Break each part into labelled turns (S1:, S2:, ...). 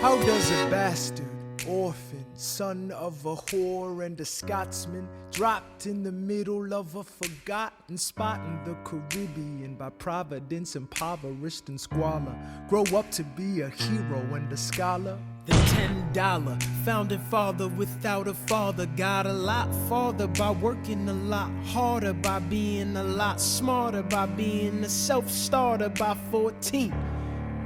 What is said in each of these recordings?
S1: How does a bastard, orphan, son of a whore and a Scotsman, dropped in the middle of a forgotten spot in the Caribbean by providence, impoverished and squalor, grow up to be a hero and a scholar? The $10 founding father without a father got a lot farther by working a lot harder, by being a lot smarter, by being a self-starter. By 14,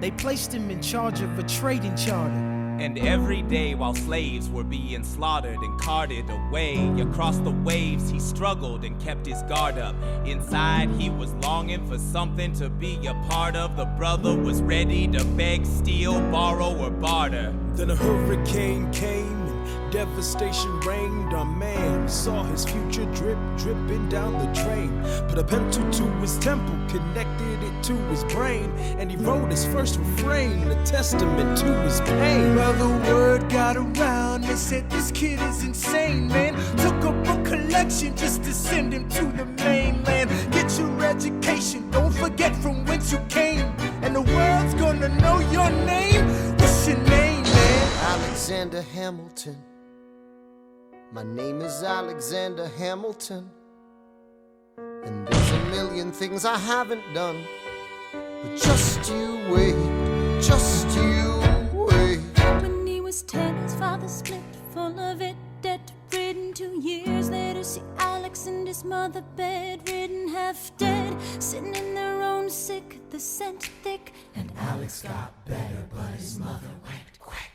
S1: they placed him in charge of a trading charter.
S2: And every day while slaves were being slaughtered and carted away across the waves, he struggled and kept his guard up. Inside he was longing for something to be a part of. The brother was ready to beg, steal, borrow, or barter.
S1: Then a hurricane came and devastation reigned. Our man saw his future dripping down the drain. Put a pencil to his temple, connected it to his brain, and he wrote his first refrain, a testament to his pain. Well, the word got around, they said this kid is insane, man. Took a book collection just to send him to the mainland. Get your education, don't forget from whence you came, and the world's gonna know your name. What's your name, man?
S3: Alexander Hamilton. My name is Alexander Hamilton, and there's a million things I haven't done. But just you wait, just you wait.
S4: When he was 10, his father split, full of it, debt-ridden. 2 years later, see Alex and his mother bedridden, half dead, sitting in their own sick, the scent thick. And Alex got better, but his mother went quick.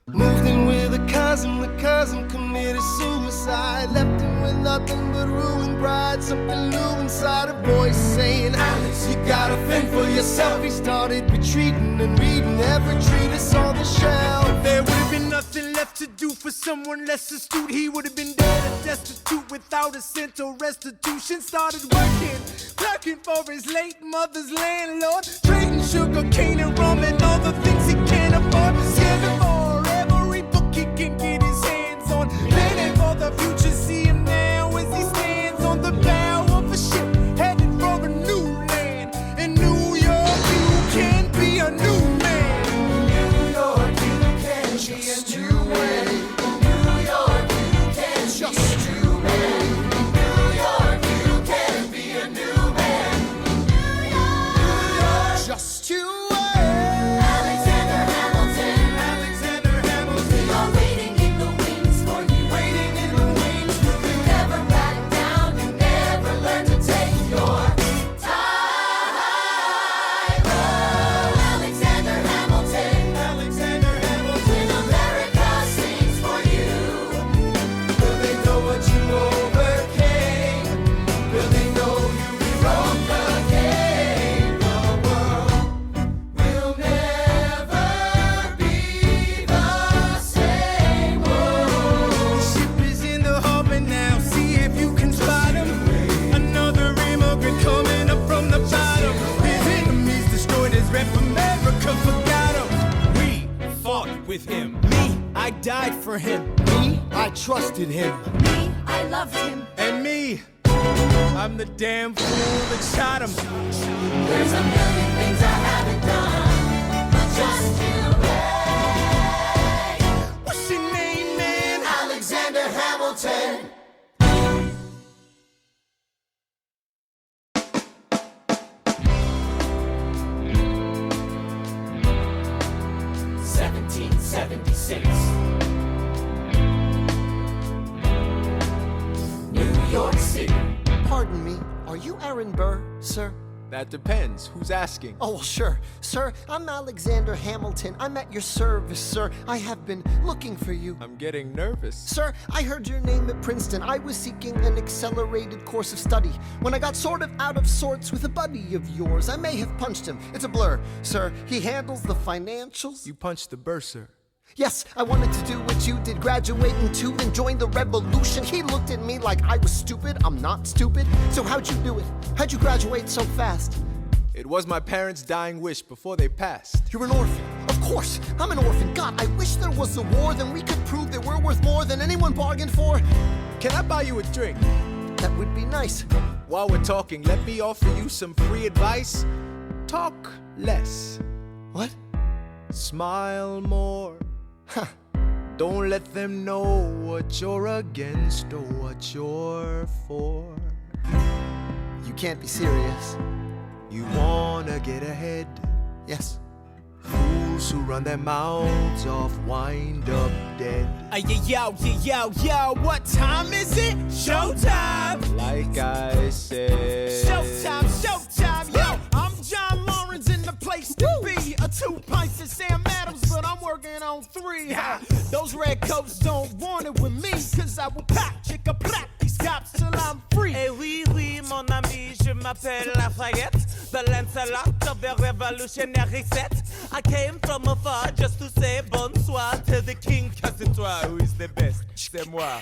S3: Moved in with a cousin, the cousin committed suicide. Left him with nothing but ruined pride. Something new inside, a voice saying, Alex, you gotta fend for yourself. He started retreating and reading every treatise on the shelf.
S1: There would have been nothing left to do for someone less astute. He would have been dead and destitute without a cent or restitution. Started working, clerking for his late mother's landlord, trading sugar cane and rum and all the things he can't afford. Scamming for every book he can get his hands on, planning for the future. See him now as he stands on the bow of a ship, headed for a new land. In New York, you can be a new man.
S3: In New York, you can be a new man. In New York, you can just you man. In New York, you can be a new man. New York, just you wait. Alexander Hamilton. Alexander Hamilton. We are waiting in the wings for you. Waiting in the wings for you. You never back down. You never learn to take your time. Oh, Alexander Hamilton. Alexander Hamilton. When America sings for you, will they know what you overcame? Will they know you rewrote the game? The world will never be the same.
S1: The ship is in the harbor now, see if you can spot him. Another immigrant coming up from the bottom. His enemies destroyed his rep, America forgot him. We fought with him. Me, I died for him.
S3: Me, I trusted him.
S4: Me, I loved him.
S1: And me, I'm the damn fool that shot him.
S4: There's a million things I haven't done, but just you wait.
S1: What's your name, man?
S3: Alexander Hamilton.
S4: New York City.
S3: Pardon me, are you Aaron Burr, sir?
S1: That depends. Who's asking?
S3: Oh, well, sure. Sir, I'm Alexander Hamilton. I'm at your service, sir. I have been looking for you.
S1: I'm getting nervous.
S3: Sir, I heard your name at Princeton. I was seeking an accelerated course of study when I got sort of out of sorts with a buddy of yours. I may have punched him. It's a blur. Sir, he handles the financials.
S1: You punched the bursar.
S3: Yes, I wanted to do what you did, graduate in 2 and join the revolution. He looked at me like I was stupid. I'm not stupid. So how'd you do it? How'd you graduate so fast?
S1: It was my parents' dying wish before they passed.
S3: You're an orphan. Of course, I'm an orphan. God, I wish there was a war, then we could prove that we're worth more than anyone bargained for.
S1: Can I buy you a drink?
S3: That would be nice.
S1: While we're talking, let me offer you some free advice. Talk less.
S3: What?
S1: Smile more. Don't let them know what you're against or what you're for.
S5: You can't be serious.
S1: You wanna get ahead.
S5: Yes.
S1: Fools who run their mouths off wind up dead.
S2: Yo, what time is it? Showtime!
S1: Like I said.
S2: Showtime, yo! I'm John Lawrence in the place to be. 2 pints of Sam Adams, but I'm working on 3. Those red coats don't want it with me, cause I will pack, chick-a-plack these cops till I'm free.
S6: Eh oui, mon ami, je m'appelle Lafayette, the Lancelot of the revolutionary set. I came from afar just to say bonsoir to the king, cause it's who is the best, c'est moi.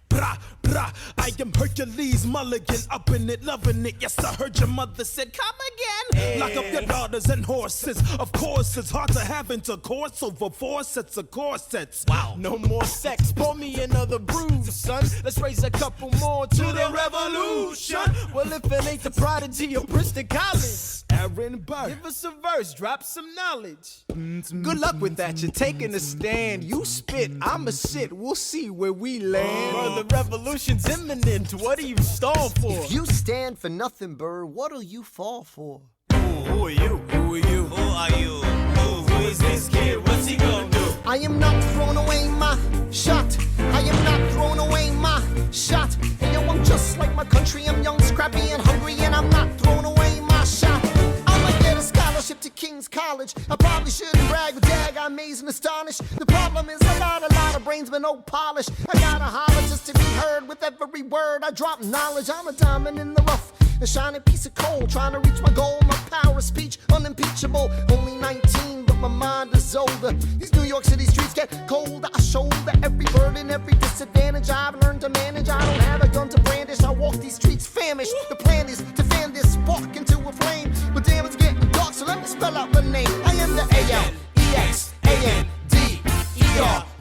S1: Brah, brah, I am Hercules Mulligan, up in it, loving it. Yes, I heard your mother said, come again. Lock up your daughters and horses. Of course, it's hard to have intercourse over 4 sets of corsets.
S2: Wow. No more sex, pour me another brew, son. Let's raise a couple more to the revolution. Well, if it ain't the prodigy of Princeton College, Aaron Burr, give us a verse, drop some knowledge. Good luck with that, you're taking a stand. You spit, I'ma sit, we'll see where we land. The revolution's imminent, what do you stall for?
S5: If you stand for nothing, Burr, what'll you fall for?
S2: Who are you? Who are you?
S6: Who are you? Who is this kid? What's he gonna do?
S5: I am not throwing away my shot. I am not throwing away my shot. And yo, I'm just like my country. I'm young, scrappy, and hungry, and I'm not throwing away my shot. I'ma get a scholarship to King's College. I probably shouldn't brag, but dag, I'm amazed and astonished. The problem is a lot of brains, but no polish. I gotta holler just to be heard with every word. I drop knowledge. I'm a diamond in the rough, a shining piece of coal, trying to reach my goal. My power of speech, unimpeachable. Only 19, but my mind is older. These New York City streets get colder. I shoulder every burden, every disadvantage I've learned to manage. I don't have a gun to brandish. I walk these streets famished. The plan is to fan this spark into a flame. But damn, it's getting dark, so let me spell out the name. I am the A-L-E-X-A-N-D-E-R.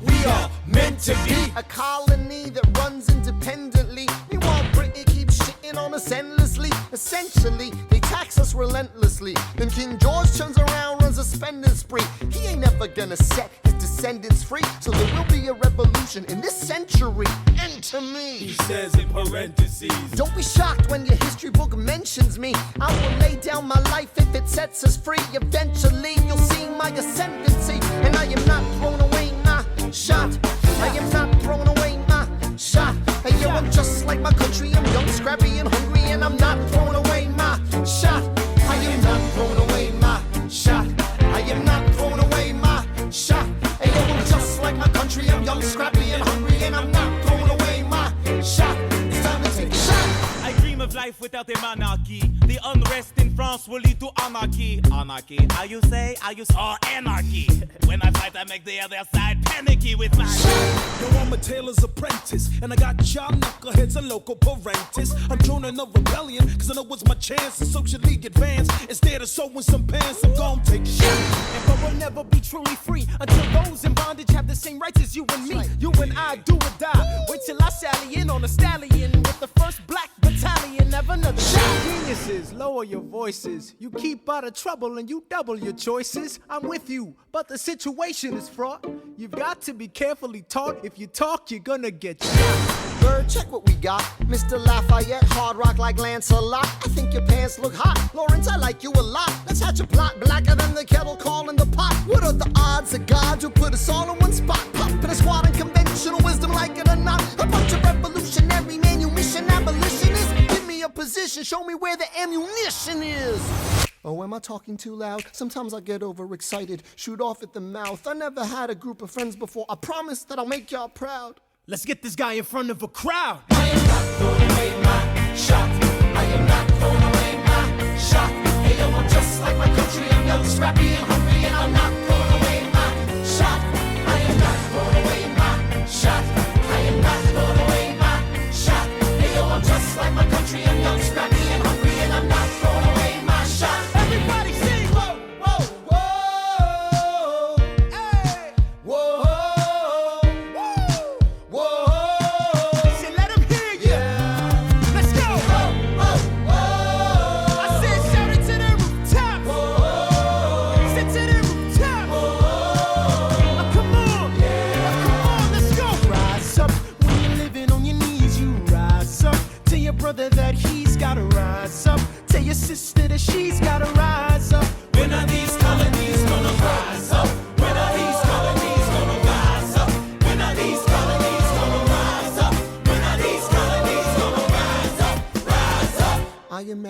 S5: We are meant to be a colony that runs independently. Meanwhile, Britain keeps shitting on us endlessly. Essentially, they tax us relentlessly. Then King George turns around, runs a spending spree. He ain't never gonna set his descendants free. So there will be a revolution in this century. Enter me.
S1: He says in parentheses.
S5: Don't be shocked when your history book mentions me. I will lay down my life if it sets us free. Eventually, you'll see my ascendancy. And I am not throwing away my shot. I am not throwing away my shot. Hey, yo, I'm just like my country. I'm young, scrappy, and hungry, and I'm not throwing away my shot. I am not throwing away my shot. I am not throwing away my shot. Hey, yo, I'm just like my country. I'm young, scrappy, and hungry, and I'm not throwing away my shot. It's time to take a shot.
S6: I dream of life without a monarchy. The unrest in France will lead to anarchy. Anarchy, how you say? Or anarchy. When I fight, I make the other side panicky with my
S1: Yo, I'm a tailor's apprentice, and I got y'all knuckleheads and local parentis. I'm joining a rebellion, cause I know it's my chance to socially advance. Instead of sewing some pants, I'm gon' take shit.
S2: And but we'll never be truly free until those in bondage have the same rights as you and me. You and I do or die. Wait till I sally in on a stallion with the first black battalion. Have another shot.
S1: Geniuses, lower your voices. You keep out of trouble and you double your choices. I'm with you, but the situation is fraught. You've got to be carefully taught. If you talk, you're gonna get shot.
S5: Bird, check what we got. Mr. Lafayette, hard rock like Lancelot. I think your pants look hot. Lawrence, I like you a lot. Let's hatch a plot blacker than the kettle calling the pot. What are the odds of God will put us all in one spot? Pop in a squad and conventional wisdom, like it or not. A bunch of revolutionary manumission abolitionists. Give me a position, show me where the ammunition is. Oh, am I talking too loud? Sometimes I get overexcited, shoot off at the mouth. I never had a group of friends before. I promise that I'll make y'all proud.
S2: Let's get this guy in front of a crowd.
S3: I am not throwing away my shot. I am not throwing away my shot. Hey, yo, I'm just like my country. I'm young, scrappy, and hungry, and I'm not throwing away my shot. I am not throwing away my shot. I am not throwing away my shot. Hey, yo, I'm just like my country. I'm young, scrappy, and hungry, and I'm not throwing away my shot.
S2: Everybody sing.
S3: Whoa, whoa, whoa. Hey, whoa.
S2: I said shout it to the rooftop. Sit to the rooftop.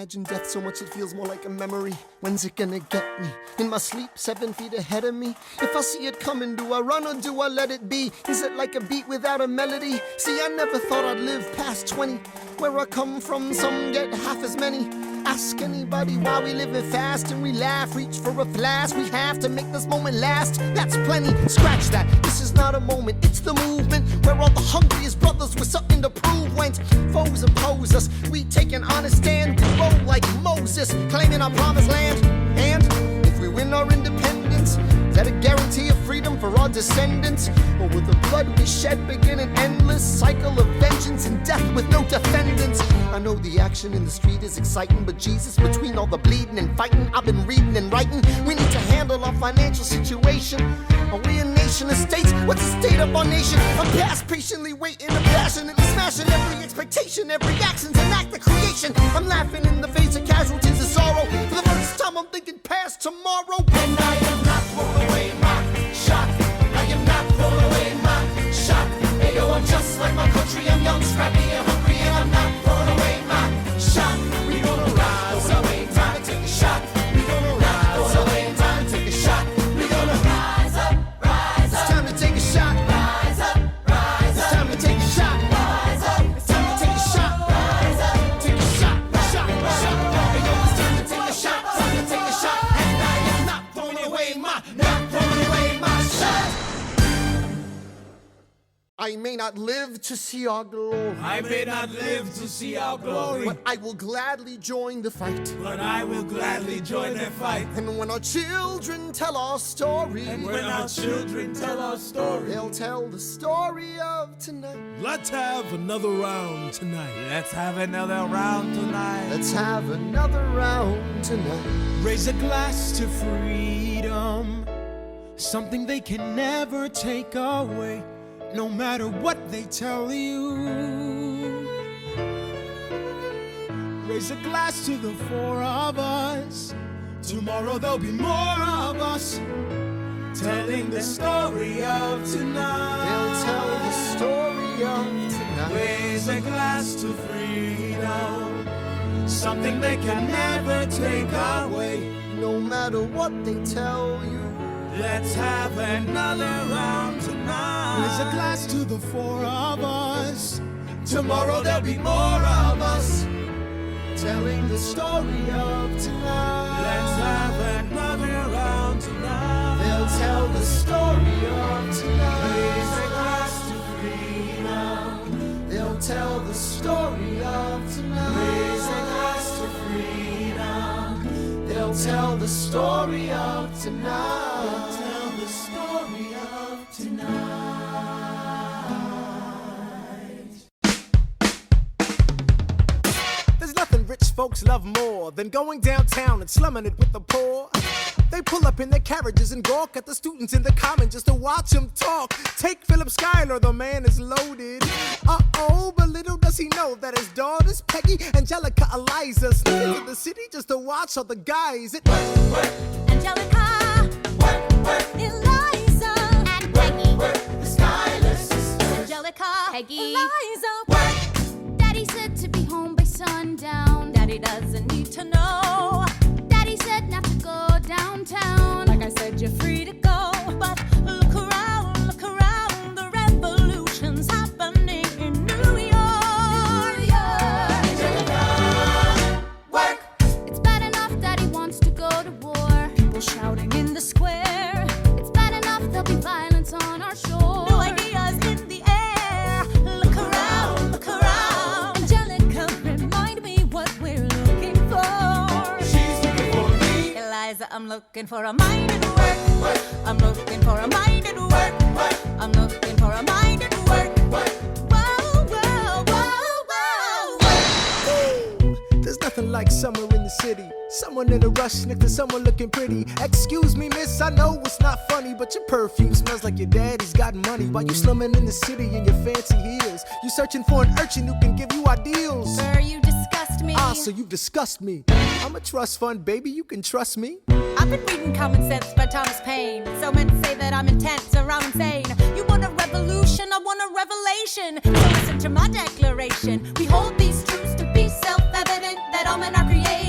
S5: imagine death so much it feels more like a memory. When's it gonna get me? In my sleep, 7 feet ahead of me. If I see it coming, do I run or do I let it be? Is it like a beat without a melody? See, I never thought I'd live past 20. Where I come from, some get half as many. Ask anybody why we living fast and we laugh. Reach for a flash, we have to make this moment last. That's plenty, scratch that. This is not a moment, it's the movement. Where all the hungriest brothers with something to prove went. Foes oppose us, we take an honest stand. We roll like Moses, claiming our promised land. And if we win our independence, is that a guarantee of freedom for our descendants? Or will the blood we shed begin an endless cycle of vengeance and death with no defendants? I know the action in the street is exciting, but Jesus, between all the bleeding and fighting, I've been reading and writing. We need to handle our financial situation. Are we a nation of states? What's the state of our nation? I'm past patiently waiting, I'm passionately smashing every expectation, every action's an act of creation. I'm laughing in the face of casualties of sorrow. For the first time I'm thinking past tomorrow.
S3: And I am not throwing away my shot. I am not throwing away my shot. Hey yo, I'm just like my country. I'm young, scrappy, and hungry, and I'm not throwing away my shot. We gonna rise up, time to take a shot. We gonna rise up, time to take a shot. We gonna rise up, rise up.
S5: It's time to take a shot.
S3: Rise up, rise
S5: It's
S3: up.
S5: time to take a shot.
S3: Rise up,
S5: It's time to take a shot.
S3: rise up.
S5: Take a shot, shot, shot. Hey yo, it's time to take a shot. Time to take a shot. And I am not throwing away my shot. I may not live to see our glory,
S1: I may not live to see our glory,
S5: but I will gladly join the fight.
S1: but I will gladly join that fight.
S5: And when our children tell our story,
S1: And when our children tell our story,
S5: they'll tell the story of tonight.
S1: let's have another round tonight.
S2: Let's have another round tonight.
S5: Let's have another round tonight.
S1: Raise a glass to freedom, something they can never take away, no matter what they tell you. Raise a glass to the four of us. Tomorrow there'll be more of us, telling the story of tonight.
S5: They'll tell the story of tonight.
S1: Raise a glass to freedom, something they can never take away.
S5: No matter what they tell you.
S1: Let's have another round tonight. Raise a glass to the four of us. Tomorrow there'll be more of us,
S5: Telling the story of tonight.
S1: let's have another round tonight.
S5: They'll tell the story of
S1: Raise
S5: tonight.
S1: a glass to freedom.
S5: They'll tell the story of tonight.
S1: Raise a glass to freedom.
S5: They'll tell the story of tonight.
S1: Tell the story of tonight.
S7: There's nothing rich folks love more than going downtown and slumming it with the poor. They pull up in their carriages and gawk at the students in the common just to watch them talk. Take Philip Schuyler, the man is loaded. Uh-oh, but little does he know that his daughters, Peggy, Angelica, Eliza, sneak into the city just to watch all the guys.
S4: Angelica, Eliza, and Peggy.
S3: The Schuyler Sisters.
S4: Angelica,
S8: Peggy.
S4: Eliza, Daddy said to be home by sundown. Daddy doesn't need to know. Daddy said not to go downtown. Like I said, you're free to go. But look around, the revolution's happening in New York.
S3: Work.
S4: It's bad enough Daddy wants to go to war. People shouting in the square. It's bad enough there'll be violence on our shore. New ideas in the air. Look around, Angelica, remind me what we're looking for.
S3: She's looking for me.
S4: Eliza, I'm looking for a mind at work. I'm looking for a mind at work. I'm looking for a mind at work. Whoa, whoa, whoa, whoa.
S7: There's nothing like summer in the city. Someone in a rush next to someone looking pretty. Excuse me, miss, I know it's not funny, but your perfume smells like your daddy's got money. While you slumming in the city in your fancy heels, you searching for an urchin who can give you ideals.
S4: Burr, you disgust me.
S7: Ah, so you've discussed me. I'm a trust fund, baby, you can trust me.
S4: I've been reading Common Sense by Thomas Paine. So men say that I'm intense or I'm insane. You want a revolution, I want a revelation. So listen to my declaration. We hold these truths to be self-evident, that all men are created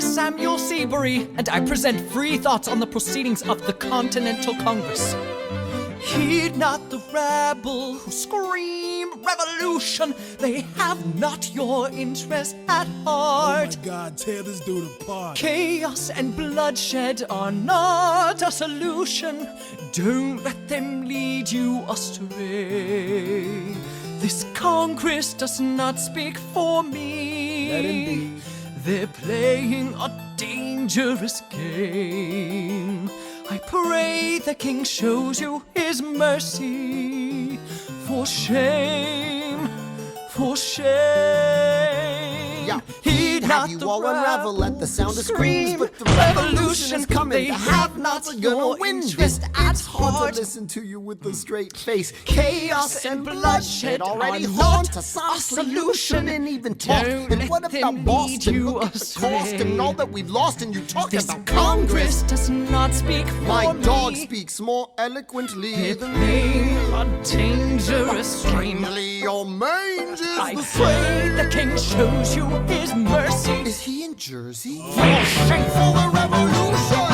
S8: is Samuel Seabury, and I present free thoughts on the proceedings of the Continental Congress. Heed not the rabble who scream revolution. They have not your interest at heart.
S1: Oh my God, tear this dude apart.
S8: Chaos and bloodshed are not a solution. Don't let them lead you astray. This Congress does not speak for me.
S1: Let him be.
S8: They're playing a dangerous game. I pray the King shows you his mercy. For shame, for shame.
S5: Yeah,
S8: Heed
S5: have
S8: not
S5: you
S8: the
S5: all unravel at the sound of screams,
S8: scream.
S5: but the revolution is coming.
S8: They
S5: The
S8: have not
S5: have-nots are
S8: your
S5: gonna win this.
S8: interest at
S5: It's hard
S8: heart.
S5: to listen to you with a straight face.
S8: Chaos and bloodshed
S5: already
S8: are
S5: haunt
S8: not
S5: us.
S8: a
S5: Honestly, you
S8: solution.
S5: shouldn't even talk.
S8: Don't
S5: And what
S8: let
S5: about
S8: them
S5: Boston?
S8: lead you
S5: Look at the
S8: astray.
S5: cost and all that we've lost, and you talk
S8: This
S5: about
S8: Congress does not speak for
S5: My
S8: me.
S5: dog speaks more eloquently
S8: They're
S5: than
S8: playing a dangerous game.
S5: Strangely, your mange is
S8: I
S5: the
S8: pray
S5: same.
S8: the King shows you his mercy.
S5: Is he in Jersey?
S8: For shame,
S5: For the revolution!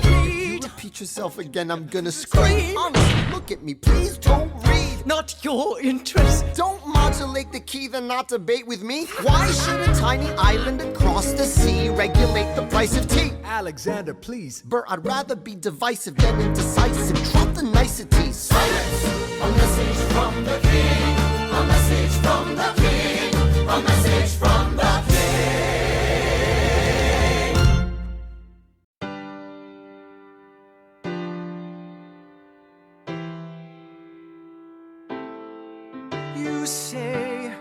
S8: Plead,
S5: Repeat yourself again, I'm gonna scream.
S8: Scream.
S5: Honestly, look at me, please don't read.
S8: not your interest.
S5: Don't modulate the key, then not debate with me. Why should a tiny island across the sea regulate the price of tea?
S1: Alexander, please.
S5: Burr, I'd rather be divisive than indecisive. Drop the niceties.
S3: Silence! A message from the king. A message from the king. A message from the king.
S6: You say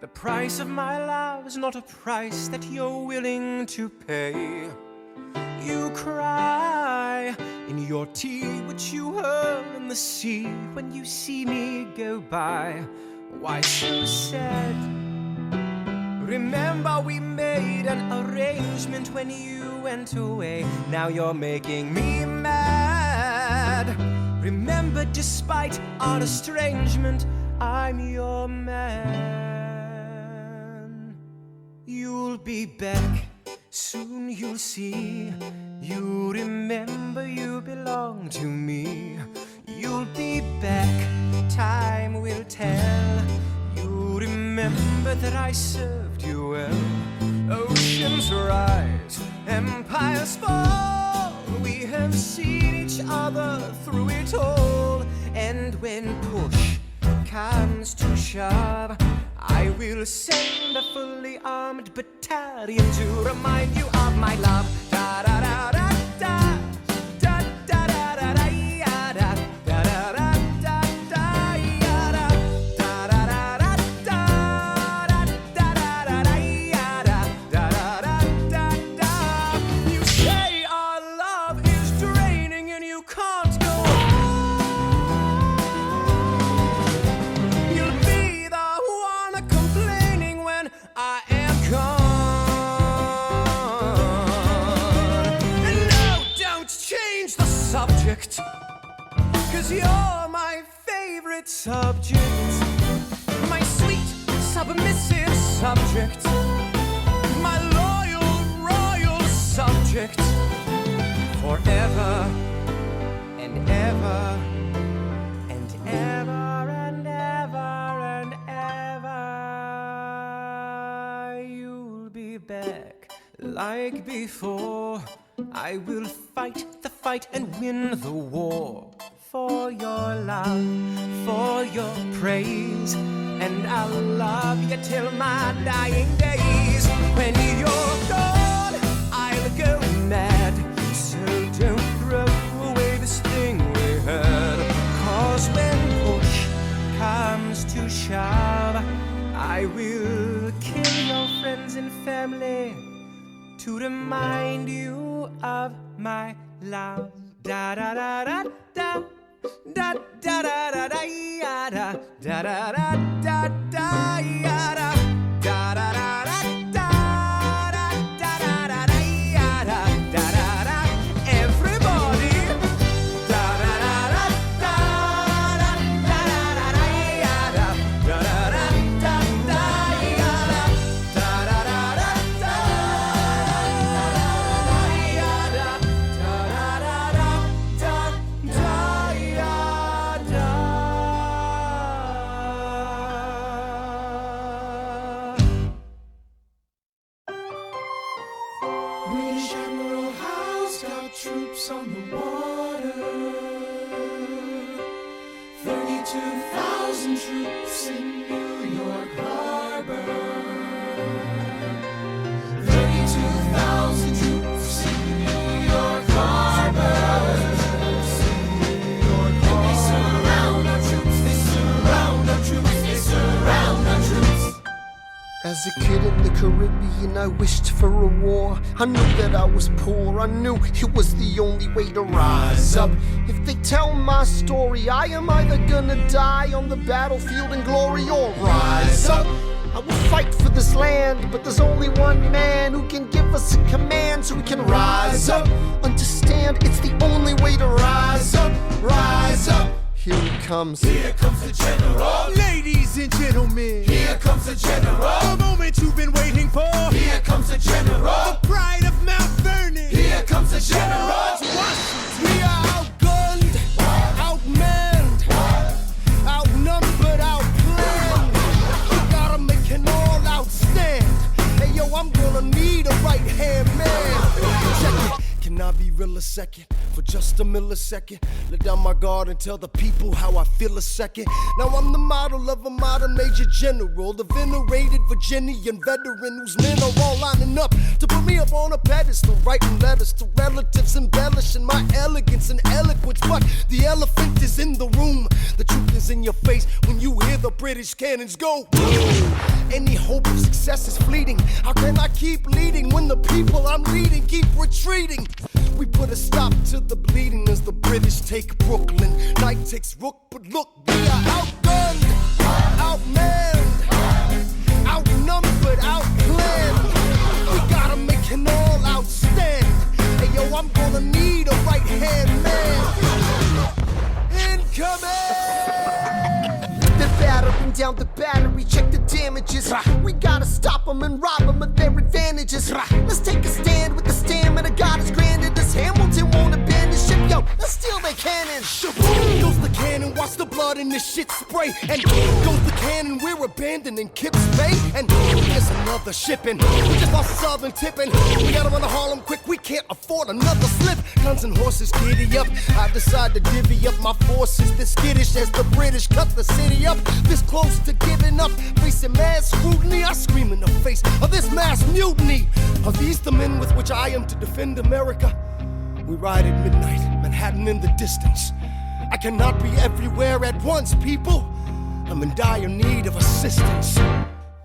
S6: the price of my love is not a price that you're willing to pay. You cry in your tea, which you hurl in the sea when you see me go by. Why so sad? Remember we made an arrangement when you went away. Now you're making me mad. Remember, despite our estrangement, I'm your man. You'll be back, soon you'll see. You remember you belong to me. You'll be back, time will tell. You remember that I served you well. Oceans rise, empires fall. We have seen each other through it all. And when push comes to shove, I will send a fully armed battalion to remind you of my love. Da da da da da da da da da da ya da da da da da da ya da da da da da da da da da ya da da da da da. You say our love is draining and you can't go on. You'll be the one complaining when I am gone. And no, don't change the subject, 'cause you're my favorite subject. My sweet, submissive subject. My loyal, royal subject. Forever and ever and ever and ever and ever. You'll be back like before. I will fight the fight and win the war. For your love, for your praise. And I'll love you till my dying days. When you're gone, I'll go mad. So don't throw away this thing we had. 'Cause when push comes to shove, I will kill your friends and family to remind you of my love. Da da da da da da da da da da ya da da da da da da ya da da da da da da da da da da ya da da da da. Everybody, da da da da da da da da da ya da da da da da ya da
S1: ships on the water, 32,000 troops in New York Harbor, 32,000 troops in New York Harbor. And they surround our troops, they surround our troops, they surround our troops.
S5: As a kid in the Caribbean, I wished for a war. I knew that I was poor, I knew it was the only way to rise up. If they tell my story, I am either gonna die on the battlefield in glory or rise up. I will fight for this land, but there's only one man who can give us a command so we can rise up. Understand, it's the only way to rise up, rise up. Here he comes.
S1: Here comes the general.
S7: Ladies and gentlemen,
S1: Here comes the general.
S7: the moment you've been waiting for.
S1: Here comes the general.
S7: The pride of Mount Vernon.
S1: Here comes the general.
S7: We are outgunned, outmanned, outnumbered, outplanned. We gotta make an all-out stand. Hey yo, I'm gonna need a right-hand man. Check it. Can I be real a second? For just a millisecond, let down my guard and tell the people how I feel a second. Now I'm the model of a modern major general, the venerated Virginian veteran whose men are all lining up to put me up on a pedestal, writing letters to relatives, embellishing my elegance and eloquence. But the elephant is in the room. The truth is in your face when you hear the British cannons go boom. Any hope of success is fleeting. How can I keep leading when the people I'm leading keep retreating? We put a stop to the bleeding as the British take Brooklyn. Night takes Rook, but look, we are outgunned, outmanned, outnumbered, outplanned. We gotta make an all-out stand. Hey yo, I'm gonna need a right-hand man. Incoming! They're battering down the battery, check the damages. We gotta stop them and rob them of their advantages. Let's take a stand with the stamina God has granted us. Hamilton won't abandon ship, yo, let's steal their cannon. Goes the cannon, watch the blood in this shit spray. And goes the cannon, we're abandoning Kips Bay. And here's another shipping, we just lost Southern tipping. We gotta run to Harlem quick, we can't afford another slip. Guns and horses giddy up, I decide to divvy up my forces. This skittish as the British cut the city up. This close to giving up, facing mass scrutiny. I scream in the face of this mass mutiny. Are these the men with which I am to defend America? We ride at midnight, Manhattan in the distance. I cannot be everywhere at once, people. I'm in dire need of assistance.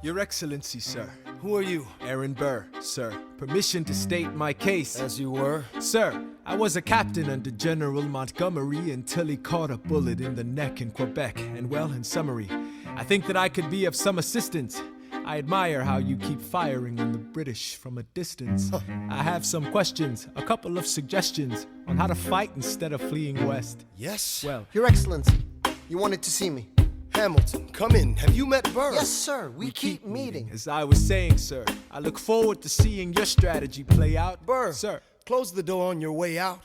S1: Your Excellency, sir.
S7: Who are you?
S1: Aaron Burr, sir. Permission to state my case.
S7: As you were.
S1: Sir, I was a captain under General Montgomery until he caught a bullet in the neck in Quebec. And well, in summary, I think that I could be of some assistance. I admire how you keep firing on the British from a distance. I have some questions, a couple of suggestions on how to fight instead of fleeing west.
S7: Yes?
S1: Well,
S5: Your Excellency, you wanted to see me.
S7: Hamilton, come in. Have you met Burr?
S5: Yes, sir, we keep meeting.
S1: as I was saying, sir, I look forward to seeing your strategy play out.
S7: Burr,
S1: Sir,
S7: close the door on your way out.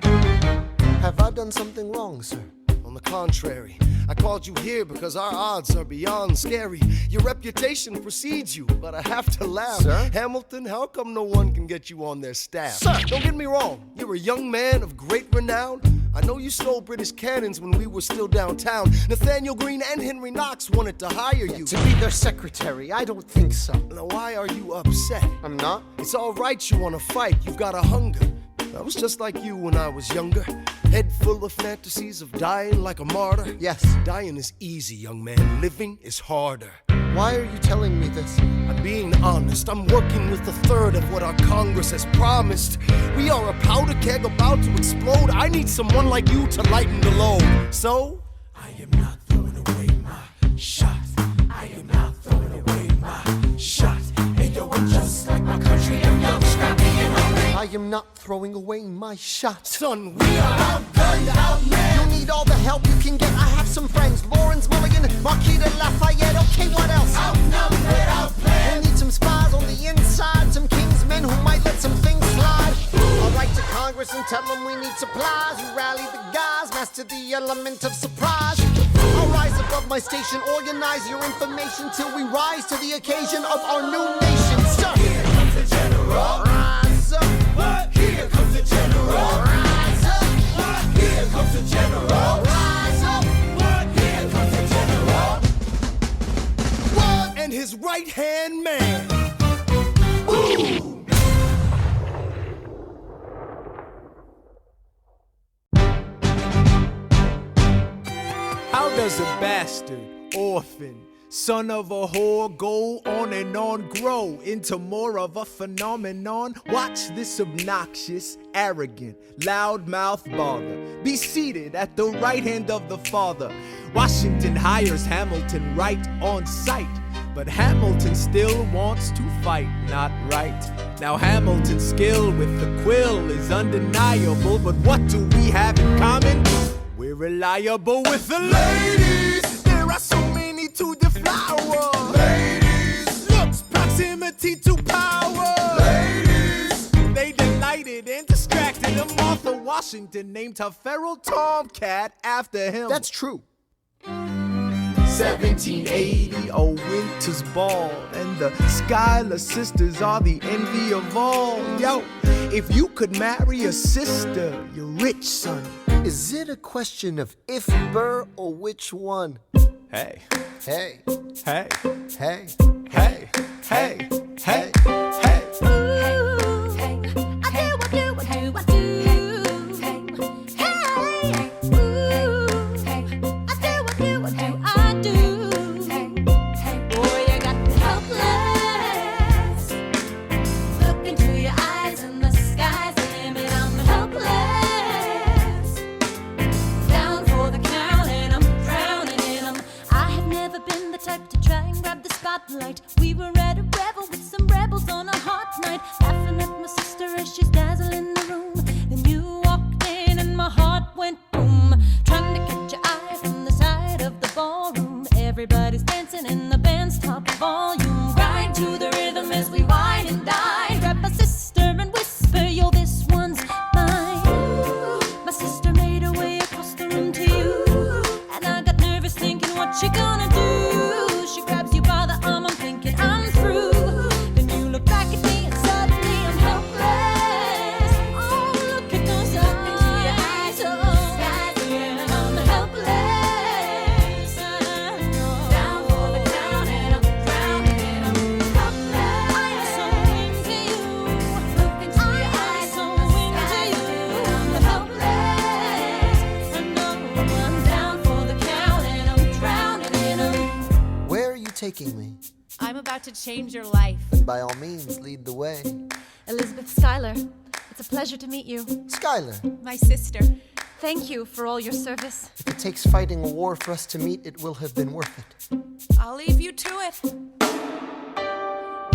S5: Have I done something wrong, sir?
S7: On the contrary, I called you here because our odds are beyond scary. Your reputation precedes you, but I have to laugh.
S5: Sir?
S7: Hamilton, how come no one can get you on their staff?
S5: Sir!
S7: Don't get me wrong, you're a young man of great renown. I know you stole British cannons when we were still downtown. Nathaniel Greene and Henry Knox wanted to hire you.
S5: To be their secretary, I don't think so.
S7: Now why are you upset?
S5: I'm not.
S7: It's all right you wanna fight, you've got a hunger. I was just like you when I was younger. Head full of fantasies of dying like a martyr.
S5: Yes.
S7: Dying is easy, young man. Living is harder.
S5: Why are you telling me this?
S7: I'm being honest. I'm working with a third of what our Congress has promised. We are a powder keg about to explode. I need someone like you to lighten the load. So,
S1: I am not throwing away my shot. I am not throwing away my shot. Hey yo, I'm just like my country. I'm young, scrappy, and hungry.
S5: I am not throwing away my shot.
S7: son, we are outgunned, outmanned.
S5: You'll need all the help you can get. I have some friends, Lawrence Mulligan, Marquis de Lafayette. Okay, what else?
S3: Outnumbered, outplanned.
S5: We'll need some spies on the inside, some king's men who might let some things slide. I'll write to Congress and tell them we need supplies. You rally the guys, master the element of surprise. I'll rise above my station, organize your information till we rise to the occasion of our new nation. Sir,
S3: Here comes the general.
S5: rise up.
S3: What? Here comes the general. general. Rise up, what? Here comes the general. Rise up, what? Here comes the general.
S1: What? And his right-hand man.
S3: Ooh.
S1: How does a bastard, orphan, son of a whore go on and on, grow into more of a phenomenon? Watch this obnoxious, arrogant, loudmouth bother be seated at the right hand of the father. Washington hires Hamilton right on sight, but Hamilton still wants to fight, not right. Now Hamilton's skill with the quill is undeniable, but what do we have in common? We're reliable with the ladies. There are so many to deflower. Ladies. Looks, proximity to power. Ladies. They delighted and distracted, and Martha Washington named her feral tomcat after him.
S7: That's true.
S1: 1780, a winter's ball, and the Schuyler Sisters are the envy of all. Yo, if you could marry a sister, you're rich, son.
S7: Is it a question of if Burr or which one?
S1: Hey,
S7: Hey,
S1: hey,
S7: hey,
S1: hey, hey, hey, hey.
S4: We were at a revel with some rebels on a hot night, laughing at my sister as she's dazzling the room. Then you walked in and my heart went boom, trying to catch your eye from the side of the ballroom. Everybody's dancing and the band's top volume. Grind to the rhythm as we wine and dine. Grab my sister and whisper, yo, this one's mine. My sister made her way across the room to you, and I got nervous thinking, what you gonna do? She grabs you by the arm, I'm thinking I'm through. Then you look back at me and suddenly I'm helpless. Oh, look at those eyes, oh, yeah, I'm helpless. Down for the count and I'm drowning and I'm helpless. I'm so into you. Look into your eyes, so into you. I'm helpless. I know I'm down for the count and I'm drowning and I'm.
S7: Where are you taking me?
S9: I'm about to change your life.
S7: And by all means, lead the way.
S10: Elizabeth Schuyler, it's a pleasure to meet you.
S7: Schuyler,
S9: My sister.
S10: Thank you for all your service.
S7: if it takes fighting a war for us to meet, it will have been worth it.
S9: I'll leave you to it.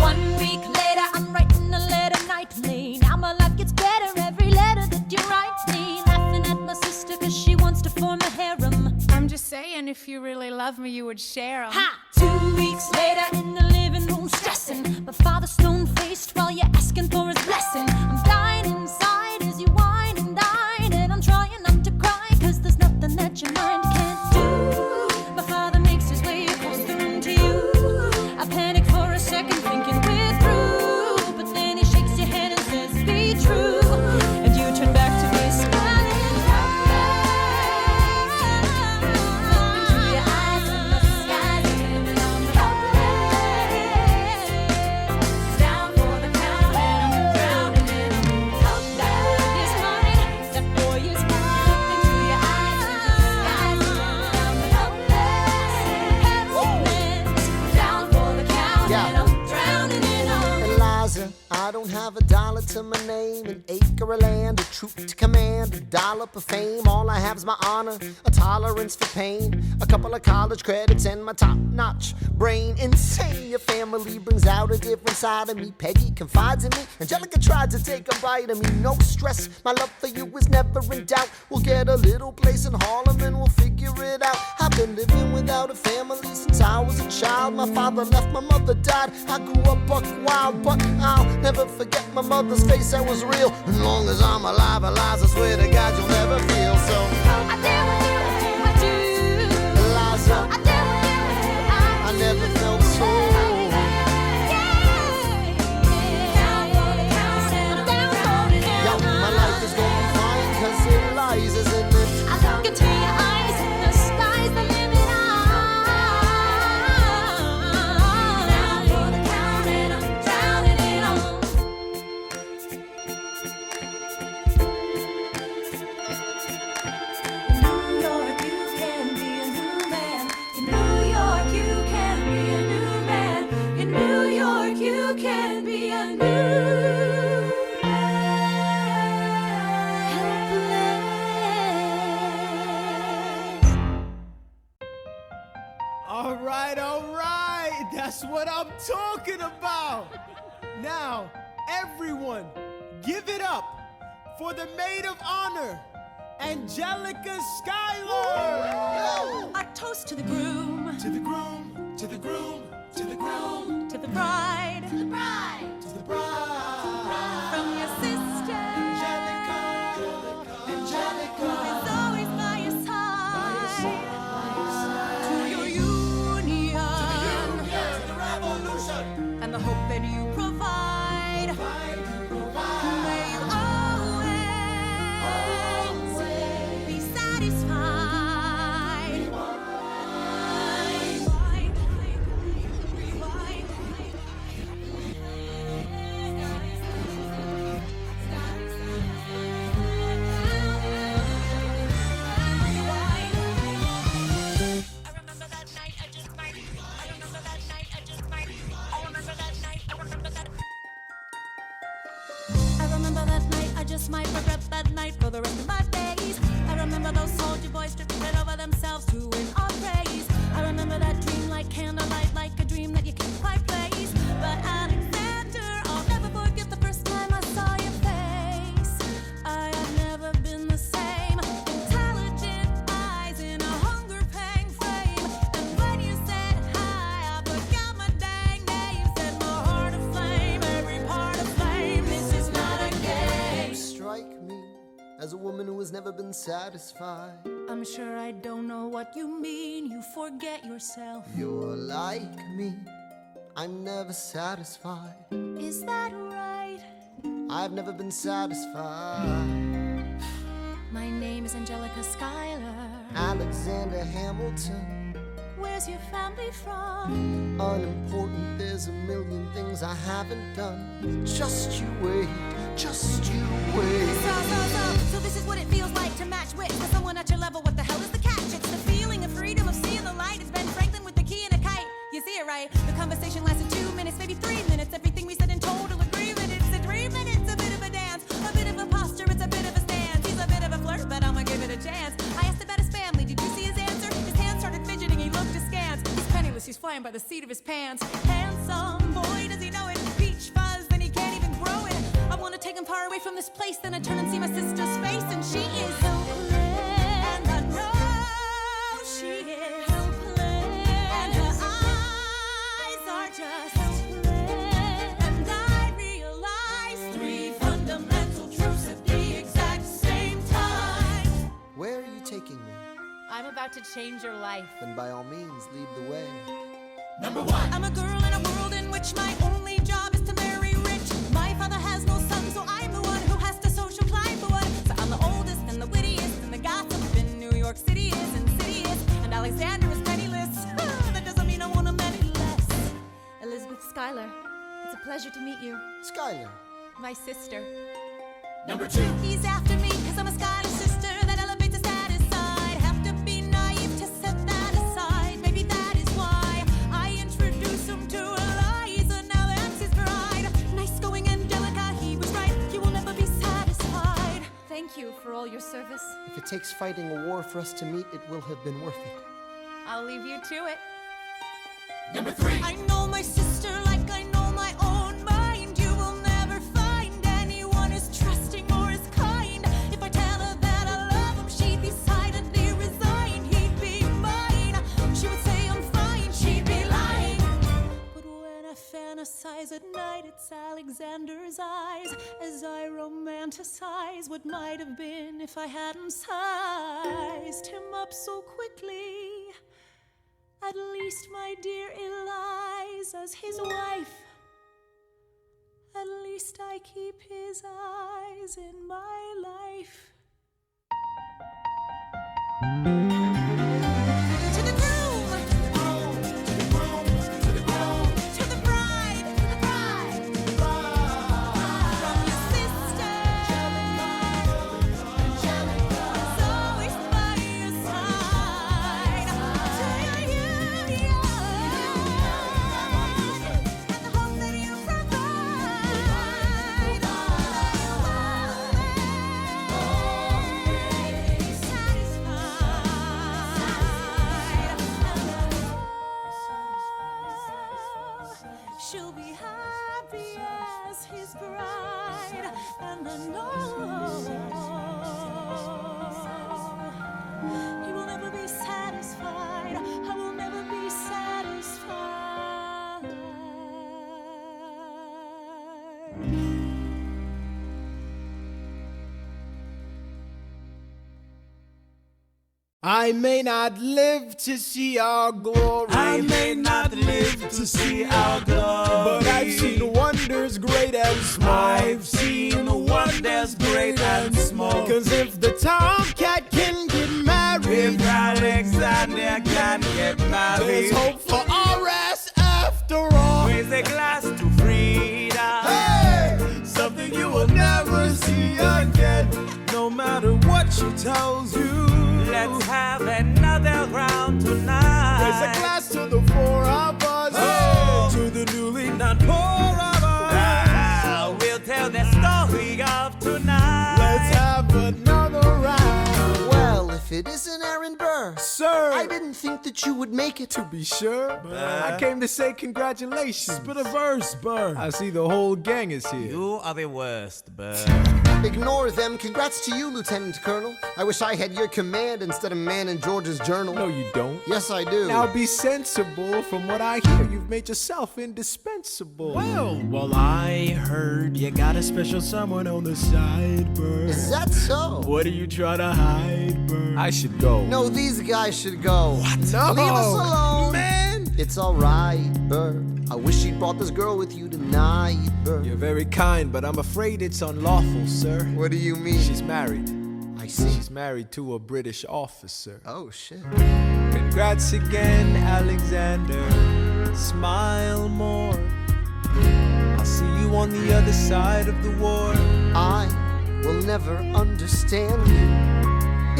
S4: 1 week later, I'm writing a letter nightly. Now my life gets better every letter that you write me. Laughing at my sister cause she wants to form a harem.
S9: I'm just saying, if you really love me, you would share 'em.
S4: Ha! 2 weeks later in the living room stressing. My father stone-faced while you're asking for his blessing. I'm dying inside as you whine and dine, and I'm trying not to cry cause there's nothing that your mind can't do. My father makes his way across the room to you. I panic for a second thinking we're through, but then he shakes your hand and says be true, and you turn back to me smiling. Look into your eyes and the skies and I'm helpless. Down for the count and I'm drowning and I'm helpless. Is mine, that boy is mine. Look into your eyes and the skies and I'm helpless. Down for the count
S7: Yeah.
S4: and I'm drowning and I'm.
S7: Eliza, I don't have a dollar to my name, an acre of land, a troop to command, a dollop of fame. All I have is my honor, a tolerance for pain, a couple of college credits, and my top-notch brain. Insane, your family brings out a different side of me. Peggy confides in me, Angelica tried to take a bite of me. No stress, my love for you is never in doubt. We'll get a little place in Harlem and we'll figure it out. I've been living without a family since I was a child. My father left, my mother died. I grew up buck wild, but I'll never forget my mother's face, that was real. As long as I'm alive, Eliza, I swear to God you'll never feel so.
S4: I dare with you, I do.
S7: Eliza,
S4: I dare with you,
S7: I never felt so. Yo, my life is gonna be talking about. Now, everyone, give it up for the maid of honor, Angelica Schuyler.
S4: Our toast to the groom,
S1: To the groom, to the groom, to the groom,
S4: to the bride,
S3: To the bride.
S1: to the bride.
S4: from your sister,
S1: Angelica.
S4: who's always by your side, to your union,
S1: To the revolution.
S4: and the hope that you provide. May you always be satisfied. I remember that night, I just might regret that night for the rest of my days. I remember those soldier boys tripping over themselves to win our praise. I remember that dream like candlelight, like a dream that you can't quite place. But Alexander, I'll never forget the first time I saw your face. I have never been the same. Intelligent eyes in a hunger-pang frame. And when you said hi, I forgot my dang name. Set my heart aflame, every part aflame. This is not a game.
S5: You strike me as a woman who has never been satisfied.
S4: I'm sure I don't know what you mean. You forget yourself.
S5: You're like me, I'm never satisfied.
S4: Is that right?
S5: I've never been satisfied.
S4: My name is Angelica Schuyler.
S5: Alexander Hamilton,
S4: Where's your family from?
S5: unimportant, there's a million things I haven't done. Just you wait, just you wait.
S4: So this is what it feels like to match wits with someone at your level. What the hell is the catch? It's the feeling of freedom, of seeing the light. It's Ben Franklin with the key and a kite. You see it right? The conversation lasted 2 minutes, maybe 3 minutes. Everything we said in total agreement. It's a dream and it's a bit of a dance, a bit of a posture, it's a bit of a stance. He's a bit of a flirt, but I'ma give it a chance. I asked about his family. Did you see his answer? His hands started fidgeting. He looked askance. He's penniless. He's flying by the seat of his pants. Handsome boy, does he know it? Peach fuzz, and he can't even grow it. I wanna take him far away from this place. Then I turn and see my sister's face, and she is helpless. And I know she is helpless. And her eyes are just helpless. And I realize 3 fundamental truths at the exact same time.
S5: Where are you taking me?
S9: I'm about to change your life.
S5: Then by all means, lead the way.
S1: Number one.
S4: I'm a girl in a world in which my only job is to marry rich. My father has no son, so I'm the one who has to social climb for one. So I'm the oldest and the wittiest, and the gossip in New York City is insidious. And Alexander is penniless. That doesn't mean I want him any less.
S10: Elizabeth Schuyler, it's a pleasure to meet you.
S5: Schuyler,
S9: My sister.
S1: Number two.
S4: He's after me, cause I'm a Schuyler sister that elevates the status side. Have to be naive to set that aside. Maybe that is why I introduce him to Eliza. Now that's his bride. Nice going, Angelica, he was right. You will never be satisfied.
S10: Thank you for all your service.
S5: if it takes fighting a war for us to meet, it will have been worth it.
S9: I'll leave you to it.
S1: Number three.
S4: I know my sister like I know my own mind. You will never find anyone as trusting or as kind. If I tell her that I love him, she'd be silently resigned. He'd be mine. She would say I'm fine. She'd be lying. But when I fantasize at night, it's Alexander's eyes as I romanticize what might have been if I hadn't sized him up so quickly. At least, my dear Eliza's his wife. At least I keep his eyes in my life. To the groom! To the bride! From your sister! Who's always by your side. To your union! And the hope that you provide. May you always be satisfied. she'll be happy as his bride. And I know he will never be satisfied. I will never be satisfied.
S1: I may not live to see our glory.
S6: I may not live to see our glory,
S1: but I've seen wonders great and small.
S6: I've seen wonders great and small.
S1: Cause if the tomcat can get married,
S6: if Alexander can get married,
S1: there's hope for RS after all.
S6: Raise a glass to freedom.
S1: Hey! Something you will never see again, no matter what she tells you.
S6: Let's have another round tonight.
S1: Raise a glass to the four of us,
S6: oh,
S1: to the newly not poor of us.
S6: We'll tell the story of tonight.
S1: Let's have another round.
S5: Well, if it isn't Aaron Burr,
S1: sir,
S5: I didn't think that you would make it.
S1: To be sure, I came to say congratulations. Spit a verse, Burr. I see the whole gang is here.
S6: You are the worst, Burr.
S5: Ignore them. Congrats to you, Lieutenant Colonel. I wish I had your command instead of man in George's journal.
S1: No, you don't.
S5: Yes, I do.
S1: Now be sensible. From what I hear, you've made yourself indispensable. Well, I heard you got a special someone on the side, Burr.
S5: Is that so?
S1: What are you trying to hide, Burr? I should go.
S5: No, these guys should go.
S1: What? No.
S5: Leave us alone.
S1: Man.
S5: It's alright, Burr. I wish you'd brought this girl with you tonight, Burr.
S1: You're very kind, but I'm afraid it's unlawful, sir.
S5: What do you mean?
S1: She's married.
S5: I see.
S1: She's married to a British officer.
S5: Oh, shit.
S1: Congrats again, Alexander. Smile more. I'll see you on the other side of the war.
S5: I will never understand you.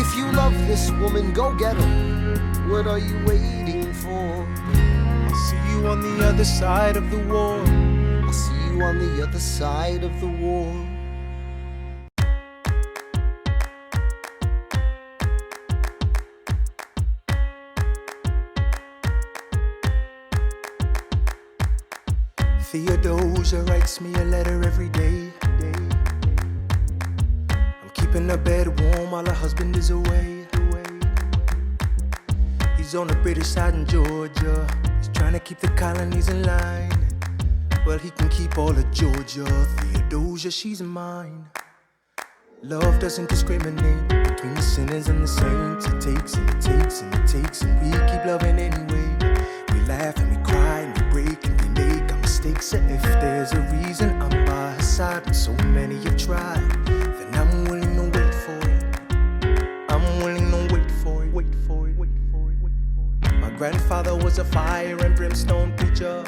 S5: If you love this woman, go get her. What are you waiting for?
S1: I'll see you on the other side of the war.
S5: I'll see you on the other side of the war.
S1: Theodosia writes me a letter every day. I'm keeping her bed warm while her husband is away. He's on the British side in Georgia. He's trying to keep the colonies in line. Well, he can keep all of Georgia. Theodosia, she's mine. Love doesn't discriminate between the sinners and the saints. It takes and it takes and it takes, and we keep loving anyway. We laugh and we cry and we break and we make our mistakes. And if there's a reason I'm by her side when so many have tried, then I'm willing to wait for it. I'm willing to wait for it, wait for it, wait for it, wait for it. My grandfather was a fire and brimstone preacher.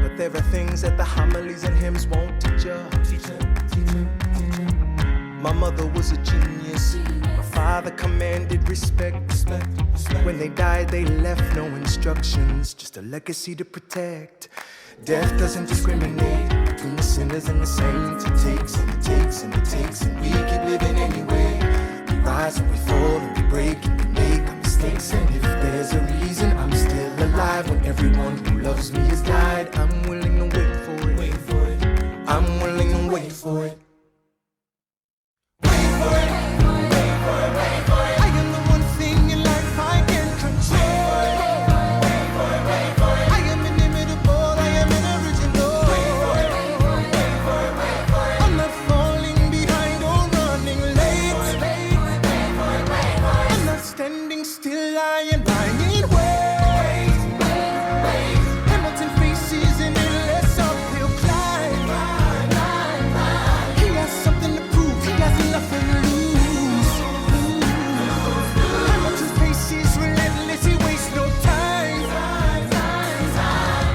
S1: But there are things that the homilies and hymns won't teach ya. My mother was a genius. My father commanded respect. When they died, they left no instructions, just a legacy to protect. Death doesn't discriminate between the sinners and the saints. It takes and it takes and it takes, and we keep living anyway. We rise and we fall and we break and we make our mistakes. And if there's a reason I'm still alive when everyone who loves me has died, I'm willing to wait for it. I'm willing to wait for it.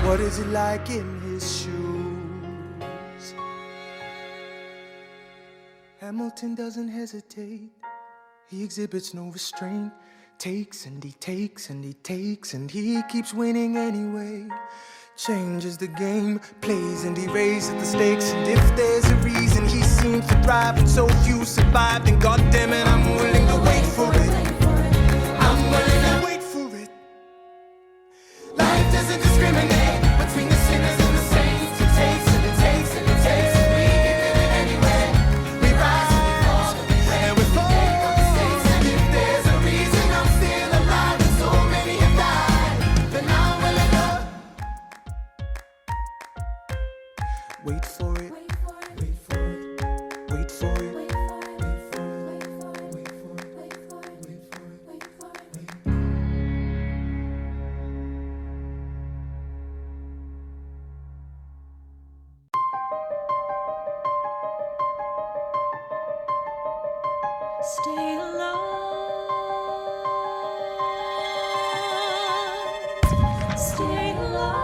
S1: What is it like in his shoes? Hamilton doesn't hesitate. He exhibits no restraint. Takes and he takes and he takes, and he keeps winning anyway. Changes the game, plays and he raises the stakes. And if there's a reason he seems to thrive and so few survive, then goddammit, I'm willing to wait for it. I'm willing to wait for it. Life doesn't discriminate Wait for it. Wait for it. Wait for it.
S4: Stay alive. Stay alive.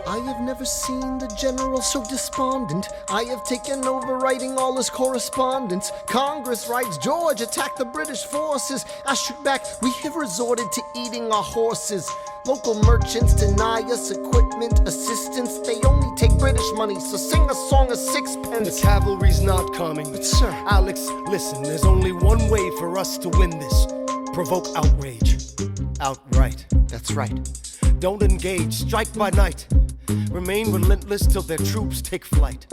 S5: I have never seen the general so despondent. I have taken over writing all his correspondence. Congress writes, George attacked the British forces. I shoot back, we have resorted to eating our horses. Local merchants deny us equipment, assistance. They only take British money, so sing a song of sixpence.
S1: The cavalry's not coming.
S5: But sir,
S1: Alex, listen, there's only one way for us to win this. Provoke outrage. Outright.
S5: that's right.
S1: Don't engage, strike by night. Remain relentless till their troops take flight.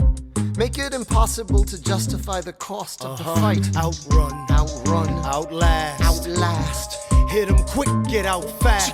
S5: Make it impossible to justify the cost of the fight.
S1: Outrun.
S5: Outrun.
S1: Outlast.
S5: Outlast.
S1: Hit 'em quick, get out fast.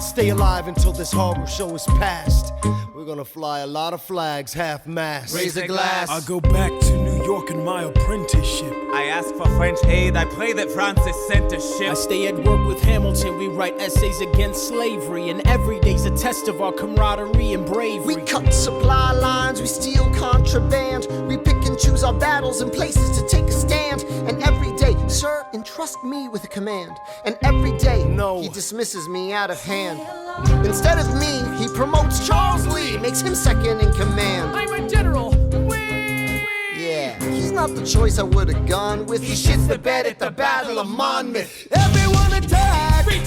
S1: Stay alive until this horror show is past. We're gonna fly a lot of flags, half-mast.
S5: Raise a glass.
S1: I go back to New York in my apprenticeship.
S2: I ask for French aid, I pray that Francis sent a ship.
S11: I stay at work with Hamilton, we write essays against slavery, and every day's a test of our camaraderie and bravery.
S5: We cut supply lines, we steal contraband, we pick and choose our battles and places to take a stand. And every day, sir, entrust me with a command. And every day,
S1: no,
S5: he dismisses me out of hand. Instead of me, he promotes Charles Lee, makes him second in command.
S11: I'm a general.
S5: Yeah, he's not the choice I would have gone with. He shits the bed at the Battle of Monmouth.
S1: Everyone attack!
S11: Retreat!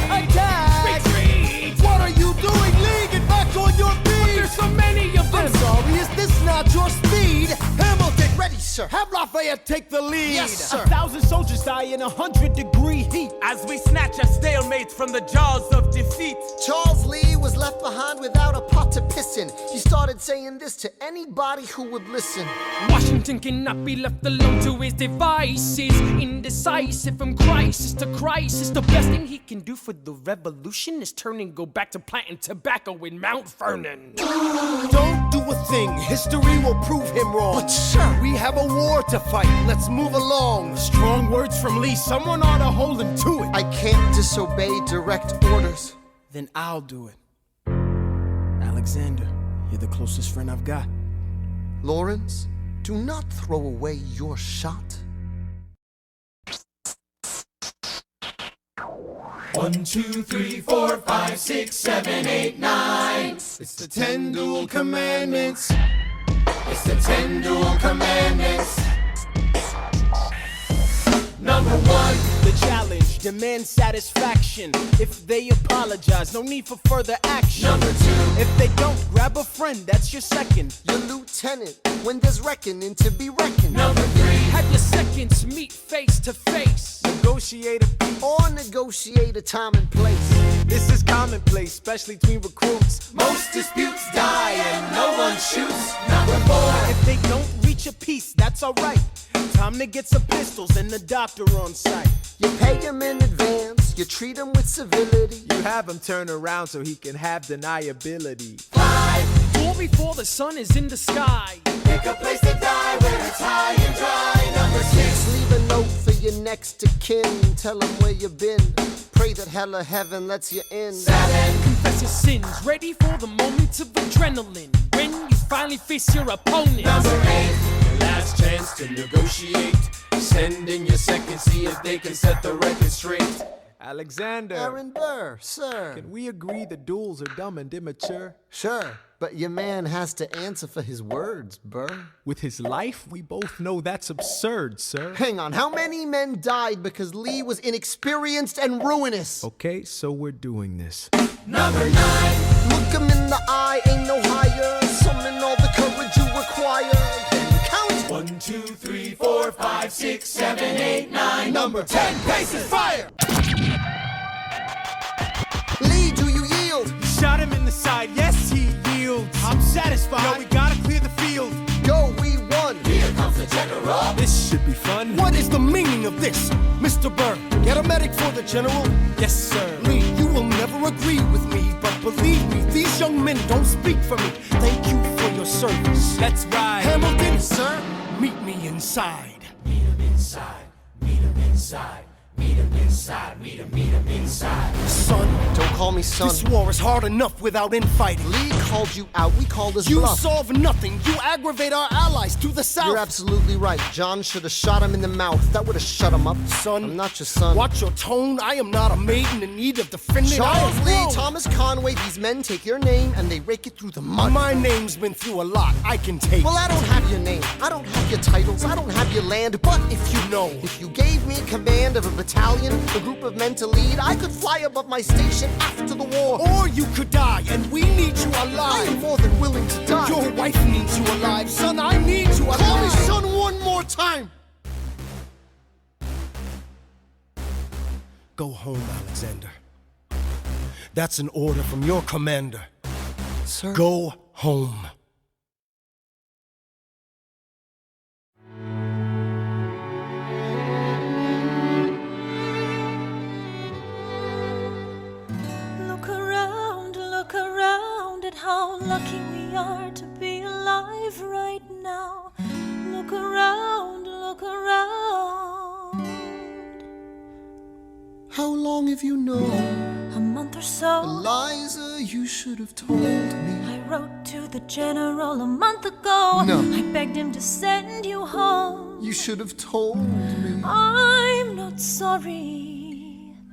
S1: Attack!
S11: Retreat!
S1: What are you doing, Lee? Get back on your feet!
S11: There's so many of them!
S1: I'm sorry, is this not your speed? Hamilton,
S5: Ready, sir.
S1: have Lafayette take the lead.
S5: Yes, sir.
S11: 1,000 soldiers die in 100-degree heat.
S2: As we snatch a stalemate from the jaws of defeat.
S5: Charles Lee was left behind without a pot to piss in. He started saying this to anybody who would listen.
S11: Washington cannot be left alone to his devices. Indecisive from crisis to crisis. The best thing he can do for the revolution is turn and go back to planting tobacco in Mount Vernon.
S1: Don't do a thing, history will prove him wrong.
S5: But sir,
S1: We have a war to fight, let's move along.
S11: Strong words from Lee, someone ought to hold him to it.
S5: I can't disobey direct orders.
S1: Then I'll do it. Alexander, you're the closest friend I've got.
S5: Lawrence, do not throw away your shot.
S3: 1, 2, 3, 4, 5, 6, 7, 8, 9.
S1: It's the 10 Duel Commandments.
S3: It's the 10 Duel Commandments. Number 1.
S11: The challenge, demand satisfaction. If they apologize, no need for further action.
S3: Number 2.
S11: If they don't, grab a friend, that's your second.
S5: Your lieutenant, when there's reckoning to be reckoned.
S3: Number 3.
S11: Have your seconds meet face to face.
S1: Negotiate a peace.
S5: Or negotiate a time and place.
S1: This is commonplace, especially between recruits.
S3: Most disputes die and no one shoots. Number 4.
S11: If they don't reach a peace, that's alright. Time to get some pistols and the doctor on site.
S5: You pay him in advance, you treat him with civility.
S1: You have him turn around so he can have deniability.
S3: 5.
S11: Duel before the sun is in the sky.
S3: Pick a place to die where it's high and dry. Number 6.
S5: Leave a note for your next of kin, tell him where you've been. Pray that hell or heaven lets you in.
S3: 7.
S11: Confess your sins, ready for the moment of adrenaline. When you finally face your opponent.
S3: Number 8.
S12: Last chance to negotiate. Send in your second, see if they can set the record straight.
S1: Alexander,
S5: Aaron Burr, sir.
S1: can we agree the duels are dumb and immature?
S5: Sure, but your man has to answer for his words, Burr.
S1: With his life, we both know that's absurd, sir.
S5: Hang on, how many men died because Lee was inexperienced and ruinous?
S1: Okay, so we're doing this.
S3: Number 9.
S5: Look him in the eye, ain't no higher. Summon all the courage you require. Then count.
S3: 1, 2, 3, 4, 5, 6, 7, 8, 9. Number 10 paces, fire!
S5: Lee, do you yield?
S11: Shot him in the side, yes he yields. I'm satisfied. Yo, we gotta clear the field.
S5: Go, we won.
S3: Here comes the general.
S1: This should be fun. What is the meaning of this, Mr. Burr? Get a medic for the general.
S11: Yes, sir.
S1: Lee, you will never agree with me
S7: Believe me, these young men don't speak for me. Thank you for your service.
S2: Let's ride.
S7: Hamilton, sir, meet me inside.
S12: Meet him inside, meet him inside. Meet him inside, meet him inside.
S7: Son,
S5: Don't call me son.
S7: this war is hard enough without infighting.
S5: Lee called you out, we called his
S7: You
S5: bluff.
S7: solve nothing. You aggravate our allies to the south.
S5: You're absolutely right. John should have shot him in the mouth. That would have shut him up.
S7: Son,
S5: I'm not your son.
S7: Watch your tone. I am not a maiden in need of defending.
S5: Charles
S7: I am
S5: Lee,
S7: wrong.
S5: Thomas Conway, these men take your name and they rake it through the mud.
S7: My name's been through a lot. I can take.
S5: Well, I don't have your name. I don't have your titles. I don't have your land. But if you know, if you gave me command of a battalion, a group of men to lead, I could fly above my station after the war.
S7: Or you could die, and we need you
S5: I
S7: alive.
S5: am more than willing to die.
S7: Your wife needs you alive, son. I need you alive.
S5: Call me son one more time.
S7: Go home, Alexander. That's an order from your commander.
S5: Sir.
S7: Go home.
S4: Look around at how lucky we are to be alive right now. Look around, look around.
S5: How long have you known?
S4: A month or so.
S5: Eliza, you should have told me.
S4: I wrote to the general a month ago.
S5: No.
S4: I begged him to send you home.
S5: You should have told me.
S4: I'm not sorry.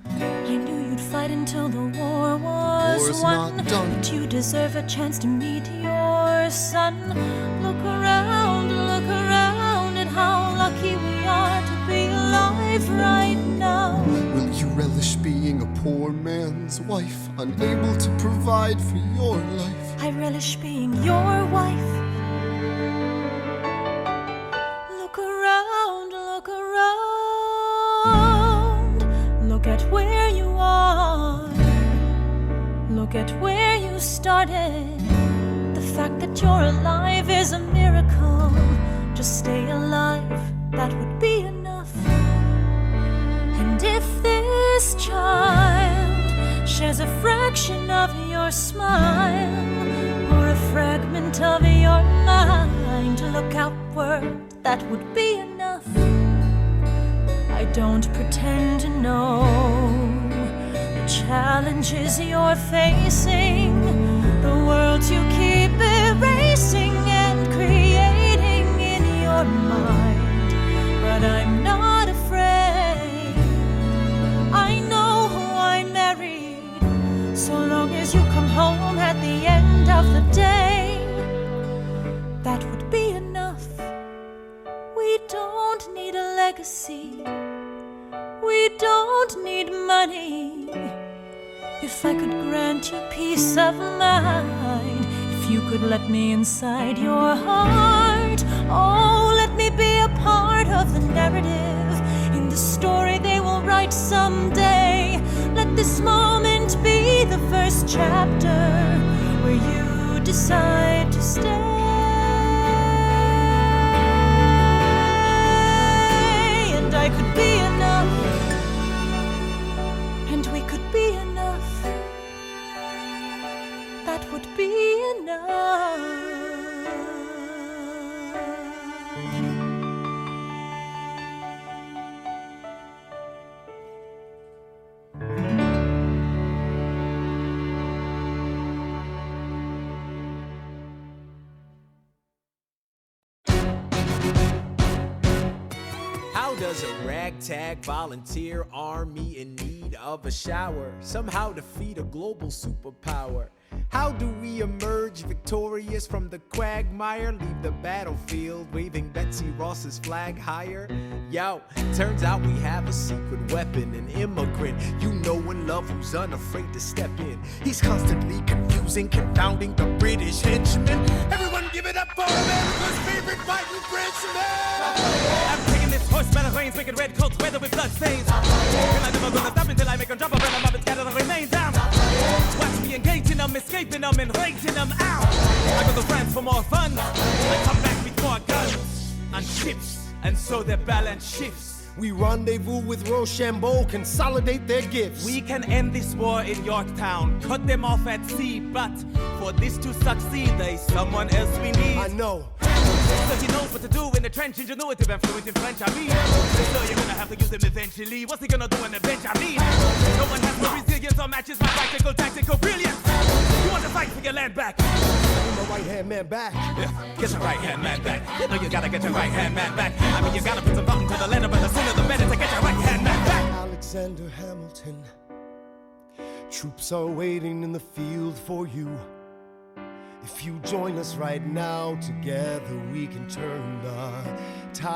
S4: I knew you'd fight until the war was
S5: War's
S4: won.
S5: not done.
S4: But you deserve a chance to meet your son. Look around at how lucky we are to be alive right now.
S5: Will you relish being a poor man's wife, unable to provide for your life?
S4: I relish being your wife. Look around, look around. Look at where you are. Look at where you started. The fact that you're alive is a miracle. Just stay alive, that would be enough. And if this child shares a fraction of your smile, or a fragment of your mind, look outward, that would be enough. I don't pretend to know the challenges you're facing, the worlds you keep erasing and creating in your mind. But I'm not afraid. I know who I married. So long as you come home at the end of the day, that would be enough. We don't need a legacy. We don't need money. If I could grant you peace of mind, if you could let me inside your heart, oh, let me be a part of the narrative in the story they will write someday. Let this moment be the first chapter where you decide to stay. And I could be enough, and we could be enough. That would be enough.
S1: How does a ragtag volunteer army in need of a shower somehow defeat a global superpower? How do we emerge victorious from the quagmire? Leave the battlefield waving Betsy Ross's flag higher? Yo, turns out we have a secret weapon, an immigrant you know and love who's unafraid to step in. He's constantly confusing, confounding the British henchmen. Everyone give it up for America's favorite fighting Frenchman!
S6: I'm taking this horse, battle reins, wicked red coats, weather with blood stains. And I'm never gonna stop until I make a drop of venom up and scatter the remains down. Watch me engaging them, escaping them, and raising them out. I go to France for more fun. I come back with more guns and ships, and so their balance shifts.
S7: We rendezvous with Rochambeau, consolidate their gifts.
S6: We can end this war in Yorktown, cut them off at sea, but for this to succeed, there's someone else we need.
S7: I know.
S6: So he knows what to do in the trench, ingenuity, and fluent in French, I mean. So you're gonna have to use him eventually. What's he gonna do on the bench, I mean? No one has more resilience or matches my practical, tactical brilliance. You want to fight for your land back?
S7: Get my right-hand man back.
S6: Yeah, get your right-hand man back. You know you gotta get your right-hand man back. I mean, you gotta put some thought into the letter, but the sooner the better to get your right-hand man back.
S7: Alexander Hamilton, troops are waiting in the field for you. If you join us right now, together we can turn the tide.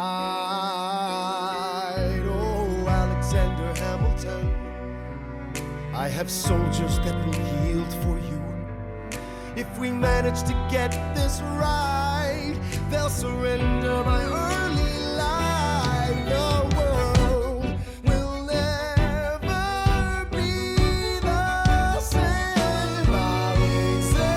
S7: Oh, Alexander Hamilton, I have soldiers that will yield for you. If we manage to get this right, they'll surrender my early life. The world will never be the same. Alexander.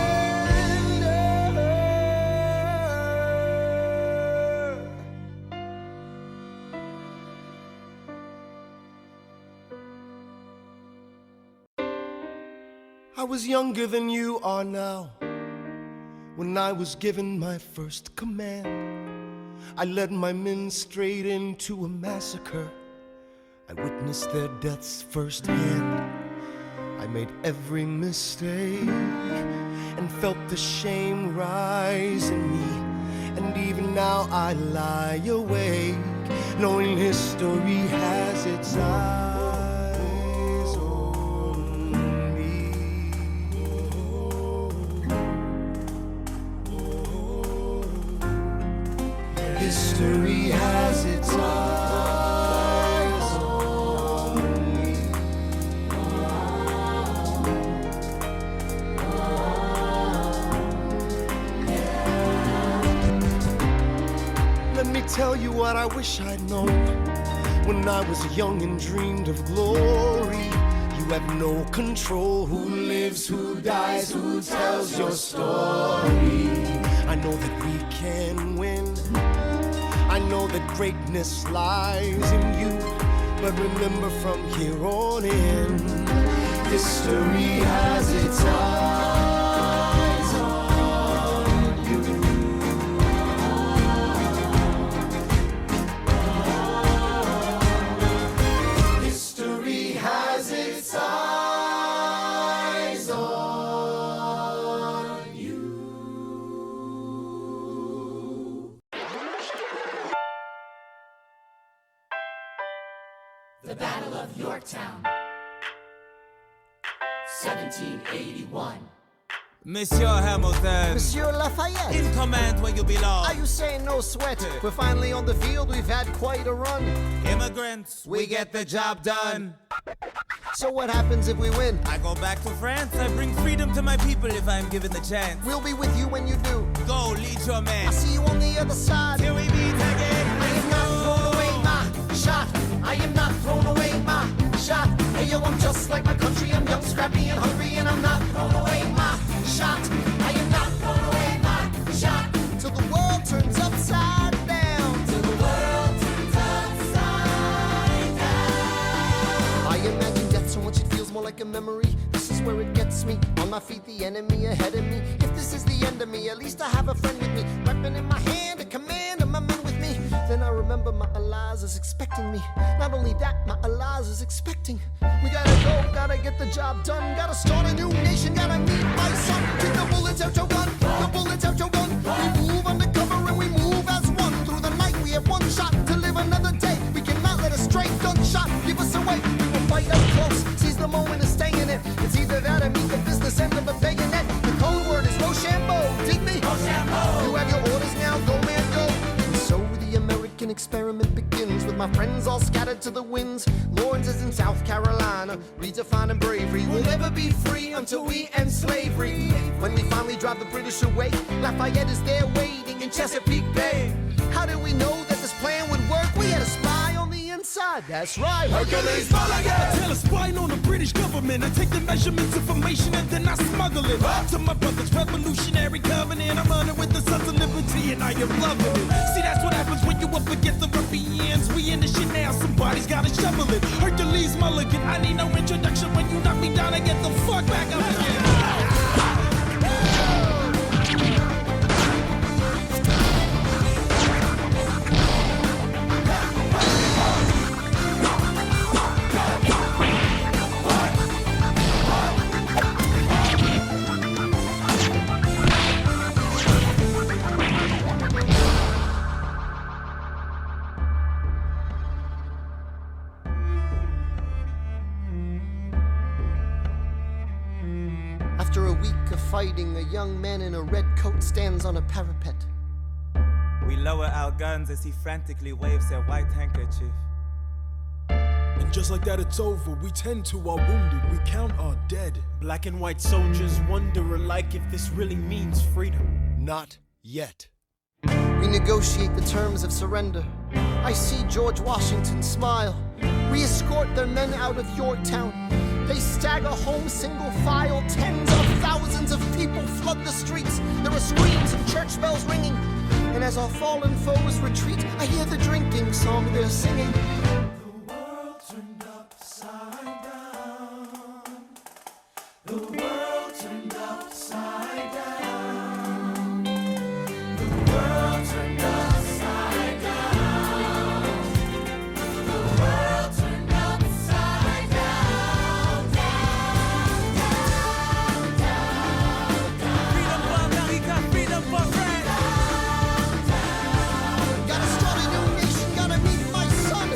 S7: I was younger than you are now. When I was given my first command, I led my men straight into a massacre. I witnessed their deaths firsthand. I made every mistake and felt the shame rise in me. And even now I lie awake, knowing history has its eyes on me. History has its eyes on me. Let me tell you what I wish I'd known when I was young and dreamed of glory. You have no control. Who lives, who dies, who tells your story? I know that we can win. I know that greatness lies in you, but remember from here on in, history has its eyes on you. History has its eyes on you.
S3: The Battle of Yorktown, 1781.
S6: Monsieur Hamilton,
S5: Monsieur Lafayette,
S6: in command where you belong.
S5: are you saying no sweat? We're finally on the field, we've had quite a run.
S6: Immigrants, we get the job done.
S5: So what happens if we win?
S6: I go back to France, I bring freedom to my people if I'm given the chance.
S5: We'll be with you when you do.
S6: Go, lead your man.
S5: I'll see you on the other side.
S6: Till we meet again.
S5: I am not throwing away my shot. I am not throwing away my shot. Hey yo, I'm just like my country. I'm young, scrappy, and hungry, and I'm not throwing away my shot. I am not throwing away my shot. Till the world turns upside down.
S3: Till the world turns upside down.
S5: I imagine death so much it feels more like a memory. This is where it gets me. On my feet, the enemy ahead of me. If this is the end of me, at least I have a friend with me. Weapon in my hand, a command, and my men with me. Then I remember my Eliza is expecting me. Not only that, my Eliza is expecting. We gotta go, gotta get the job done. Gotta start a new nation, gotta meet my son. Take the bullets out your gun, the bullets out your gun. We move undercover and we move as one. Through the night we have one shot to live another day. We cannot let a stray gunshot give us away. We will fight up close, seize the moment and stay in it. It's either that or meet the business end of a bayonet. The code word is Rochambeau, dig me? Rochambeau. You have your orders now, go man, go. And so the American experiment begins with my friends all scattered to the winds. Lawrence is in South Carolina, redefining bravery. We'll never be free until we end slavery. When we finally drive the British away, Lafayette is there waiting in Chesapeake Bay. How did we know that this plan would work? We had a spy on the inside. inside. That's right.
S1: Hercules, I tell a spying on the British government. I take the measurements, information, and then I smuggle it to my brother's revolutionary covenant. I'm running with the Sons of Liberty, and I am loving it. See, that's what happens when you up against the ruffians. We in the shit now, somebody's gotta shovel it. Hercules Mulligan, I need no introduction. When you knock me down, I get the fuck back up again.
S5: After a week of fighting, a young man in a red coat stands on a parapet.
S2: We lower our guns as he frantically waves their white handkerchief.
S1: And just like that, it's over. We tend to our wounded, we count our dead.
S7: Black and white soldiers wonder alike if this really means freedom.
S1: Not yet.
S5: We negotiate the terms of surrender. I see George Washington smile. We escort their men out of Yorktown. They stagger home single file. Tens of thousands of people flood the streets. There are screams and church bells ringing. And as our fallen foes retreat, I hear the drinking song they're singing.
S3: The world turned upside down. The world turned upside down. The world turned upside down. The world turned upside down. Down, down, down, down.
S6: Freedom for America, freedom for France.
S5: Gotta start a new nation, gotta meet my son.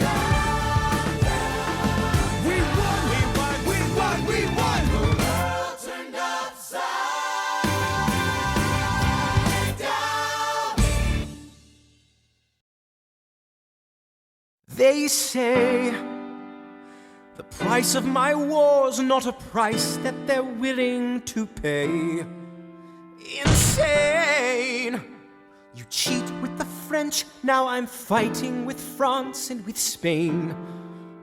S1: We won! We won! We won! We won!
S3: The world turned upside down.
S11: They say the price of my war's not a price that they're willing to pay. Insane! You cheat with the French, now I'm fighting with France and with Spain.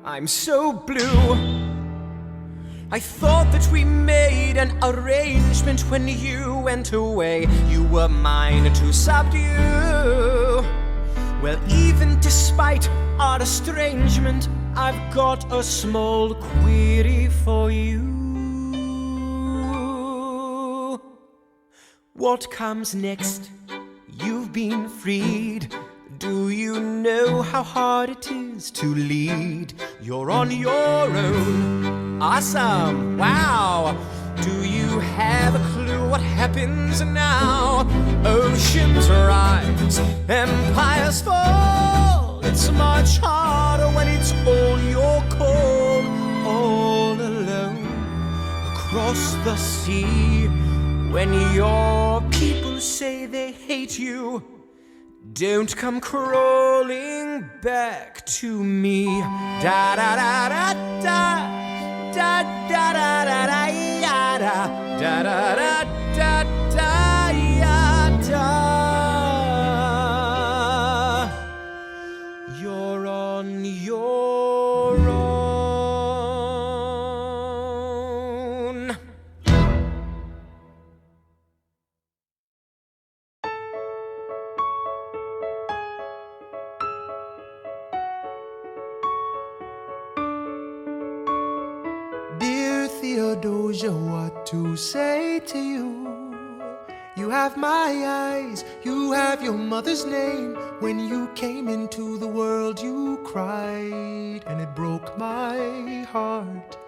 S11: I'm so blue. I thought that we made an arrangement when you went away. You were mine to subdue. Well, even despite our estrangement, I've got a small query for you. What comes next? You've been freed. Do you know how hard it is to lead? You're on your own. Awesome. Wow. Do you have a clue what happens now? Oceans rise, empires fall. It's much harder when it's all your call. All alone across the sea. When your people say they hate you, don't come crawling back to me. Da da da da da da da da da da ya da da da da da da ya da. You're on your own.
S7: Dear Theodosia, what to say to you? You have my eyes, you have your mother's name. When you came into the world, you cried, and it broke my heart.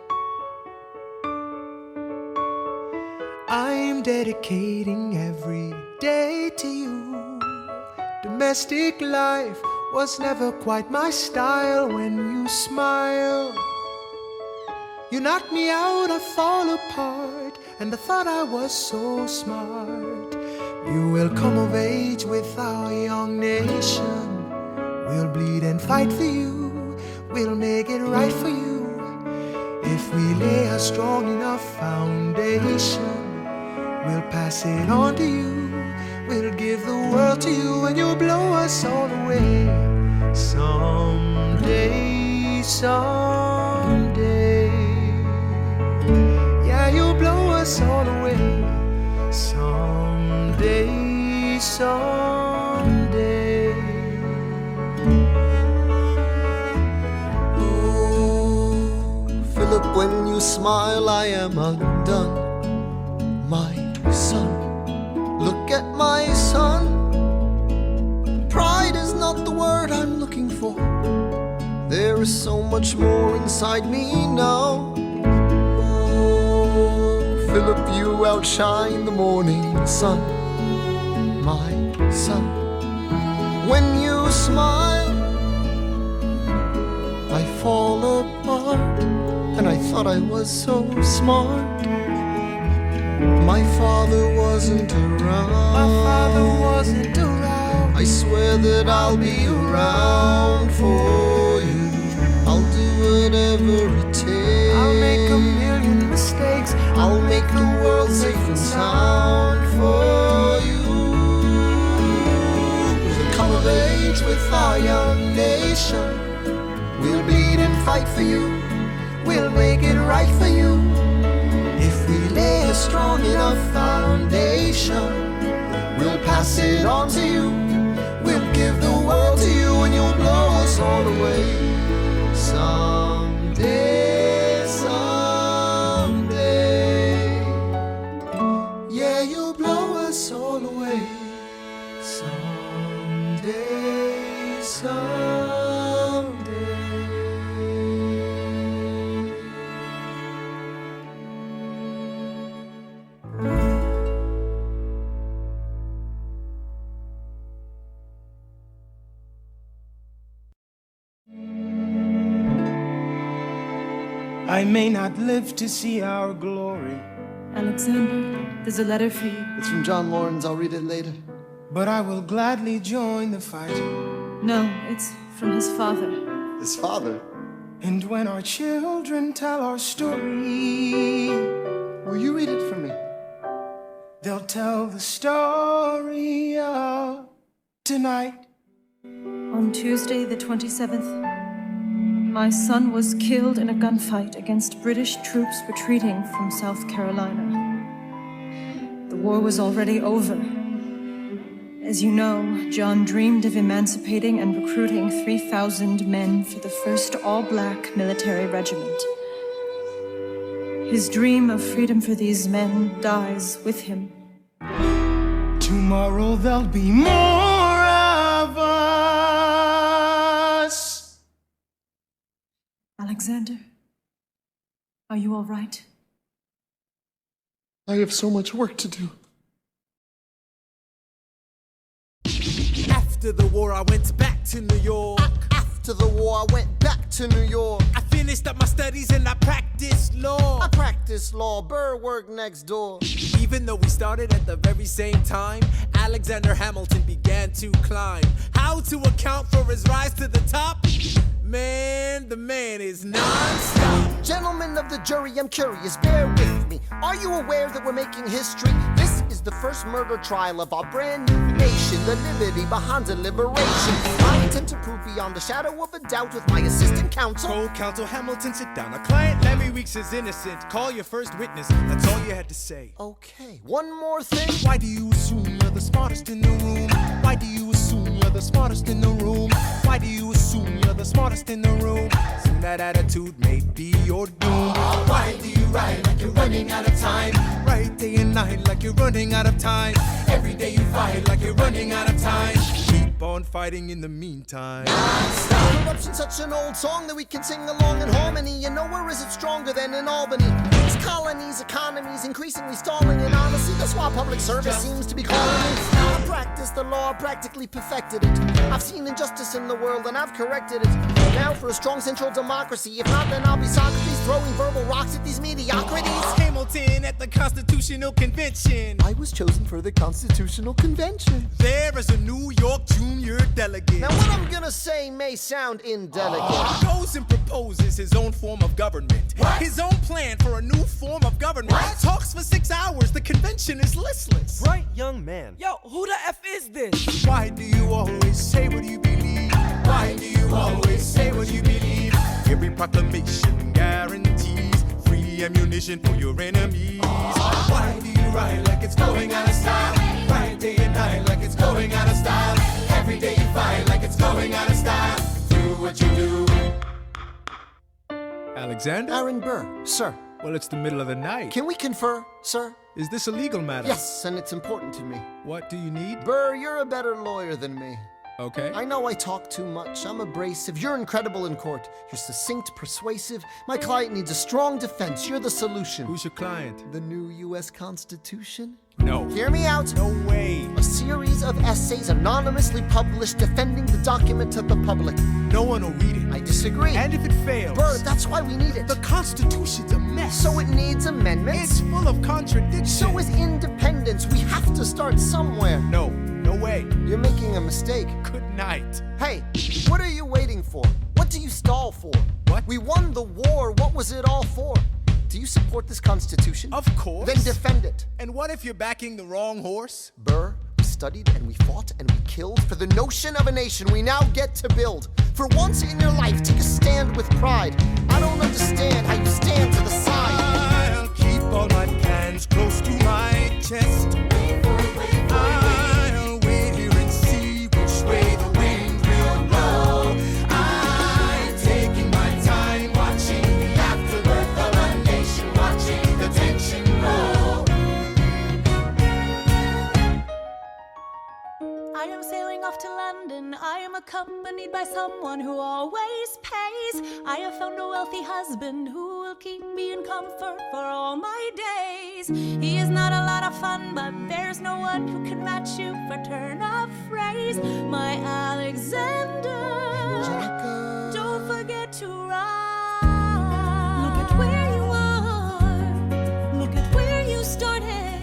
S7: I'm dedicating every day to you. Domestic life was never quite my style. When you smile, you knock me out, I fall apart, and I thought I was so smart. You will come of age with our young nation. We'll bleed and fight for you. We'll make it right for you. If we lay a strong enough foundation, we'll pass it on to you. We'll give the world to you, and you'll blow us all away someday.
S13: someday. Yeah, you'll blow us all away. Someday, someday.
S5: Oh, Philip, when you smile, I am undone. My son, look at my son. Pride is not the word I'm looking for. There is so much more inside me now. Oh, Philip, you outshine the morning sun. My son, when you smile, I fall apart. And I thought I was so smart. My father wasn't around.
S13: My father wasn't around.
S5: I swear that I'll be around for you. I'll do whatever it takes.
S13: I'll make a million mistakes.
S5: I'll make the world safe and sound for you. We'll come of age with our young nation. We'll bleed and fight for you. We'll make it right for you. If we lay a strong enough foundation, we'll pass it on to you. We'll give the world to you and you'll blow us all away. Someday, someday. Yeah, you'll blow us all away. Someday, someday.
S1: I may not live to see our glory,
S10: Alexander, there's a letter for you.
S5: It's from John Lawrence. I'll read it later.
S1: but I will gladly join the fight.
S10: No, it's from his father.
S5: His father?
S1: And when our children tell our story,
S5: will you read it for me?
S1: They'll tell the story of tonight.
S10: On Tuesday, the 27th, my son was killed in a gunfight against British troops retreating from South Carolina. The war was already over. As you know, John dreamed of emancipating and recruiting 3,000 men for the first all-black military regiment. His dream of freedom for these men dies with him.
S1: Tomorrow there'll be more of us.
S10: Alexander, are you all right?
S5: I have so much work to do.
S1: After the war, I went back to New York.
S5: After the war, I went back to New York.
S1: I finished up my studies and I practiced law.
S5: I practiced law. Burr worked next door.
S1: Even though we started at the very same time, Alexander Hamilton began to climb. How to account for his rise to the top? Man, the man is non-stop.
S5: Gentlemen of the jury, I'm curious, bear with me. Are you aware that we're making history? This is the first murder trial of our brand new nation, the liberty behind deliberation. I intend to prove beyond the shadow of a doubt with my assistant counsel.
S1: Co-counsel Hamilton, sit down. Our client Lemmy Weeks is innocent. Call your first witness. That's all you had to say.
S5: Okay, one more thing.
S1: Why do you assume you're the smartest in the room? Why do you assume you're the smartest in the room? Why do you assume you're the smartest in the room? Soon that attitude may be your doom.
S3: Why do you write like you're running out of time?
S1: Right day and night like you're running out of time.
S3: Every day you fight like you're running out of time.
S1: Keep on fighting in the meantime.
S5: Corruption's such an old song that we can sing along in harmony. And nowhere is it stronger than in Albany. These colonies, economies, increasingly stalling. And honestly, that's why public service seems to be calling me. I practiced the law, practically perfected it. I've seen injustice in the world and I've corrected it. Now for a strong central democracy. If not, then I'll be Socrates throwing verbal rocks at these mediocrities.
S1: Hamilton at the Constitutional Convention.
S5: I was chosen for the Constitutional Convention.
S1: There is a New York junior delegate.
S5: Now what I'm gonna say may sound indelicate.
S1: Goes and proposes his own form of government.
S3: What?
S1: His own plan for a new form of government.
S3: What?
S1: Talks for 6 hours. The convention is listless.
S6: Bright young man. Yo, who the F is this?
S1: Why do you always say what you believe?
S3: Why do you always say what you believe?
S1: Every proclamation guarantees free ammunition for your enemies. Why do you ride like it's going out of style? Ride day and night like it's going out of style. Every day you fight like it's going out of style. Do what you do. Alexander?
S5: Aaron Burr, sir.
S1: Well, it's the middle of the night.
S5: Can we confer, sir?
S1: Is this a legal matter?
S5: Yes, and it's important to me.
S1: What do you need?
S5: Burr, you're a better lawyer than me.
S1: Okay.
S5: I know I talk too much. I'm abrasive. You're incredible in court. You're succinct, persuasive. My client needs a strong defense. You're the solution.
S1: Who's your client?
S5: The new U.S. Constitution?
S1: No.
S5: Hear me out.
S1: No way.
S5: A series of essays anonymously published defending the document to the public.
S1: No one will read it.
S5: I disagree.
S1: And if it fails?
S5: Burr, that's why we need it.
S1: The Constitution's a mess.
S5: So it needs amendments.
S1: It's full of contradictions.
S5: So is independence. We have to start somewhere.
S1: No. No way.
S5: You're making a mistake.
S1: Good night.
S5: Hey, what are you waiting for? What do you stall for?
S1: What?
S5: We won the war. What was it all for? Do you support this Constitution?
S1: Of course.
S5: Then defend it.
S1: And what if you're backing the wrong horse?
S5: Burr, we studied and we fought and we killed for the notion of a nation we now get to build. For once in your life, take a stand with pride. I don't understand how you stand to the side.
S1: I'll keep all my plans close to my chest. I'll wait here and see which way the wind will blow. I'm taking my time watching the afterbirth of a nation, watching the tension grow.
S4: I am sailing off to London. I am accompanied by someone who always pays. I have found a wealthy husband who will keep me in comfort for all my days. He is not a lot of fun, but there's no one who can match you for turn of phrase. My Alexander, don't forget to ride. Look at where you are. Look at where you started.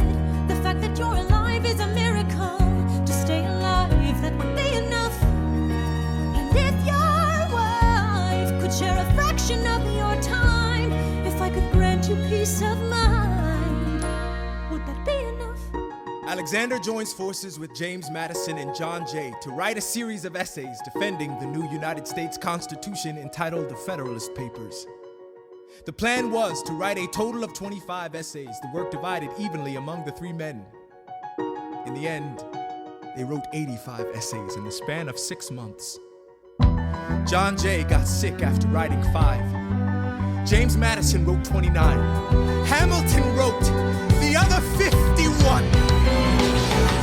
S4: The fact that you're alive is a miracle. To stay alive, that would be enough. And if your wife could share a fraction of your time, if I could grant you peace of mind, would that be enough?
S1: Alexander joins forces with James Madison and John Jay to write a series of essays defending the new United States Constitution entitled the Federalist Papers. The plan was to write a total of 25 essays, the work divided evenly among the three men. In the end, they wrote 85 essays in the span of 6 months. John Jay got sick after writing 5. James Madison wrote 29. Hamilton wrote the other 51.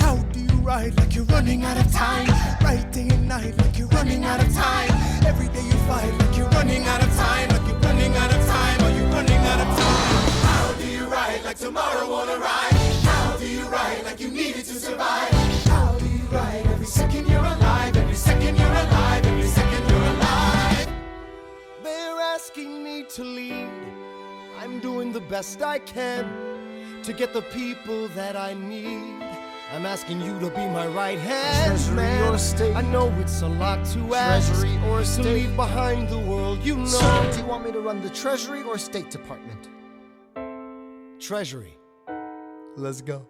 S1: How do you ride like you're running out of time? Right day and night like you're running out of time. Every day you fight like you're running out of time. Like you're running out of time. Are you running out of time? How do you ride like tomorrow won't arrive? How do you ride like you needed to survive? How do you ride every second you're alive? Every second you're alive. Every second you're alive.
S7: They're asking me to lead. I'm doing the best I can to get the people that I need. I'm asking you to be my right hand,
S5: Treasury
S7: man.
S5: or state?
S7: I know it's a lot to ask.
S5: Treasury or
S7: to
S5: state?
S7: leave behind the world, you know.
S5: Sir, do you want me to run the Treasury or State Department?
S7: Treasury. Let's go.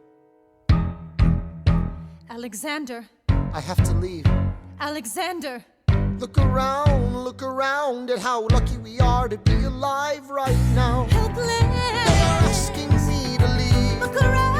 S10: Alexander.
S5: I have to leave.
S10: Alexander.
S5: Look around at how lucky we are to be alive right now.
S4: Helpless.
S5: They're asking me to leave.
S4: Look around.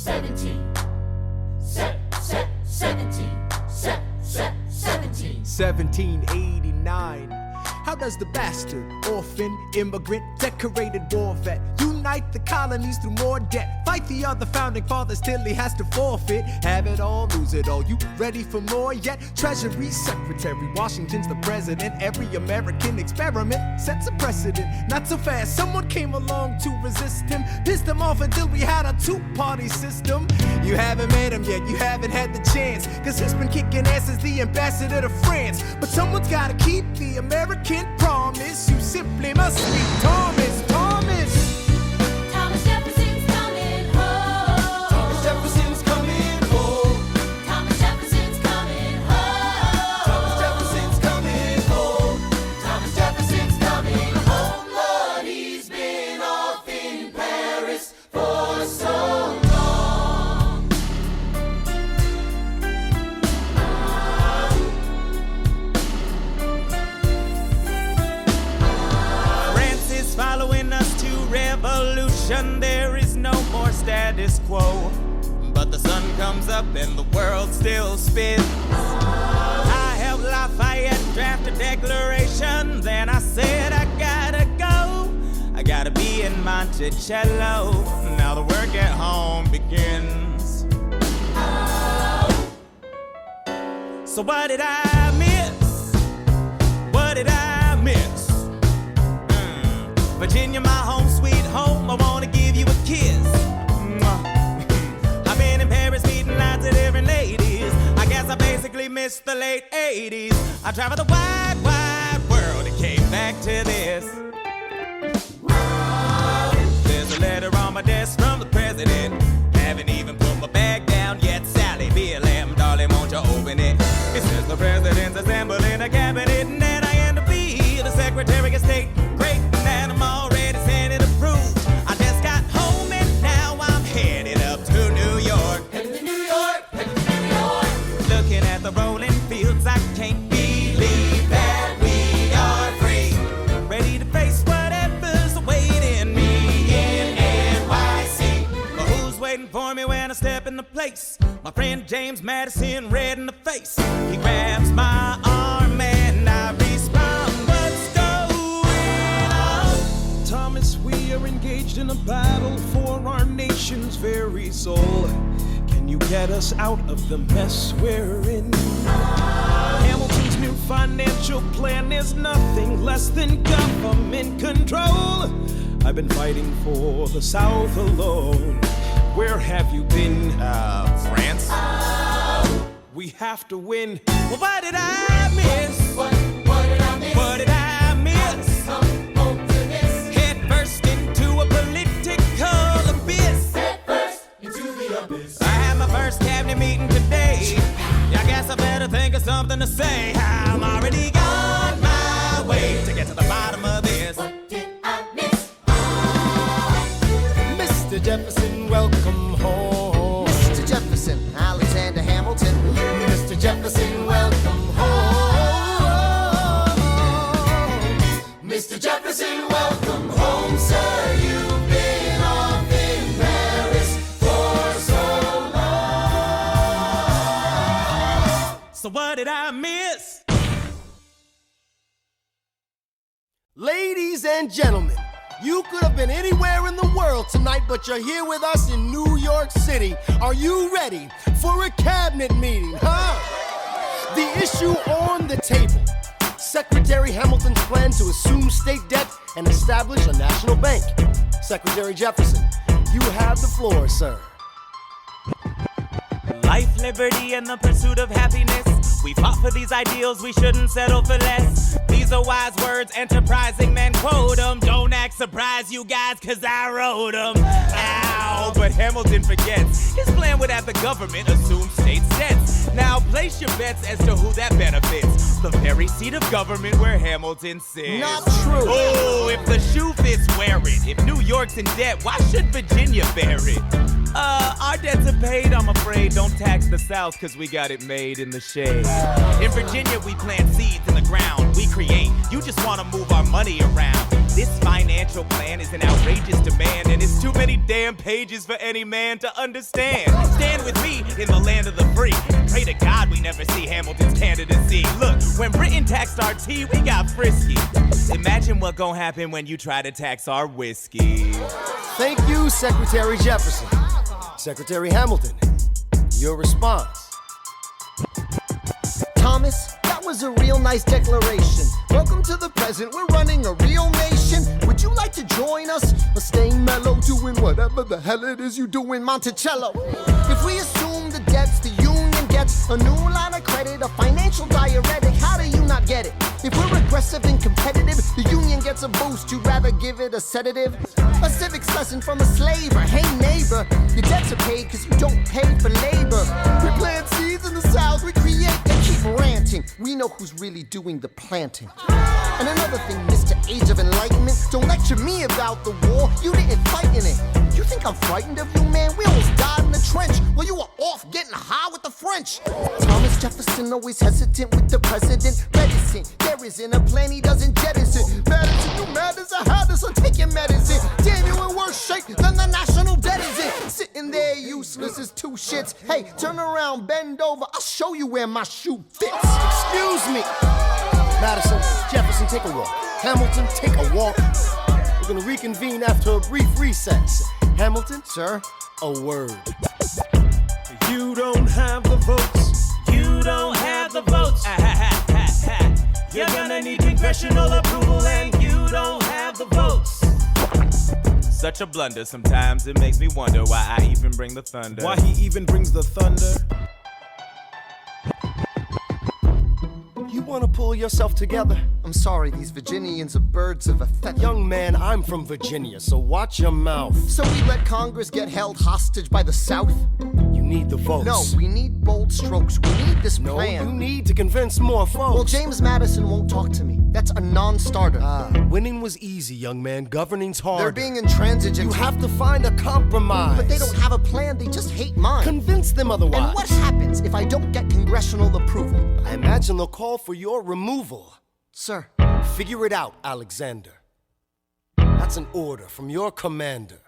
S1: 1789. How does the bastard, orphan, immigrant, decorated war vet unite the colonies through more debt? Fight the other founding fathers till he has to forfeit. Have it all, lose it all. You ready for more yet? Treasury Secretary, Washington's the president. Every American experiment sets a precedent. Not so fast, someone came along to resist him. Pissed him off until we had a two-party system. You haven't met him yet, you haven't had the chance, cause he's been kicking ass as the ambassador to France. But someone's gotta keep the American promise. You simply must be Thomas.
S4: Thomas Jefferson's coming home.
S3: Thomas Jefferson's coming home.
S4: Thomas Jefferson's coming home.
S3: Thomas Jefferson's coming home. Thomas Jefferson's coming home. Lord, he's been off in Paris for so long.
S6: France is following us to revolution. There is no more status quo. But the sun comes up and the world still spins. I helped Lafayette draft a declaration. Then I said I gotta go. I gotta be in Monticello. Now the work at home begins. So what did I miss? What did I miss? Virginia, my home sweet home, I wanna give you a kiss. I've been in Paris meeting lots of different ladies. I guess I basically missed the late 80s. I traveled the wide, wide world and came back to this. There's a letter on my desk from the president. Haven't even put my bag down yet. Sally, BLM, darling, won't you open it? It says the president's assembling a cabinet, and then I end up being the Secretary of State. Great, and I'm already sending approved. I just got home and now I'm headed up to New York.
S3: Headed to New York, headed to New York.
S6: Looking at the rolling fields, I can't believe that we are free. Ready to face whatever's awaiting me in NYC. But who's waiting for me when I step into place? My friend James Madison, red in the face. He grabs my arm and I respond, what's going on?
S1: Thomas, we are engaged in a battle for our nation's very soul. Can you get us out of the mess we're in? Hamilton's new financial plan is nothing less than government control. I've been fighting for the South alone. Where have you been?
S6: France?
S1: We have to win.
S6: Well, what did I miss?
S3: What did I miss?
S6: What did I miss?
S3: Come home to this.
S6: Head first into a political abyss.
S3: Head first into the abyss.
S6: I had my first cabinet meeting today. I guess I better think of something to say. I'm already on my way to get to the bottom of this.
S3: What did I miss?
S5: Mr. Jefferson, welcome home. Mr. Jefferson, Alexander Hamilton.
S3: Mr. Jefferson, welcome home. Mr. Jefferson, welcome home, sir. You've been off in Paris for so long.
S6: So what did I miss?
S5: Ladies and gentlemen, you could have been anywhere in the world tonight, but you're here with us in New York City. Are you ready for a cabinet meeting, huh? The issue on the table: Secretary Hamilton's plan to assume state debt and establish a national bank. Secretary Jefferson, you have the floor, sir.
S6: Life, liberty, and the pursuit of happiness. We fought for these ideals, we shouldn't settle for less. These are wise words, enterprising men quote them. Don't act surprised, you guys, cause I wrote them. Ow, but Hamilton forgets. His plan would have the government assume state debts. Now place your bets as to who that benefits. The very seat of government where Hamilton sits.
S5: Not true.
S6: Oh, if the shoe fits, wear it. If New York's in debt, why should Virginia bear it? Our debts are paid, I'm afraid. Don't tax the South, cause we got it made in the shade. In Virginia, we plant seeds in the ground. We create. You just wanna move our money around.
S2: This financial plan is an outrageous demand, and it's too many damn pages for any man to understand. Stand with me in the land of the free. Pray to God we never see Hamilton's candidacy. Look, when Britain taxed our tea, we got frisky. Imagine what gon' happen when you try to tax our whiskey.
S14: Thank you, Secretary Jefferson. Secretary Hamilton, your response.
S5: Thomas, that was a real nice declaration. Welcome to the present, we're running a real nation. Would you like to join us? Or stay mellow, doing whatever the hell it is you do in Monticello? If we assume the debts the union gets, a new line of credit, a financial diuretic, how do you not get it? If we're aggressive and competitive, the union gets a boost, you'd rather give it a sedative? A civics lesson from a slaver. Hey neighbor, your debts are paid because you don't pay for labor. We plant seeds in the South, we create and keep ranting. We know who's really doing the planting. And another thing, Mr. Age of Enlightenment, don't lecture me about the war, you didn't fight in it. You think I'm frightened of you, man? We almost died in the trench while you were off getting high with the French. Thomas Jefferson always hesitant with the president. Reticent, there isn't a plan he doesn't jettison. Madison, you mad as a hatter, so take your medicine. Damn, you in worse shape than the national debt is in. Sitting there useless as two shits. Hey, turn around, bend over, I'll show you where my shoe fits.
S14: Excuse me. Madison, Jefferson, take a walk. Hamilton, take a walk. We're gonna reconvene after a brief recess. Hamilton,
S5: sir,
S14: a word.
S1: You don't have the votes.
S6: You don't have the votes. You're gonna need congressional approval, and you don't have the votes.
S2: Such a blunder, sometimes it makes me wonder why I even bring the thunder.
S1: Why he even brings the thunder?
S14: You wanna pull yourself together?
S5: I'm sorry, these Virginians are birds of a feather.
S14: Young man, I'm from Virginia, so watch your mouth.
S5: So we let Congress get held hostage by the South?
S14: You need the votes.
S5: No, we need bold strokes. We need this plan.
S14: No, you need to convince more folks.
S5: Well, James Madison won't talk to me. That's a non-starter.
S14: Winning was easy, young man. Governing's hard.
S5: They're being intransigent.
S14: You have to find a compromise.
S5: But they don't have a plan. They just hate mine.
S14: Convince them otherwise.
S5: And what happens if I don't get congressional approval?
S14: I imagine they'll call for your removal.
S5: Sir.
S14: Figure it out, Alexander. That's an order from your commander.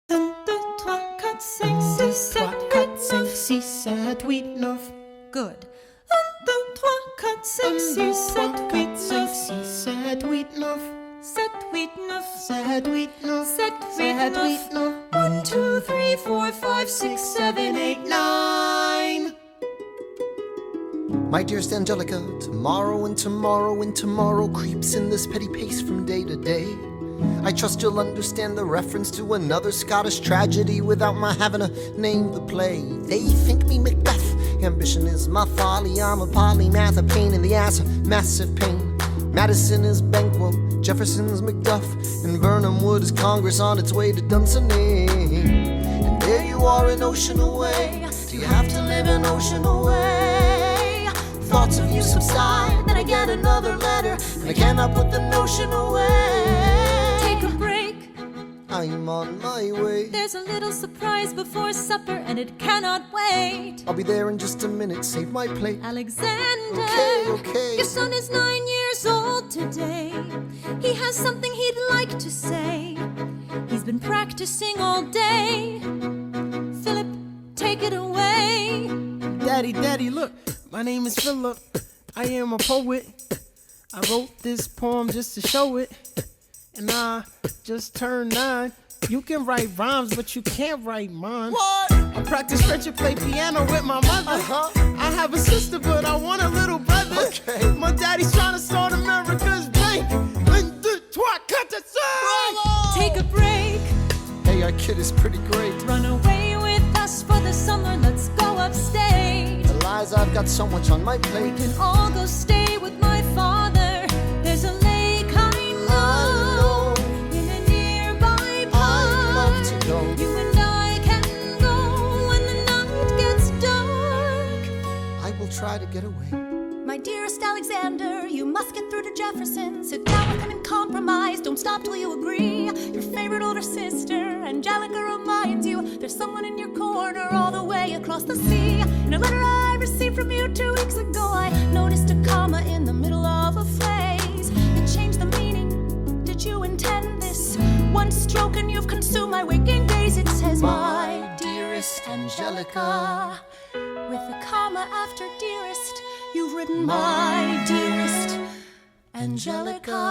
S10: 1, 2, 3, 4, 5, 6, 7, 8, 9. Good. 1, 2, 3, 4, 5, 6, 7, 8, 9. 7, 8, 9. 7, 8, 9. 7, 8, 9. 1, 2, 3, 4, 5, 6, 7, 8, 9.
S5: My dearest Angelica, tomorrow and tomorrow and tomorrow creeps in this petty pace from day to day. I trust you'll understand the reference to another Scottish tragedy without my having to name the play. They think me Macbeth, ambition is my folly. I'm a polymath, a pain in the ass, a massive pain. Madison is Banquo, Jefferson's Macduff, and Burnham Wood is Congress on its way to Dunsinane. And there you are an ocean away. Do you have to live an ocean away? Thoughts of you subside, then I get another letter, and I cannot put the notion away.
S4: Take a break.
S5: I'm on my way.
S4: There's a little surprise before supper, and it cannot wait.
S5: I'll be there in just a minute, save my plate.
S4: Alexander,
S5: okay.
S4: Your son is 9 years old today. He has something he'd like to say. He's been practicing all day. Philip, take it away.
S13: Daddy, look. My name is Philip. I am a poet. I wrote this poem just to show it. And I just turned 9. You can write rhymes, but you can't write mine.
S5: What?
S13: I practice French and play piano with my mother. I have a sister, but I want a little brother.
S5: Okay.
S13: My daddy's trying to start America's bank. 1, 2, 3, 4, 5.
S4: Take a break.
S5: Hey, our kid is pretty great.
S4: Run away with us for the summer. Let's go upstate.
S5: Lies, I've got so much on my plate.
S4: We can all go stay with my father. There's a lake I know in a nearby park.
S5: I'd love to go.
S4: You and I can go when the night gets dark.
S5: I will try to get away.
S4: My dearest Alexander, you must get through to Jefferson. Sit down with him and compromise. Don't stop till you agree. Your favorite older sister, Angelica, reminds you there's someone in your corner all the way across the sea. In a letter I received from you 2 weeks ago, I noticed a comma in the middle of a phrase. It one stroke and you've consumed my waking days. It says,
S5: My dearest Angelica.
S4: With a comma after dearest, you've written my dearest Angelica.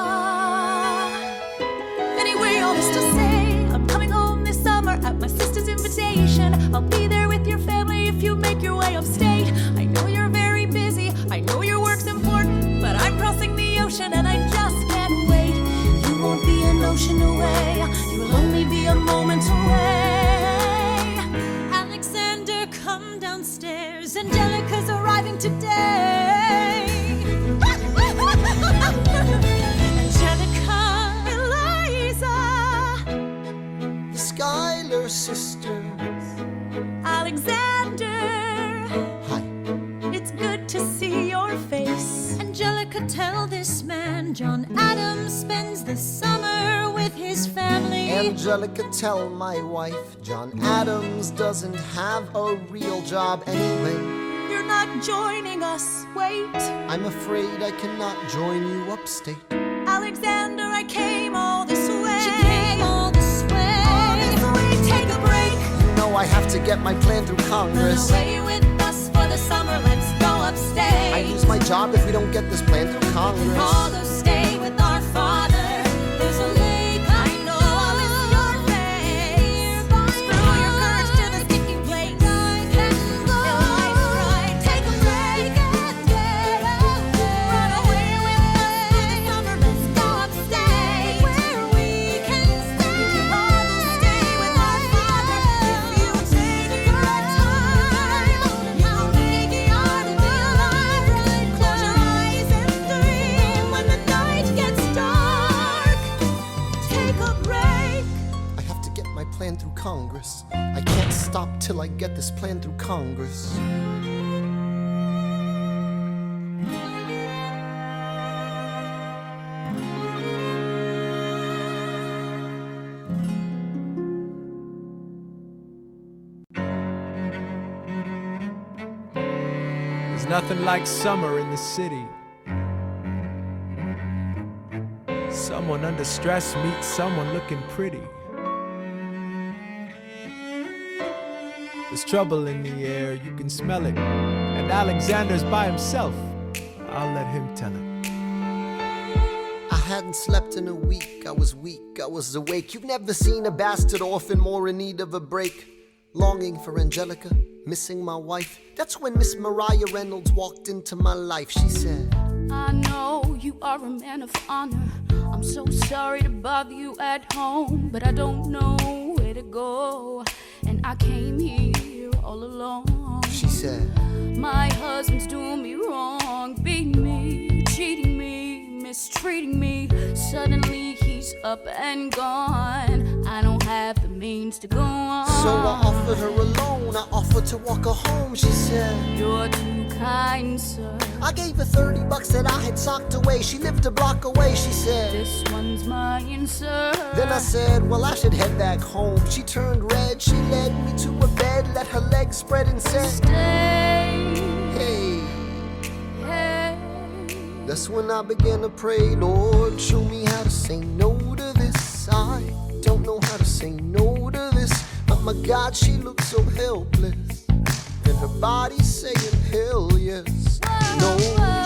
S4: Anyway, all this to say, I'm coming home this summer at my sister's invitation. I'll be there with your family if you make your way upstate. I know you're very busy, I know your work's important, but I'm crossing the ocean and I just can't wait. You won't be an ocean away, you'll only be a moment away. Alexander, come downstairs, Angelica's arriving today. Angelica, Eliza,
S5: The Schuyler Sisters.
S4: Alexander.
S5: Hi.
S4: It's good to see your face. Angelica, tell this man John Adams spends the summer with his family.
S5: Angelica, tell my wife John Adams doesn't have a real job anyway.
S4: You're not joining us, wait.
S5: I'm afraid I cannot join you upstate.
S4: Alexander, I came all this way. She came all this way. All this way, take a break.
S5: You know I have to get my plan through Congress.
S4: Run away with us for the summer, let's go upstate.
S5: I lose my job if we don't get this plan through Congress.
S4: All those stay with our father. There's a lake, I know, I'll miss your face. Screw your courage to the sticky place. Right, take a break and get away. Run away with us for the summer, let's go upstate. Where we can stay. All those stay with our father. If you take your time, you'll make it hard to be alive. Close your eyes and dream when the night gets dark. Take a break.
S5: I have to get my plan through Congress. I can't stop till I get this plan through Congress.
S1: There's nothing like summer in the city. Someone under stress meets someone looking pretty. There's trouble in the air, you can smell it. And Alexander's by himself. I'll let him tell it.
S5: I hadn't slept in a week, I was weak, I was awake. You've never seen a bastard orphan more in need of a break. Longing for Angelica, missing my wife. That's when Miss Mariah Reynolds walked into my life. She said,
S15: I know you are a man of honor. I'm so sorry to bother you at home, but I don't know where to go, and I came here all alone.
S5: She said,
S15: my husband's doing me wrong, beating me, cheating me, mistreating me. Suddenly he's up and gone. I don't have the means to go on.
S5: So I offered her a loan, I offered to walk her home. She said,
S15: you're too kind, sir.
S5: I gave her $30 that I had socked away. She lived a block away. She said,
S15: this one's mine, sir.
S5: Then I said, well, I should head back home. She turned red, she led me to a bed, let her legs spread and said,
S15: stay.
S5: Hey.
S15: Hey.
S5: That's when I began to pray, Lord, show me how to say no to this. I don't know how to say no to this. But my God, she looks so helpless. And her body saying hell yes. No,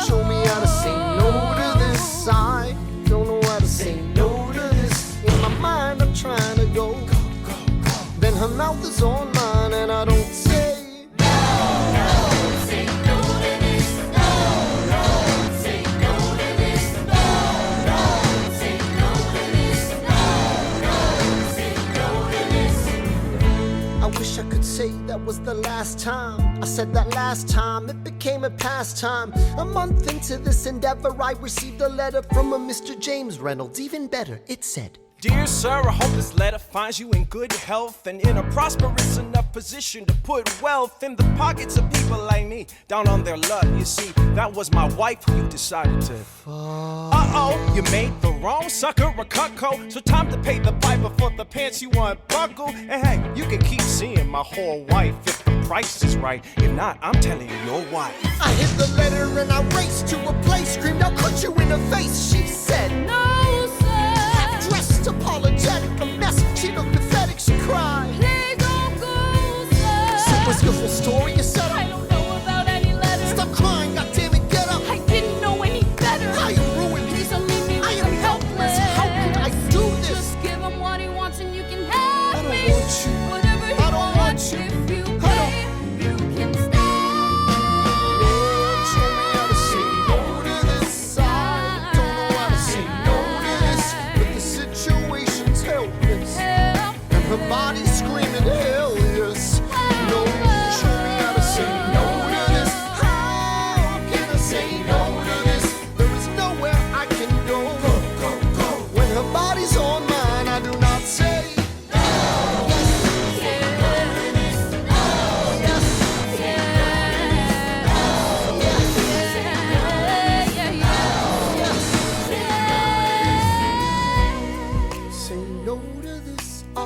S5: show me how to say no to this. I don't know how to say no to this. In my mind I'm trying to go. Then her mouth is on mine and I don't say I could say that was the last time I said that last time. It became a pastime. A month into this endeavor, I received a letter from a Mr. James Reynolds. Even better, it said,
S16: Dear sir, I hope this letter finds you in good health and in a prosperous enough position to put wealth in the pockets of people like me, down on their luck. You see, that was my wife who you decided to. Uh-oh, you made the wrong sucker a cuckold, so time to pay the piper for the pants you unbuckle. And hey, you can keep seeing my whole wife if the price is right. If not, I'm telling your wife.
S5: I hit the letter and I raced to a place, screamed, I'll cut you in the face. She said,
S15: no, sir.
S5: Dressed apologetic,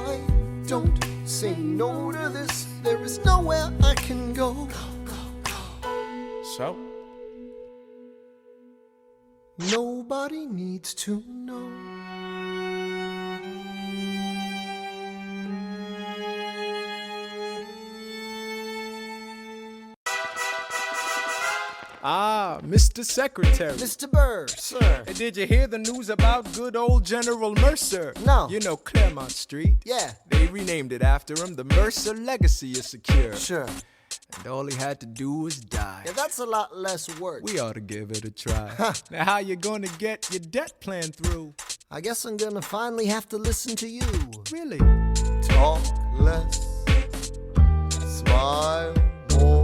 S5: I don't say no to this, there is nowhere I can go.
S16: So?
S5: Nobody needs to know.
S7: Ah, Mr. Secretary.
S5: Mr. Burr, sir.
S7: Did you hear the news about good old General Mercer?
S5: No.
S7: You know Claremont Street?
S5: Yeah.
S7: They renamed it after him. The Mercer legacy is secure.
S5: Sure.
S7: And all he had to do was die.
S5: Yeah, that's a lot less work.
S7: We ought to give it a try. Now, how you gonna get your debt plan through?
S5: I guess I'm gonna finally have to listen to you.
S7: Really?
S5: Talk less, smile more.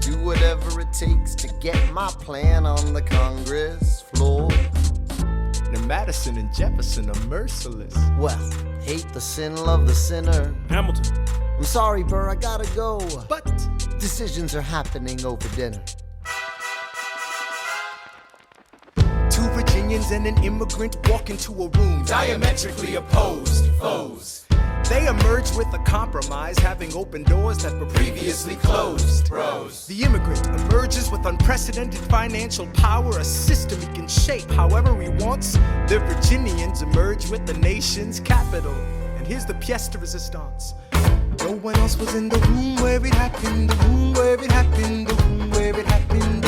S5: Do whatever it takes to get my plan on the Congress floor.
S7: Now Madison and Jefferson are merciless.
S5: Well, hate the sin, love the sinner.
S11: Hamilton.
S5: I'm sorry, Burr, I gotta go.
S7: But
S5: decisions are happening over dinner.
S7: Two Virginians and an immigrant walk into a room
S12: Diametrically opposed foes.
S7: They emerge with a compromise, having opened doors that were previously closed.
S12: Bros.
S7: The immigrant emerges with unprecedented financial power, a system he can shape however he wants. The Virginians emerge with the nation's capital. And here's the pièce de résistance. No one else was in the room where it happened, the room where it happened, the room where it happened.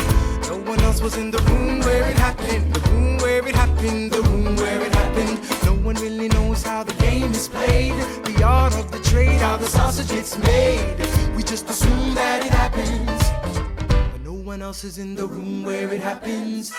S7: No one else was in the room where it happened, the room where it happened, the room where it happened. No one really knows how the game is played, the art of the trade, how the sausage gets made. We just assume that it happens, but no one else is in the room where it happens.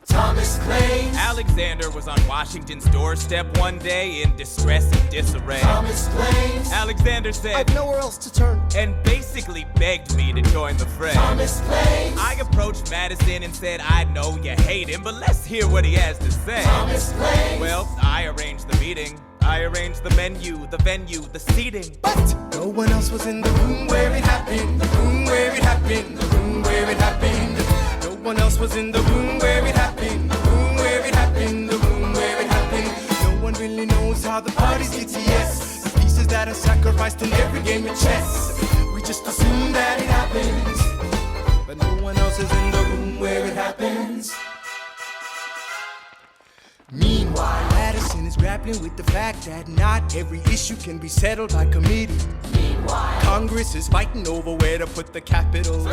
S12: Thomas claims
S2: Alexander was on Washington's doorstep one day in distress and disarray.
S12: Thomas claims
S2: Alexander said,
S5: I've nowhere else to turn,
S2: and basically begged me to join the fray.
S12: Thomas claims
S2: I approached Madison and said, I know you hate him, but let's hear what he has to say.
S12: Thomas claims
S2: Well, I arranged the meeting. I arranged the menu, the venue, the seating.
S7: But no one else was in the room where it happened, the room where it happened, the room where it happened. No one else was in the room where it happened, the room where it happened, the room where it happened. No one really knows how the parties get to yes. The pieces that are sacrificed in every game of chess. We just assume that it happens, but no one else is in the room where it happens. Meanwhile, Madison is grappling with the fact that not every issue can be settled by committee.
S12: Meanwhile,
S7: Congress is fighting over where to put the capital.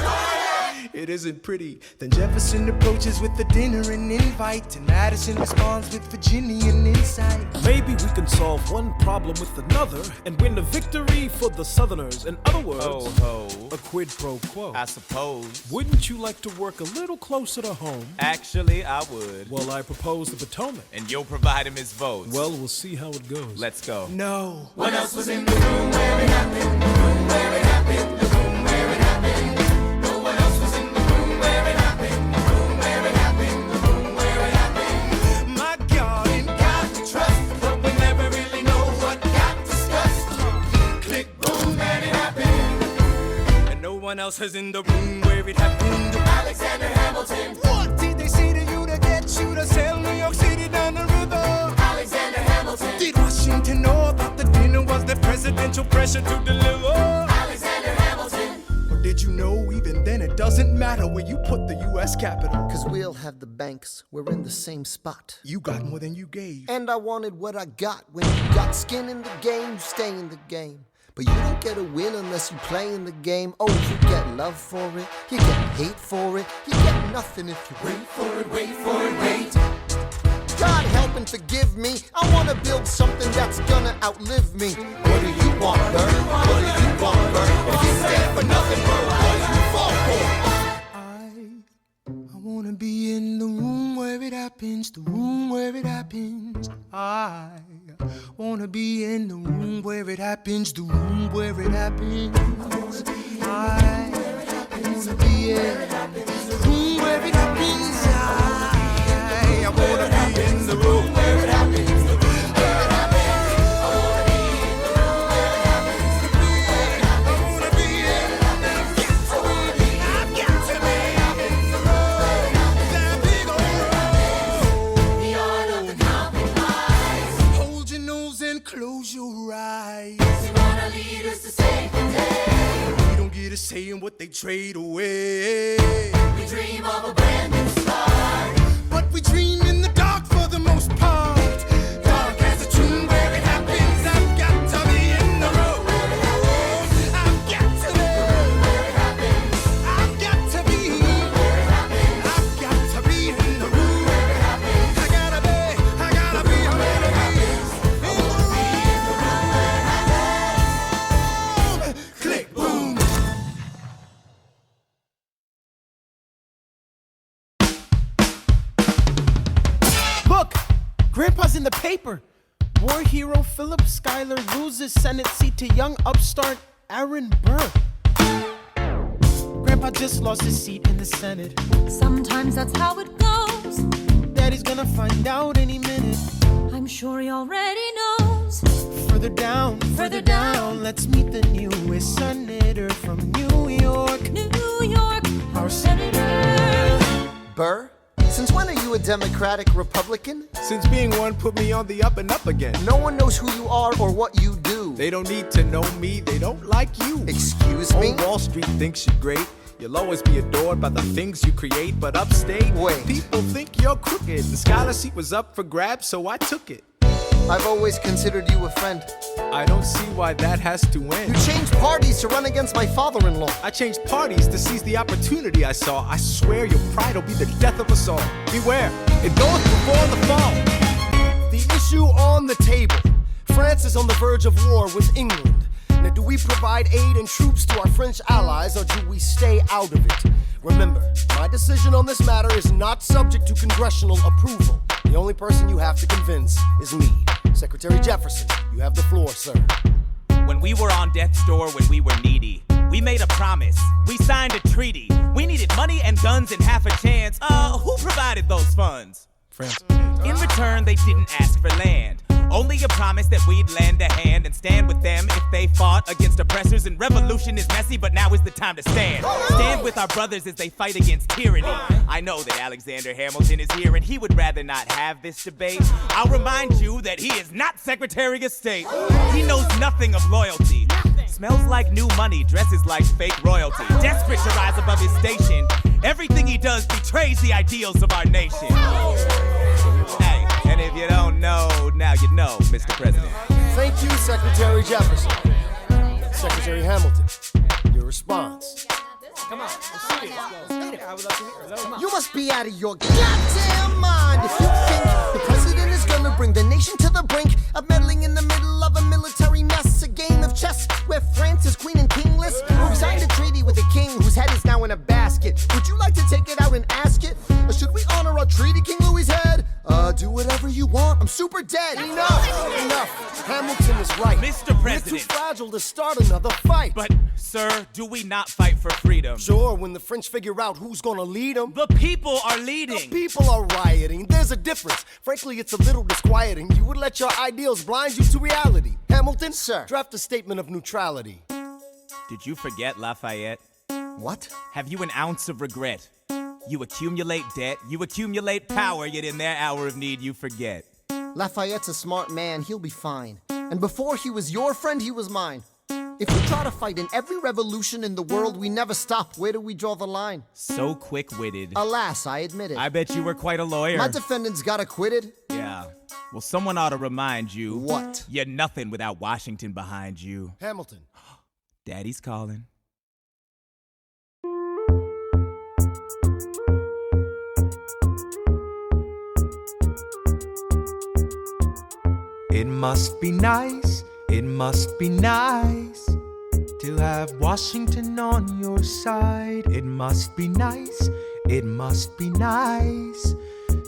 S7: It isn't pretty. Then Jefferson approaches with the dinner and invite, and Madison responds with Virginian insight.
S11: Maybe we can solve one problem with another and win a victory for the Southerners. In other words,
S2: Ho,
S11: a quid pro quo.
S2: I suppose.
S11: Wouldn't you like to work a little closer to home?
S2: Actually, I would.
S11: Well, I propose the Potomac.
S2: And you'll provide him his votes.
S11: Well, we'll see how it goes.
S2: Let's go.
S7: No.
S12: what else was in the room where it happened, the room where it happened, the room where it happened. No one else was in the room where it happened, the room where it happened, the room where it happened.
S7: My God,
S12: In God we trust, but we never really know what got discussed. Click, boom, and it happened.
S7: and no one else is in the room where it happened.
S12: Alexander Hamilton,
S7: What did they say to you to get you to sail New York City down the river?
S12: Alexander Hamilton,
S7: Did Washington know about the dinner? Was there presidential pressure to deliver?
S12: Alexander Hamilton.
S7: Or did you know even then it doesn't matter where you put the U.S. Capitol?
S5: cause we'll have the banks, we're in the same spot.
S7: You got more than you gave.
S5: And I wanted what I got. When you got skin in the game, you stay in the game. But you don't get a win unless you play in the game. Oh, you get love for it, you get hate for it, you get nothing if you wait for it, wait for it, wait. God help and forgive me, I wanna build something that's gonna outlive me. What do you want, Burr? What do you want, Burr? If you stand for nothing, Burr, what do you fall for?
S7: I wanna be in the room where it happens, the room where it happens. I wanna be in the room where it happens, the room where it happens. I wanna be in the room where it happens. I wanna be in the room where it happens.
S12: The art of the compromise.
S1: what they trade away.
S3: We dream of a brand new start.
S1: But we dream in the dark for the most part. Dark as a tomb where it happens. I've got to be in the room where it happens. I've got to be where it happens. I've got to be where it happens. I've got to be in the room where it happens. I gotta be where it happens. I wanna be in the room where it happens. Click, boom.
S13: Look! Grandpa's in the paper. War hero Philip Schuyler loses Senate seat to young upstart Aaron Burr. Grandpa just lost his seat in the Senate.
S4: Sometimes that's how it goes.
S13: Daddy's gonna find out any minute.
S4: I'm sure he already knows.
S13: Further down, let's meet the newest senator from New York.
S4: New York,
S13: our senator.
S5: Burr? Since when are you a Democratic Republican?
S7: Since being one put me on the up and up again.
S5: No one knows who you are or what you do.
S7: They don't need to know me, they don't like you.
S5: Excuse me?
S7: Old Wall Street thinks you're great. You'll always be adored by the things you create, but upstate, people think you're crooked. The Schuyler seat was up for grabs, so I took it.
S5: I've always considered you a friend.
S7: I don't see why that has to end.
S5: You changed parties to run against my father-in-law.
S7: I changed parties to seize the opportunity I saw. I swear your pride will be the death of us all. Beware, it goes before the fall.
S14: The issue on the table. France is on the verge of war with England. Now, do we provide aid and troops to our French allies, or do we stay out of it? Remember, my decision on this matter is not subject to congressional approval. The only person you have to convince is me. Secretary Jefferson, you have the floor, sir.
S2: When we were on death's door, when we were needy, we made a promise. We signed a treaty. We needed money and guns and half a chance. Who provided those funds?
S7: France.
S2: In return, they didn't ask for land. Only a promise that we'd lend a hand and stand with them if they fought against oppressors. And revolution is messy, but now is the time to stand. Stand with our brothers as they fight against tyranny. I know that Alexander Hamilton is here and he would rather not have this debate. I'll remind you that he is not Secretary of State. He knows nothing of loyalty. Smells like new money, dresses like fake royalty. Desperate to rise above his station. Everything he does betrays the ideals of our nation. Hey, and if you don't know, now you know, Mr. President.
S14: Thank you, Secretary Jefferson. Secretary Hamilton, your response.
S13: Come on, let's see it. I would love to hear it.
S5: You must be out of your goddamn mind if you think the president is gonna bring the nation to the brink of meddling in the middle of a military mess, a game of chess where France is queen and kingless. Who signed a treaty with a king whose head is now in a basket? Would you like to take it out and ask it? Or should we honor our treaty, King Louis's head? Do whatever you want. I'm super dead.
S14: Enough. Hamilton is right.
S2: Mr. President.
S14: We're too fragile to start another fight.
S2: But, sir, do we not fight for freedom?
S14: Sure, when the French figure out who's gonna lead them.
S2: The people are leading.
S14: The people are rioting. There's a difference. Frankly, it's a little disquieting. You would let your ideals blind you to reality. Hamilton,
S5: sir,
S14: draft a statement of neutrality.
S2: Did you forget Lafayette?
S5: What?
S2: Have you an ounce of regret? You accumulate debt, you accumulate power, yet in their hour of need you forget.
S5: Lafayette's a smart man, he'll be fine. And before he was your friend, he was mine. If we try to fight in every revolution in the world, we never stop. Where do we draw the line?
S2: So quick-witted.
S5: Alas, I admit it.
S2: I bet you were quite a lawyer.
S5: My defendants got acquitted.
S2: Yeah. Well, someone ought to remind you.
S5: What?
S2: You're nothing without Washington behind you.
S14: Hamilton.
S2: Daddy's calling.
S1: It must be nice, it must be nice to have Washington on your side. It must be nice, it must be nice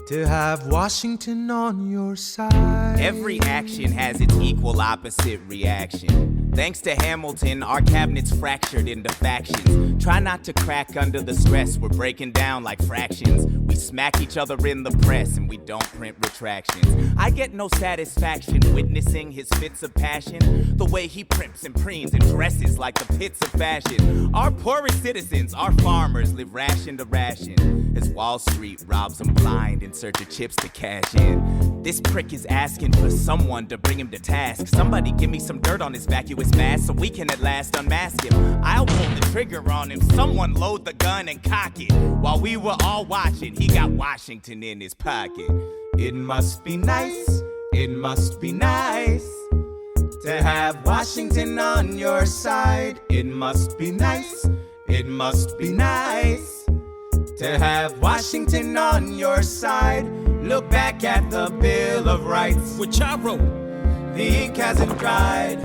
S1: to have Washington on your side.
S2: Every action has its equal opposite reaction. Thanks to Hamilton, our cabinet's fractured into factions. Try not to crack under the stress, we're breaking down like fractions. We smack each other in the press and we don't print retractions. I get no satisfaction witnessing his fits of passion. The way he primps and preens and dresses like the pits of fashion. Our poorest citizens, our farmers, live ration to ration as Wall Street robs them blind in search of chips to cash in. This prick is asking for someone to bring him to task. Somebody give me some dirt on his vacuous mask so we can at last unmask him. I'll pull the trigger on him. Someone load the gun and cock it. While we were all watching, he got Washington in his pocket. It must be nice, it must be nice to have Washington on your side. It must be nice, it must be nice to have Washington on your side. Look back at the Bill of Rights, which I wrote. The ink hasn't dried.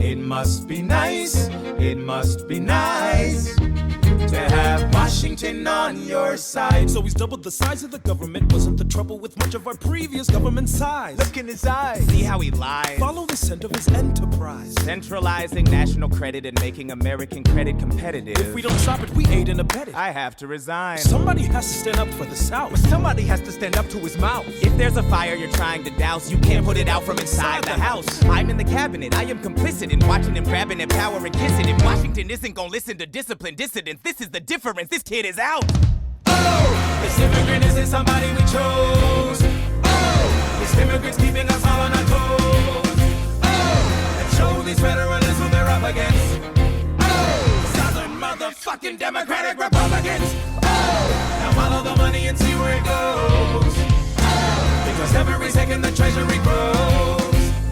S2: It must be nice, it must be nice to have Washington on your side.
S1: So he's doubled the size of the government. Wasn't the trouble with much of our previous government size?
S2: Look in his eyes. See how he lies.
S1: Follow the scent of his enterprise.
S2: Centralizing national credit and making American credit competitive.
S1: If we don't stop it, we aid and abet it.
S2: I have to resign.
S1: Somebody has to stand up for the South.
S2: But somebody has to stand up to his mouth. If there's a fire you're trying to douse, you can't put it out from inside the house. I'm in the cabinet. I am complicit in watching him grabbing at power and kissing. If Washington isn't gonna listen to disciplined dissidents, this is the difference. This kid is out.
S1: Oh, this immigrant isn't somebody we chose. Oh, this immigrant's keeping us all on our toes. Oh, and show these federalists who they're up against. Oh, Southern motherfucking Democratic Republicans. Oh, now follow the money and see where it goes. Oh, because every second the treasury grows.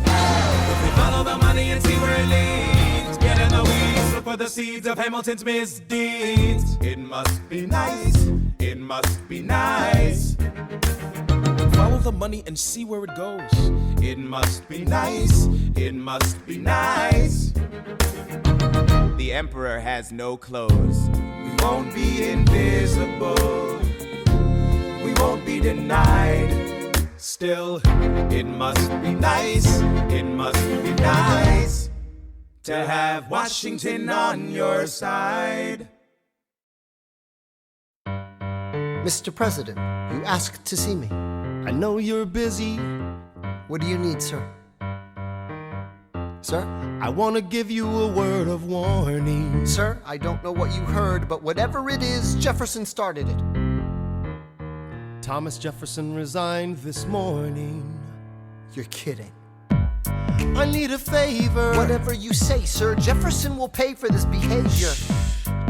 S1: Oh, if we follow the money and see where it leads, get in the weeds, look for the seeds of Hamilton's misdeeds. It must be nice, it must be nice. Follow the money and see where it goes. It must be nice, it must be nice.
S2: The emperor has no clothes.
S1: We won't be invisible. We won't be denied. Still, it must be nice, it must be nice to have Washington on your side.
S14: Mr. President, you asked to see me. I know you're busy. What do you need, sir? Sir, I want to give you a word of warning. Sir, I don't know what you heard, but whatever it is, Jefferson started it. Thomas Jefferson resigned this morning. You're kidding. I need a favor. Whatever you say, sir, Jefferson will pay for this behavior.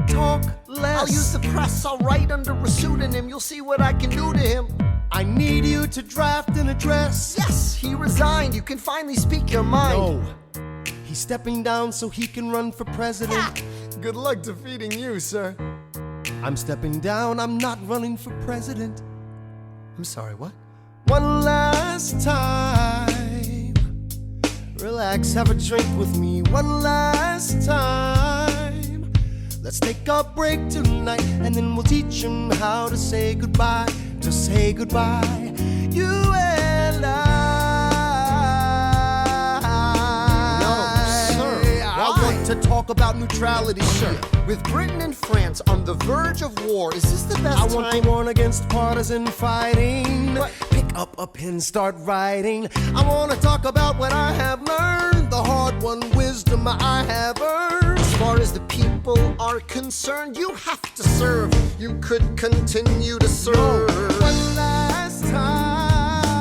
S14: Talk less. I'll use the press, I'll write under a pseudonym. You'll see what I can do to him. I need you to draft an address. Yes, he resigned. You can finally speak your mind. No, he's stepping down so he can run for president. Ah, good luck defeating you, sir. I'm stepping down, I'm not running for president. I'm sorry, what? One last time. Relax, have a drink with me. One last time. Let's take a break tonight, and then we'll teach him how to say goodbye. To say goodbye, you and I. No, sir. I want to talk about neutrality, sir. With Britain and France on the verge of war, is this the best time? I want to warn against partisan fighting. But pick up a pen, start writing. I want to talk about what I have learned, the hard-won wisdom I have earned. As far as the people are concerned, you have to serve. You could continue to serve. No. One last time,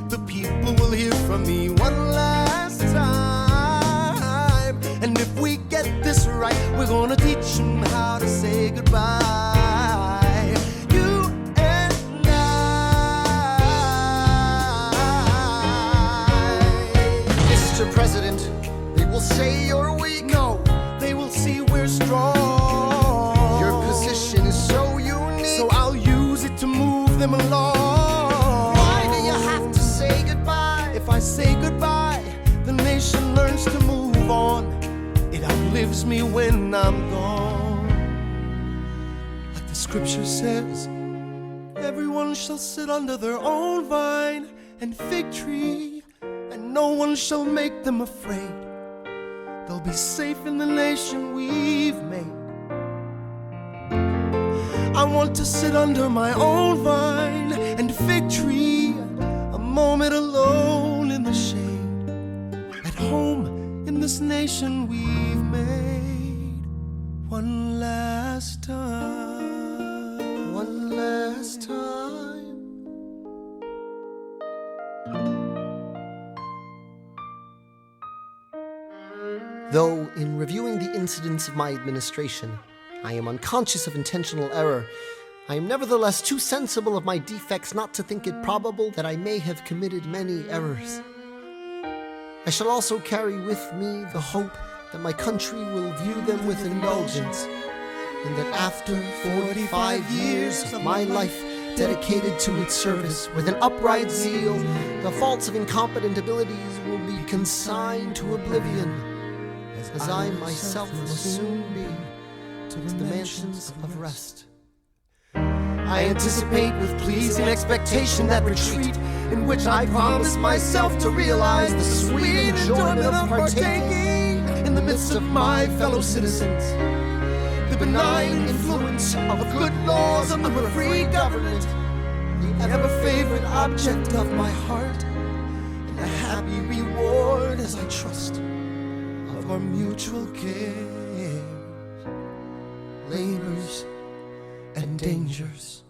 S14: the people will hear from me. One last time, and if we get this right, we're gonna teach them how to say goodbye. You and I. Mr. President, they will say you're weak. No, they will see we're strong. Your position is so unique, so I'll use it to move them along. Why do you have to say goodbye? If I say goodbye, the nation learns to move on. It outlives me when I'm gone. Like the scripture says, everyone shall sit under their own vine and fig tree, and no one shall make them afraid. They'll be safe in the nation we've made. I want to sit under my own vine and fig tree, a moment alone in the shade, at home in this nation we've made. One last time, one last time. Though, in reviewing the incidents of my administration, I am unconscious of intentional error, I am nevertheless too sensible of my defects not to think it probable that I may have committed many errors. I shall also carry with me the hope that my country will view them with indulgence, and that after 45 years of my life dedicated to its service with an upright zeal, the faults of incompetent abilities will be consigned to oblivion, as I myself will soon be to the mansions of rest. I anticipate with pleasing expectation that retreat in which I promise myself to realize the sweet enjoyment of partaking in the midst of my fellow citizens, the benign influence of good laws under a free government, the ever-favorite object of my heart, and the happy reward, as I trust, of our mutual cares, labors, and dangers.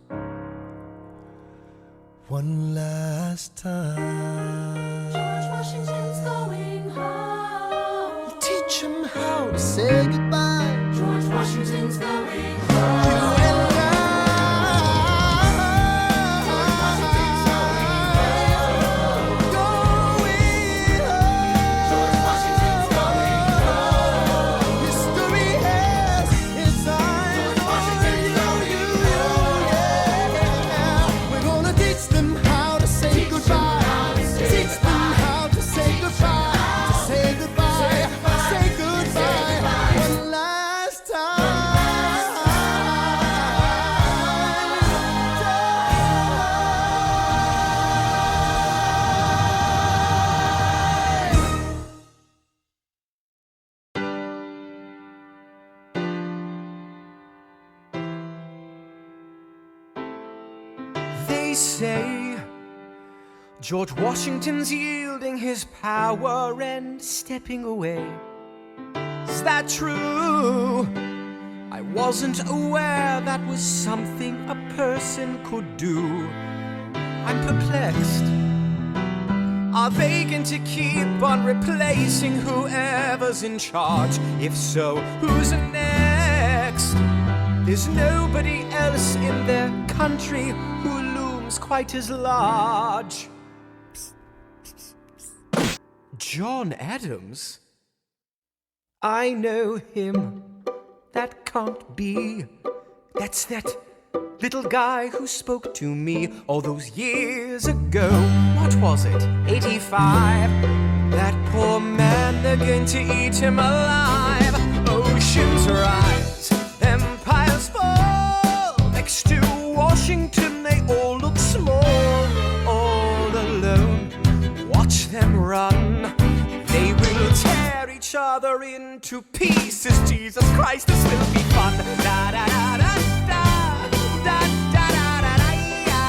S14: One last time.
S3: George Washington's going home.
S14: Teach him how to say goodbye.
S3: George Washington's going home.
S14: You and I.
S3: George Washington's going home. George Washington's going home.
S14: History has its eyes on you. Yeah. We're gonna teach them how to say goodbye. Teach them how to say goodbye. To say goodbye. Say goodbye. One last time.
S6: They say George Washington's yielding his power and stepping away. Is that true? I wasn't aware that was something a person could do. I'm perplexed. Are they going to keep on replacing whoever's in charge? If so, who's next? There's nobody else in their country who looms quite as large. John Adams? I know him. That can't be. That's that little guy who spoke to me all those years ago. What was it? 85? That poor man, they're going to eat him alive. Oceans rise, empires fall. Next to Washington, they all look small. All alone, watch them run. They will tear each other into pieces. Jesus Christ, this will be fun. Da da da da da da da da da da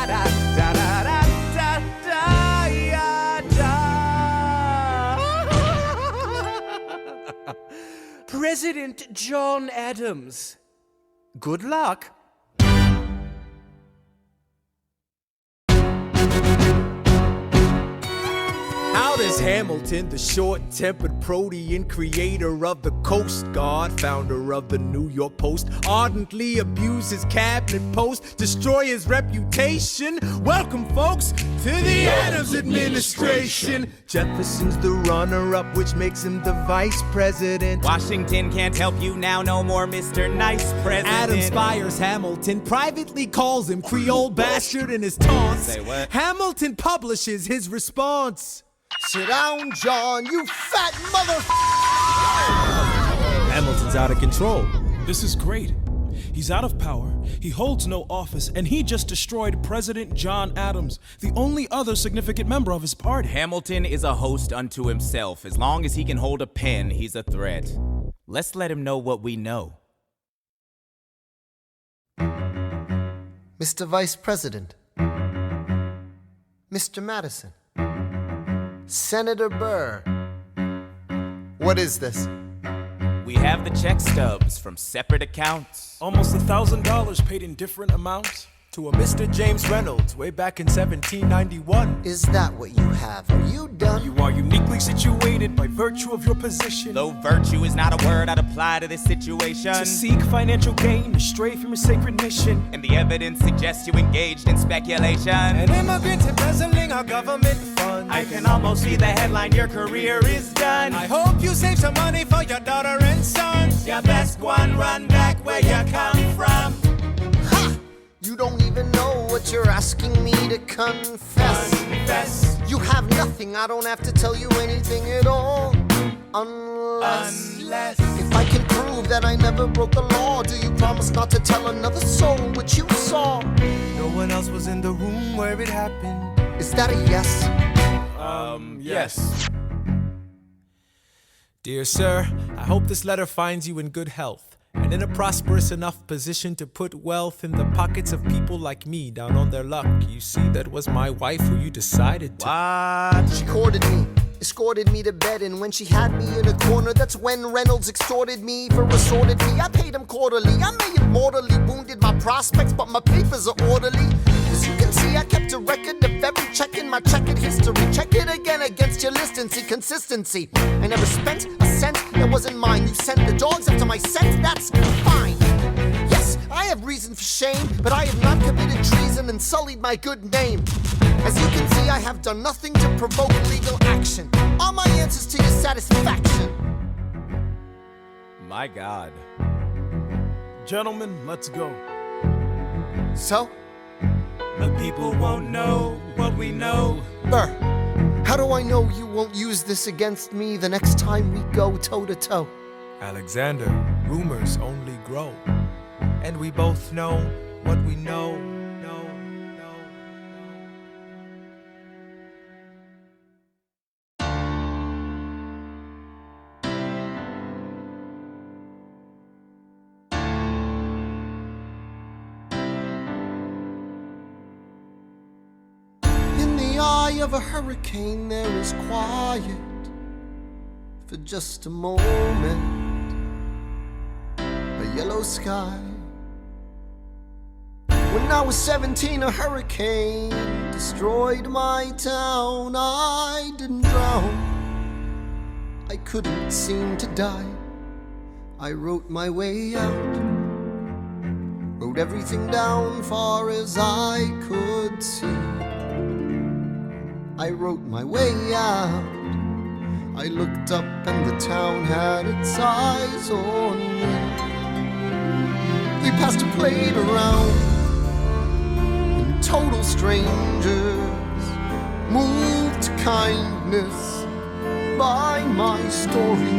S6: da da da da. President John Adams. Good luck.
S1: How does Hamilton, the short-tempered protean creator of the Coast Guard, founder of the New York Post, ardently abuse his cabinet post, destroy his reputation? Welcome, folks, to the Adams administration. Jefferson's the runner-up, which makes him the vice president.
S2: Washington can't help you now, no more Mr. Nice President.
S1: Adams fires Hamilton, privately calls him Creole bastard in his taunts.
S2: Say what?
S1: Hamilton publishes his response.
S14: Sit down, John, you fat mother.
S1: Hamilton's out of control.
S17: This is great. He's out of power, he holds no office, and he just destroyed President John Adams, the only other significant member of his party.
S2: Hamilton is a host unto himself. As long as he can hold a pen, he's a threat. Let's let him know what we know.
S14: Mr. Vice President, Mr. Madison, Senator Burr, what is this?
S2: We have the check stubs from separate accounts.
S17: Almost $1,000 paid in different amounts.
S1: To a Mr. James Reynolds, way back in 1791.
S5: Is that what you have? Are you done?
S1: You are uniquely situated by virtue of your position.
S2: Though virtue is not a word I'd apply to this situation.
S1: To seek financial gain, to stray from your sacred mission.
S2: And the evidence suggests you engaged in speculation.
S1: An immigrant embezzling our government funds.
S6: I can almost see the headline, your career is done.
S1: I hope you save some money for your daughter and sons.
S6: Your best one, run back where you come from.
S5: Ha! You don't even know what you're asking me to confess. You have nothing, I don't have to tell you anything at all. Unless if I can prove that I never broke the law, do you promise not to tell another soul what you saw?
S1: No one else was in the room where it happened.
S5: Is that a yes?
S1: Yes. Dear sir, I hope this letter finds you in good health and in a prosperous enough position to put wealth in the pockets of people like me down on their luck. You see, that was my wife who you decided to.
S5: What? She courted me, escorted me to bed, and when she had me in a corner, that's when Reynolds extorted me for assorted fee. I paid him quarterly. I may have mortally wounded my prospects, but my papers are orderly. As you can see, I kept a record of every check in my checkered history. Check it again against your list and see consistency. I never spent a cent that wasn't mine. You sent the dogs after my scent, that's fine. Yes, I have reason for shame, but I have not committed treason and sullied my good name. As you can see, I have done nothing to provoke legal action. Are my answers to your satisfaction?
S2: My God.
S1: Gentlemen, let's go.
S5: So?
S6: The people won't know what we know.
S5: Burr, how do I know you won't use this against me the next time we go toe-to-toe?
S1: Alexander, rumors only grow. And we both know what we know.
S5: Of a hurricane, there is quiet for just a moment. A yellow sky. When I was 17, a hurricane destroyed my town. I didn't drown, I couldn't seem to die. I wrote my way out, wrote everything down far as I could see. I wrote my way out. I looked up and the town had its eyes on me. They passed a plate around, and total strangers moved to kindness by my story.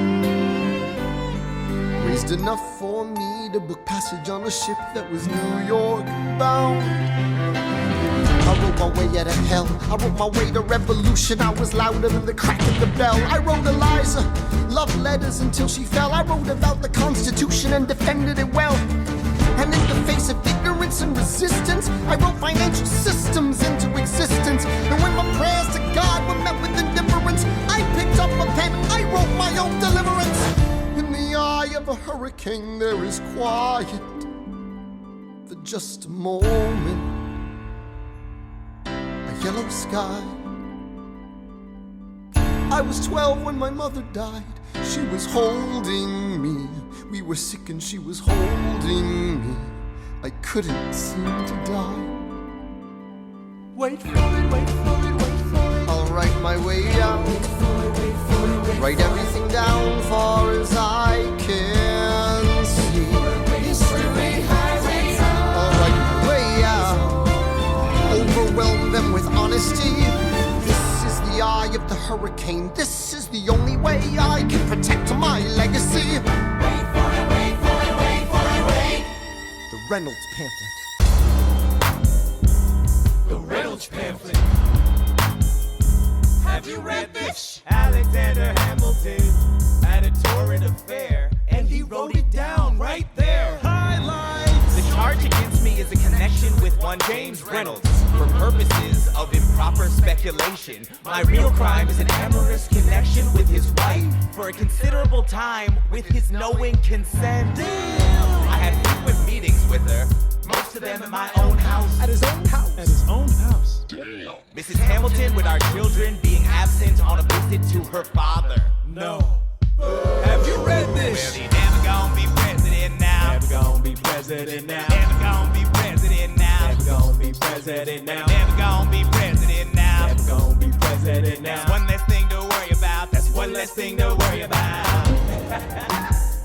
S5: Raised enough for me to book passage on a ship that was New York bound. I wrote my way out of hell. I wrote my way to revolution. I was louder than the crack of the bell. I wrote Eliza love letters until she fell. I wrote about the Constitution and defended it well. And in the face of ignorance and resistance, I wrote financial systems into existence. And when my prayers to God were met with indifference, I picked up a pen, I wrote my own deliverance. In the eye of a hurricane, there is quiet for just a moment. Yellow sky. I was 12 when my mother died. She was holding me. We were sick and she was holding me. I couldn't seem to die. Wait for it, wait for it, wait for it. I'll write my way out. Wait for it, wait for it, wait. Write everything down far as I can see. History highway. I'll write my way out. Overwhelm them with honesty. This is the eye of the hurricane. This is the only way I can protect my legacy. Wait for it, wait for it, wait for it, wait. The Reynolds Pamphlet.
S6: The Reynolds Pamphlet. Have you read this? Alexander Hamilton at a torrent affair, and he wrote it down right there.
S2: Highlights! The charge against me is a connection with one James Reynolds. For purposes of improper speculation, my real crime is an amorous connection with his wife for a considerable time with his knowing consent. I had frequent meetings with her, most of them in my own house.
S7: At his own house.
S17: At his own house.
S2: Damn. Mrs. Hamilton with our children being absent on a visit to her father.
S17: No. Have you read this?
S2: Well, he never gonna be president now.
S17: Never gonna be president now.
S2: Never gonna be president now.
S17: Never gonna be president now.
S2: Never gonna be president now.
S17: Never gonna be president now.
S2: That's one less thing to worry about. That's one less thing to worry about.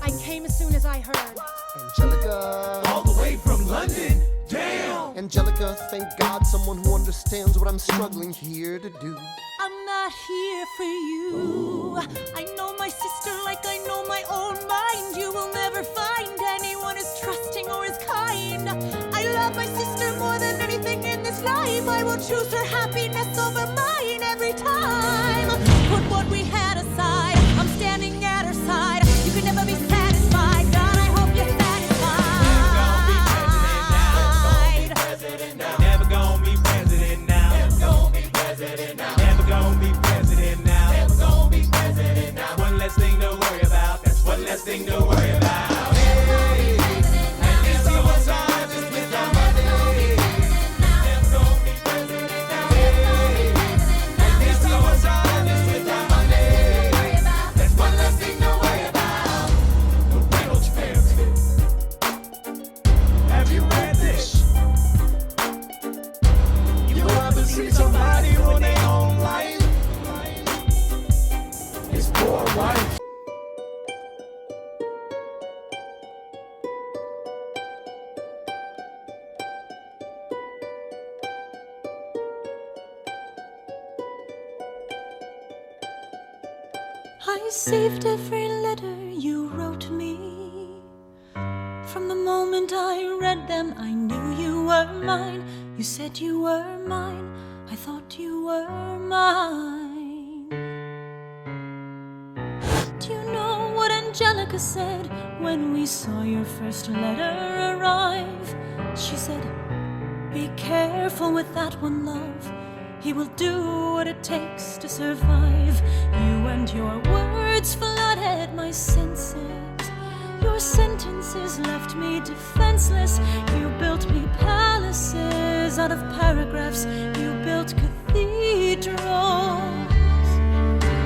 S9: I came as soon as I heard.
S14: Angelica.
S2: All the way from London. Damn.
S14: Angelica, thank God someone who understands what I'm struggling here to do.
S4: I'm not here for you. I know my sister like I know my own mind. You will never find anyone as trusting or as kind. I love my sister more than anything in this life. I will choose her happiness over mine every time. Put what we had aside. I'm standing at her side. You can never be satisfied. God, I hope you're satisfied.
S2: Never gonna be president now. Never gonna be president now. Never gonna be president now. Never gonna be president now. One less thing to worry about. That's one less thing to worry about. Hey, at least our time is with our money. Never gonna be president now. Hey, at least our time is with our money. That's one less thing to worry about. The Reynolds Pamphlet. Have you read this? You ever see somebody ruin their own life? His poor wife.
S4: I saved every letter you wrote me. From the moment I read them, I knew you were mine. You said you were mine. I thought you were mine. Do you know what Angelica said when we saw your first letter arrive? She said, be careful with that one, love. He will do what it takes to survive. You and your words flooded my senses. Your sentences left me defenseless. You built me palaces out of paragraphs. You built cathedrals.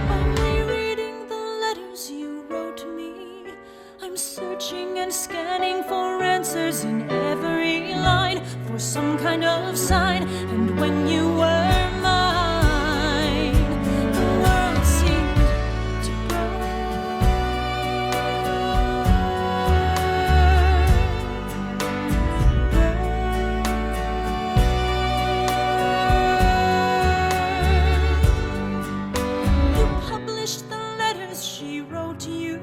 S4: Only reading the letters you wrote me, I'm searching and scanning for answers in every line, for some kind of sign. And when you were mine, the world seemed to You published the letters she wrote you.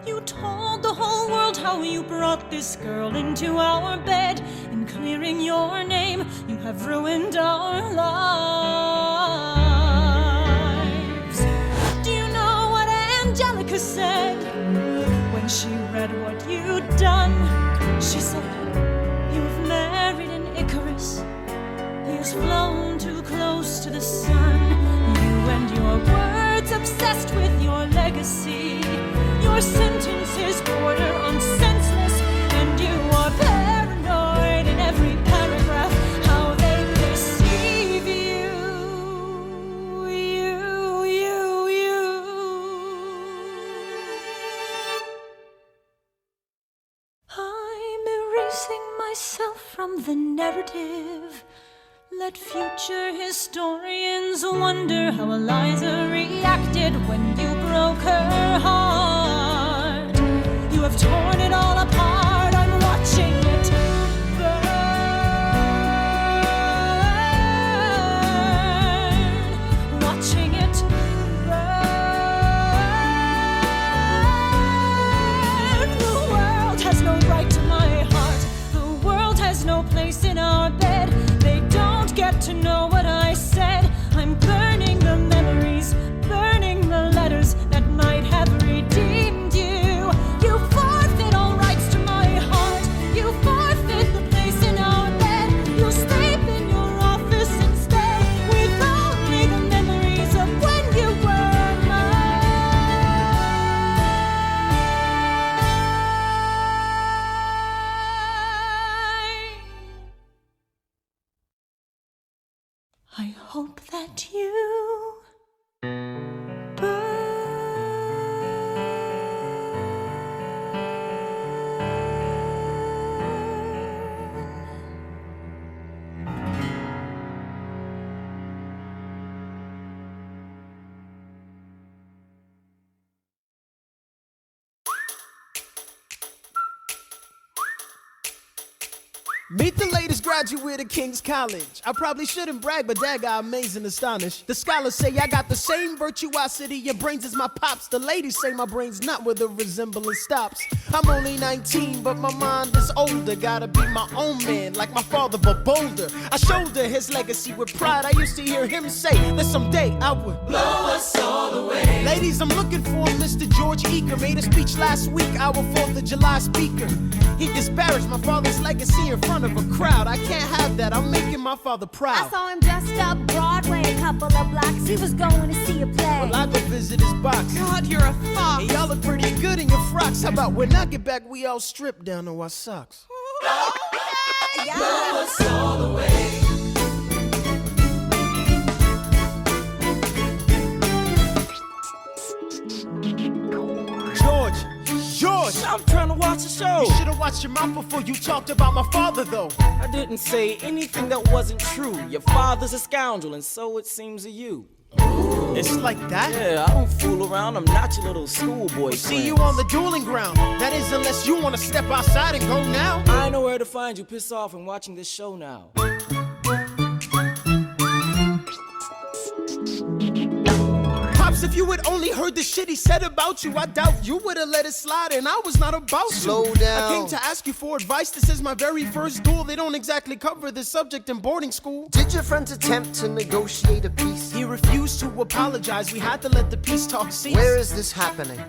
S4: You told the whole world how you brought this girl into our bed. In clearing your name, you have ruined our lives. Do you know what Angelica said when she read what you'd done? She said, you've married an Icarus. He has flown too close to the sun. You and your words obsessed with your legacy. Your sentences border on senseless, and you are paranoid in every paragraph. How they deceive you. I'm erasing myself from the narrative. Let future historians wonder how Eliza reacted when you broke her heart. You have torn it all apart. I'm watching it burn. Watching it burn. The world has no right to my heart. The world has no place in our bed. They don't get to know what I said. I'm burning the memories, burning the letters that might have redeemed you. You forfeit all rights I hope that you
S7: Meet the latest graduate of King's College. I probably shouldn't brag, but dad got amazing astonished. The scholars say I got the same virtuosity and brains as my pops. The ladies say my brain's not where the resemblance stops. I'm only 19, but my mind is older. Gotta be my own man, like my father, but bolder. I shoulder his legacy with pride. I used to hear him say that someday I would blow us all away. Ladies, I'm looking for Mr. George Eaker. Made a speech last week, our 4th of July speaker. He disparaged my father's legacy in front of a crowd. I can't have that. I'm making my father proud.
S18: I saw him dressed up Broadway a couple of blocks. He was going to see a play.
S7: Well, I go visit his box.
S18: God, you're a fox.
S7: Hey, y'all look pretty good in your frocks. How about when I get back, we all strip down to our socks?
S18: Yeah.
S12: Blow us all away.
S7: George!
S6: I'm trying to watch the show.
S7: You should have watched your mouth before you talked about my father, though.
S6: I didn't say anything that wasn't true. Your father's a scoundrel, and so it seems to you.
S7: It's like that?
S6: Yeah, I don't fool around. I'm not your little schoolboy.
S7: See you on the dueling ground. That is, unless you want to step outside and go now.
S6: I know where to find you. Piss off and watching this show now.
S7: Pops, if you had only heard the shit he said about you, I doubt you would have let it slide, and I was not about to.
S14: Slow down.
S7: I came to ask you for advice. This is my very first duel. They don't exactly cover this subject in boarding school.
S14: Did your friends attempt to negotiate a peace?
S7: He refused to apologize. We had to let the peace talk cease.
S14: Where is this happening?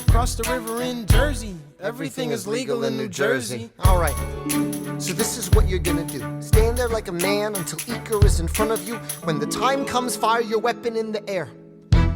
S7: Across the river in Jersey. Everything is legal in New Jersey.
S14: All right. So this is what you're gonna do. Stand there like a man until Iker is in front of you. When the time comes, fire your weapon in the air.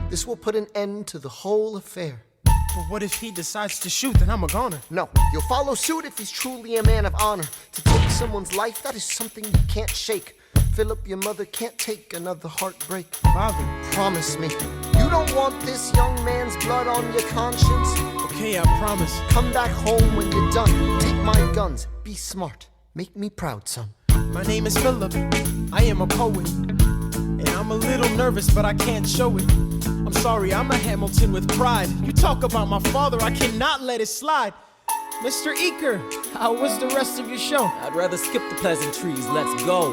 S14: This will put an end to the whole affair.
S7: But what if he decides to shoot? Then I'm a goner.
S14: No, you'll follow suit if he's truly a man of honor. To take someone's life, that is something you can't shake. Philip, your mother can't take another heartbreak.
S7: Father,
S14: promise me, you don't want this young man's blood on your conscience.
S7: Okay, I promise.
S14: Come back home when you're done. Take my guns. Be smart. Make me proud, son.
S7: My name is Philip. I am a poet. And I'm a little nervous, but I can't show it. I'm sorry, I'm a Hamilton with pride. You talk about my father, I cannot let it slide. Mr. Eaker, how was the rest of your show?
S6: I'd rather skip the pleasantries. Let's go.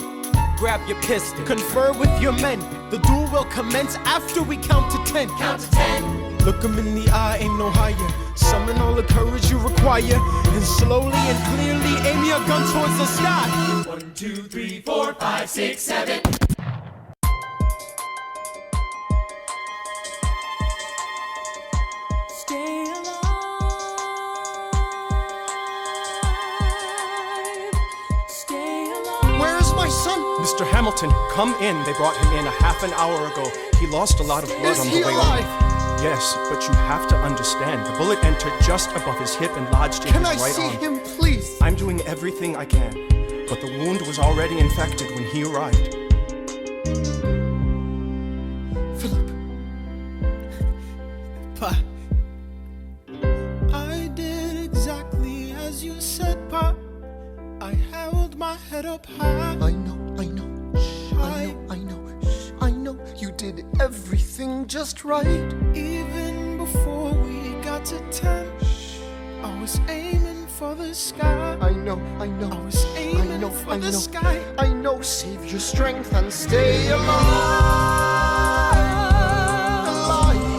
S6: Grab your pistol.
S7: Confer with your men. The duel will commence after we count to 10.
S12: Count to 10.
S7: Look 'em in the eye, ain't no higher. Summon all the courage you require. And slowly and clearly aim your gun towards the sky.
S12: 1, 2, 3, 4, 5, 6, 7.
S16: Mr. Hamilton, come in. They brought him in a half an hour ago. He lost a lot of blood on the way over. Yes, but you have to understand, the bullet entered just above his hip and lodged in his right arm.
S14: Can I see him, please?
S16: I'm doing everything I can, but the wound was already infected when he arrived.
S7: Philip. Pa. I did exactly as you said, Pa. I held my head up high.
S14: I know. I know. You did everything just right.
S7: Even before we got to 10, I was aiming for the sky.
S14: I know.
S7: I was aiming for the sky.
S14: I know. Save your strength and stay alive.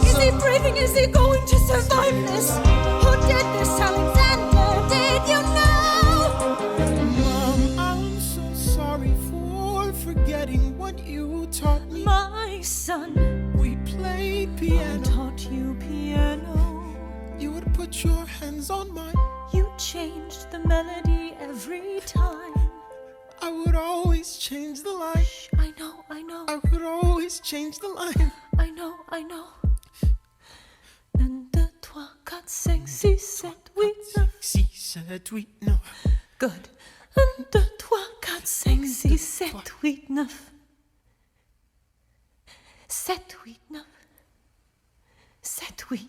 S4: Is he breathing? Is he going to survive this? Who did this, Alexander? Did you know?
S7: Mom, I'm so sorry for forgetting what you taught me.
S4: My son,
S7: we played piano.
S4: I taught you piano.
S7: You would put your hands on mine.
S4: You changed the melody every time.
S7: I would always change the line.
S4: Shh, I know.
S7: I would always change the line.
S4: I know. 1, 2, 3, 4, 5, 6, 7, 8, 9.
S7: 6, 7, 8, 9.
S4: Good. 1, 2, 3, 4, 5, 6, 7, 8, 9. 7, 8, 9. 7, 8.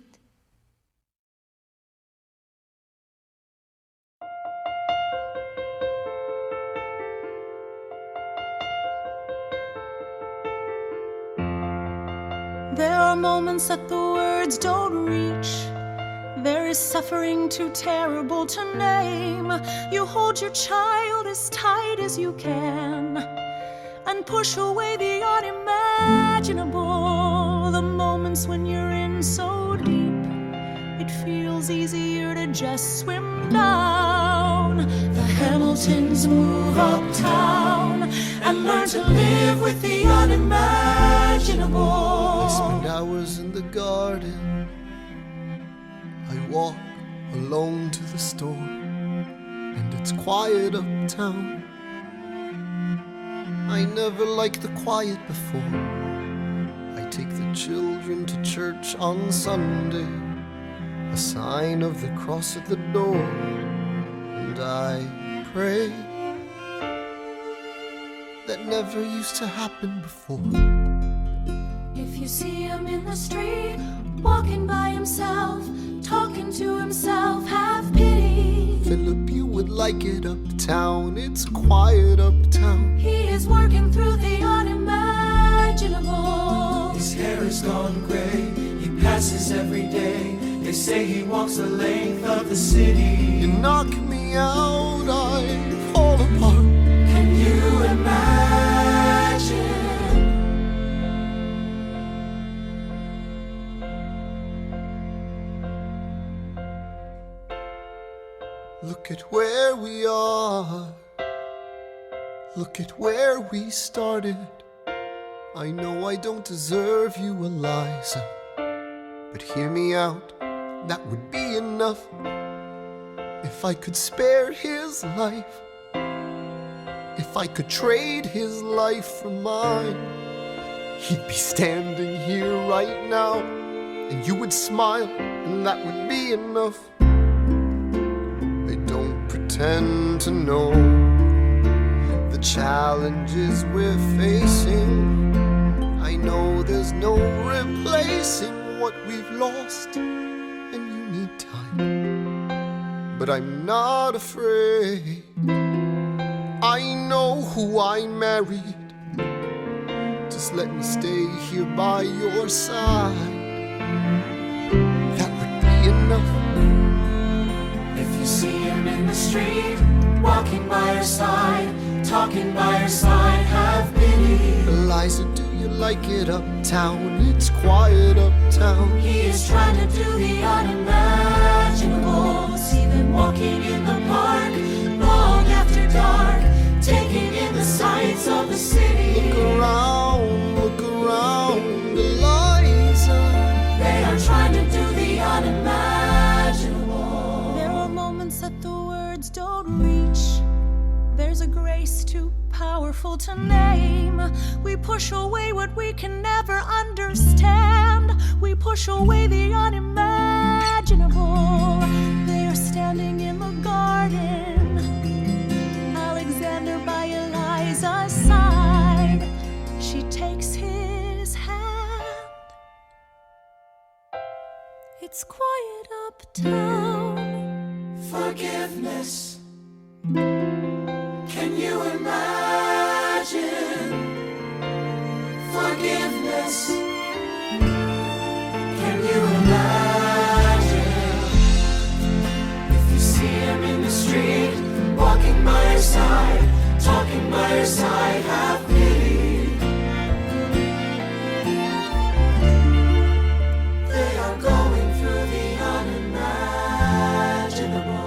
S10: There are moments that the words don't reach. There is suffering too terrible to name. You hold your child as tight as you can and push away the unimaginable. The moments when you're in so deep, it feels easier to just swim down. The Hamiltons move uptown and learn to live with the unimaginable.
S14: I spend hours in the garden. I walk alone to the store, and it's quiet uptown. I never liked the quiet before. I take the children to church on Sunday, a sign of the cross at the door, and I pray. That never used to happen before.
S4: If you see him in the street, walking by himself, talking to himself, have pity.
S14: Philip, you would like it uptown. It's quiet uptown.
S4: He is working through the unimaginable.
S3: His hair is gone gray. He passes every day. They say he walks the length of the city.
S14: You knock me out, I fall apart.
S3: Can you imagine?
S14: Look at where we are. Look at where we started. I know I don't deserve you, Eliza, but hear me out, that would be enough. If I could spare his life, if I could trade his life for mine, he'd be standing here right now, and you would smile, and that would be enough. I don't pretend to know the challenges we're facing. I know there's no replacing what we've lost, and you need time. But I'm not afraid. I know who I married. Just let me stay here by your side. That would be enough.
S3: If you see him in the street, walking by your side, talking by your side, have pity.
S14: Eliza, do you like it uptown? It's quiet uptown.
S3: He is trying to do the unimaginable. See them walking in the park, long after dark, taking in the sights of the city.
S14: Look around, Eliza.
S3: They are trying to do the unimaginable.
S10: There are moments that the words don't reach. There's a grace too powerful to name. We push away what we can never understand. We push away the unimaginable. They are standing in the garden, Alexander by Eliza's side. She takes his hand. It's quiet uptown.
S3: Forgiveness. Can you imagine? Forgiveness. Can you imagine? If you see him in the street, walking by your side, talking by your side, have pity. They are going through the unimaginable.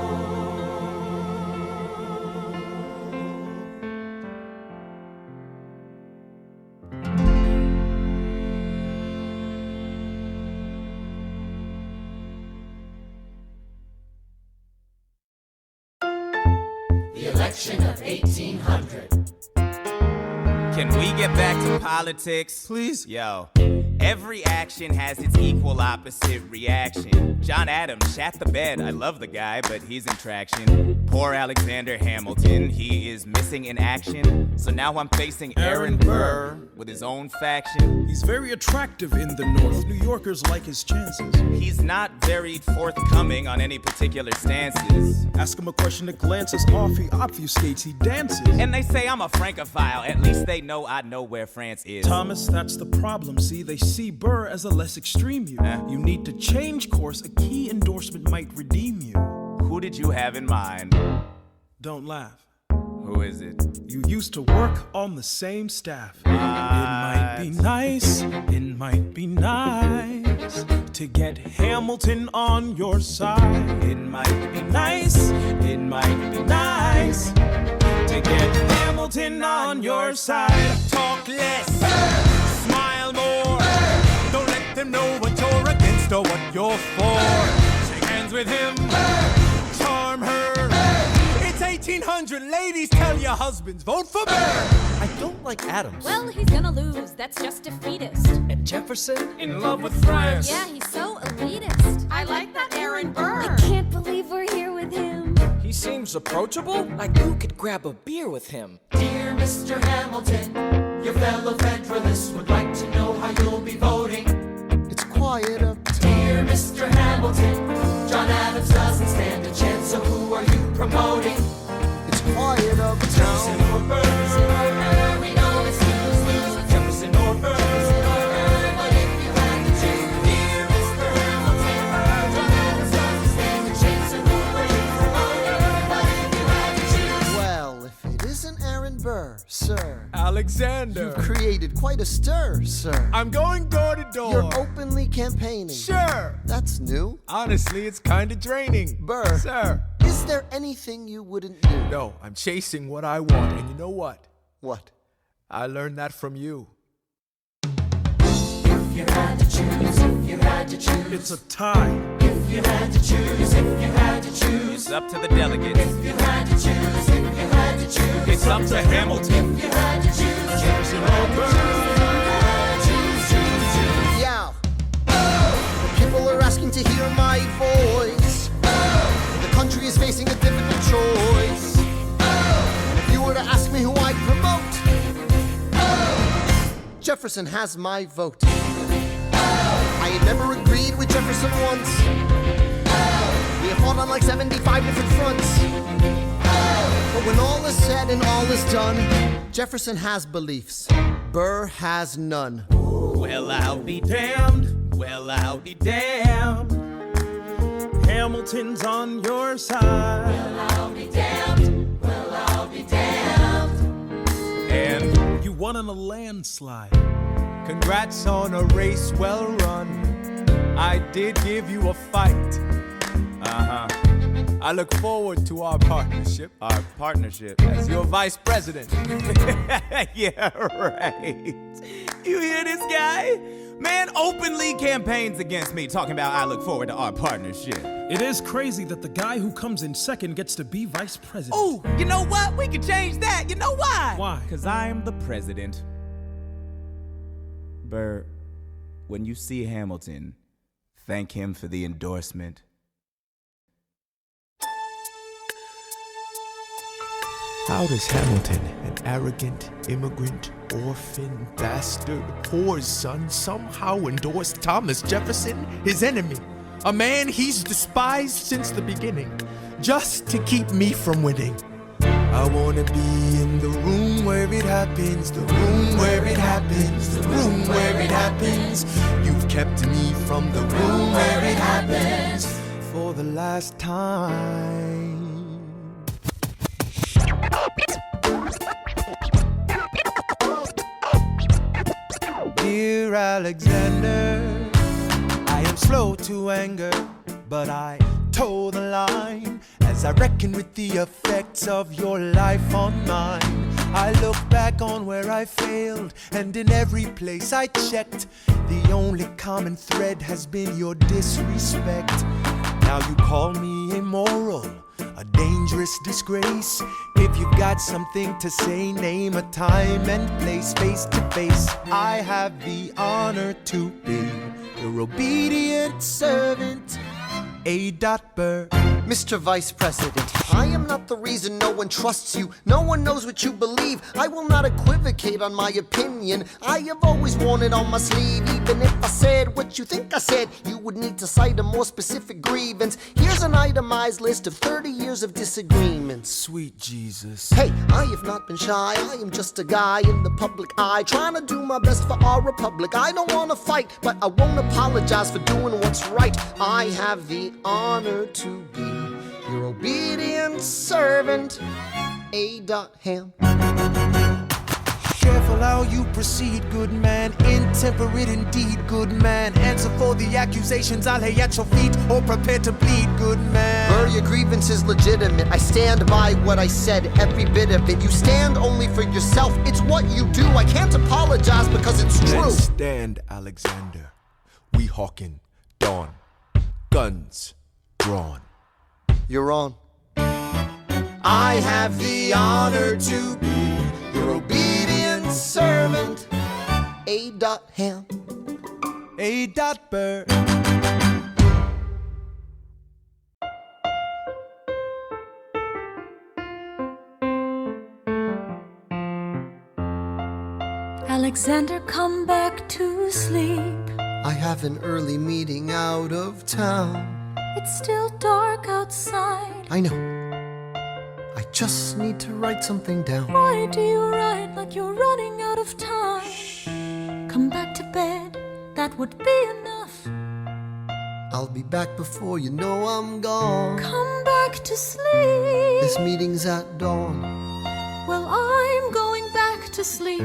S12: The election of 1800.
S2: Can we get back to politics?
S17: Please?
S2: Yo, every action has its equal opposite reaction. John Adams shat the bed. I love the guy, but he's in traction. Poor Alexander Hamilton, he is missing in action. So now I'm facing Aaron Burr with his own faction.
S17: He's very attractive in the North. New Yorkers like his chances.
S2: He's not very forthcoming on any particular stances.
S17: Ask him a question that glances off, he obfuscates, he dances.
S2: And they say I'm a Francophile. At least they know I know where France is.
S17: Thomas, that's the problem. See, they see Burr as a less extreme you. You need to change course. A key endorsement might redeem you.
S2: Who did you have in mind?
S17: Don't laugh.
S2: Who is it?
S17: You used to work on the same staff. It might be nice, it might be nice to get Hamilton on your side. It might be nice, it might be nice to get Hamilton on your side.
S6: Talk less, smile more. Don't let them know what you're against or what you're for. Shake hands with him, charm her. It's 1800, ladies, tell your husbands, vote for Burr.
S8: I don't like Adams.
S4: Well, he's gonna lose. That's just defeatist.
S8: And Jefferson?
S6: In love with France.
S4: Yeah, he's so elitist.
S9: I like that Aaron Burr.
S4: I can't believe we're here with him.
S8: He seems approachable. Like you could grab a beer with him.
S3: Dear Mr. Hamilton, your fellow Federalists would like to know how you'll be voting.
S5: It's quiet uptown.
S3: Dear Mr. Hamilton, John Adams doesn't stand a chance, so who are you promoting?
S5: It's quiet uptown.
S3: Jefferson or Burr, we know it's lose-lose. Jefferson or Burr, but if you had to choose, dear Mr. Hamilton, John Adams doesn't stand a chance, so who are you promoting? But if you had to choose,
S5: Well, if it isn't Aaron Burr, sir,
S6: Alexander.
S5: you've created quite a stir, sir.
S6: I'm going door to door.
S5: You're openly campaigning.
S6: Sure.
S5: That's new.
S6: Honestly, it's kind of draining.
S5: Burr,
S6: Sir.
S5: is there anything you wouldn't do?
S6: No, I'm chasing what I want, and you know what?
S5: What?
S6: I learned that from you.
S3: if you had to choose, if you had to choose,
S17: It's a tie.
S3: if you had to choose, if you had to choose,
S2: It's up to the delegates.
S3: if you had to choose, if you had to choose,
S2: It's up to Hamilton.
S3: if you had to choose, Jefferson or Burr.
S5: Yeah. People are asking to hear my voice. The country is facing a difficult choice. If you were to ask me who I'd promote, Jefferson has my vote. I had never agreed with Jefferson once. We have fought on like 75 different fronts. But when all is said and all is done, Jefferson has beliefs. Burr has none.
S2: Well, I'll be damned. Well, I'll be damned.
S17: Hamilton's on your side.
S3: Well, I'll be damned. Well, I'll be damned.
S2: And
S17: You won on a landslide.
S6: Congrats on a race well run. I did give you a fight. I look forward to our partnership.
S2: our partnership.
S6: As your vice president.
S2: Yeah, right. You hear this guy? Man openly campaigns against me, talking about I look forward to our partnership.
S17: It is crazy that the guy who comes in second gets to be vice president.
S2: Oh, you know what? We can change that. You know why?
S17: Why?
S2: Because I'm the president. Burr, when you see Hamilton, thank him for the endorsement.
S6: How does Hamilton, an arrogant, immigrant, orphan, bastard, poor son, somehow endorse Thomas Jefferson, his enemy? A man he's despised since the beginning, just to keep me from winning. I wanna be in the room where it happens, the room where it happens, the room where it happens. You've kept me from the room where it happens for the last time. Dear Alexander, I am slow to anger, but I toe the line as I reckon with the effects of your life on mine. I look back on where I failed, and in every place I checked, the only common thread has been your disrespect. Now you call me immoral,
S1: a dangerous disgrace. If you've got something to say, name a time and place, face to face. I have the honor to be your obedient servant, A. Burr.
S5: Mr. Vice President, I am not the reason no one trusts you. No one knows what you believe. I will not equivocate on my opinion. I have always worn it on my sleeve. Even if I said what you think I said, you would need to cite a more specific grievance. Here's an itemized list of 30 years of disagreements.
S1: Sweet Jesus.
S5: Hey, I have not been shy. I am just a guy in the public eye, trying to do my best for our republic. I don't want to fight, but I won't apologize for doing what's right. I have the honor to be your obedient servant, A. Ham.
S1: Careful how you proceed, good man. Intemperate indeed, good man. Answer for the accusations I lay at your feet, or prepare to bleed, good man.
S5: Burr, your grievance is legitimate. I stand by what I said, every bit of it. You stand only for yourself. It's what you do. I can't apologize because it's true.
S1: Let's stand, Alexander. We hawking dawn. Guns drawn.
S5: You're on.
S1: I have the honor to be your obedient servant,
S5: A. Ham.
S1: A. Burr.
S4: Alexander, come back to sleep.
S5: I have an early meeting out of town.
S4: It's still dark outside.
S5: I know. I just need to write something down.
S4: Why do you write like you're running out of time? Come back to bed, that would be enough.
S5: I'll be back before you know I'm gone.
S4: Come back to sleep.
S5: This meeting's at dawn.
S4: Well, I'm going back to sleep.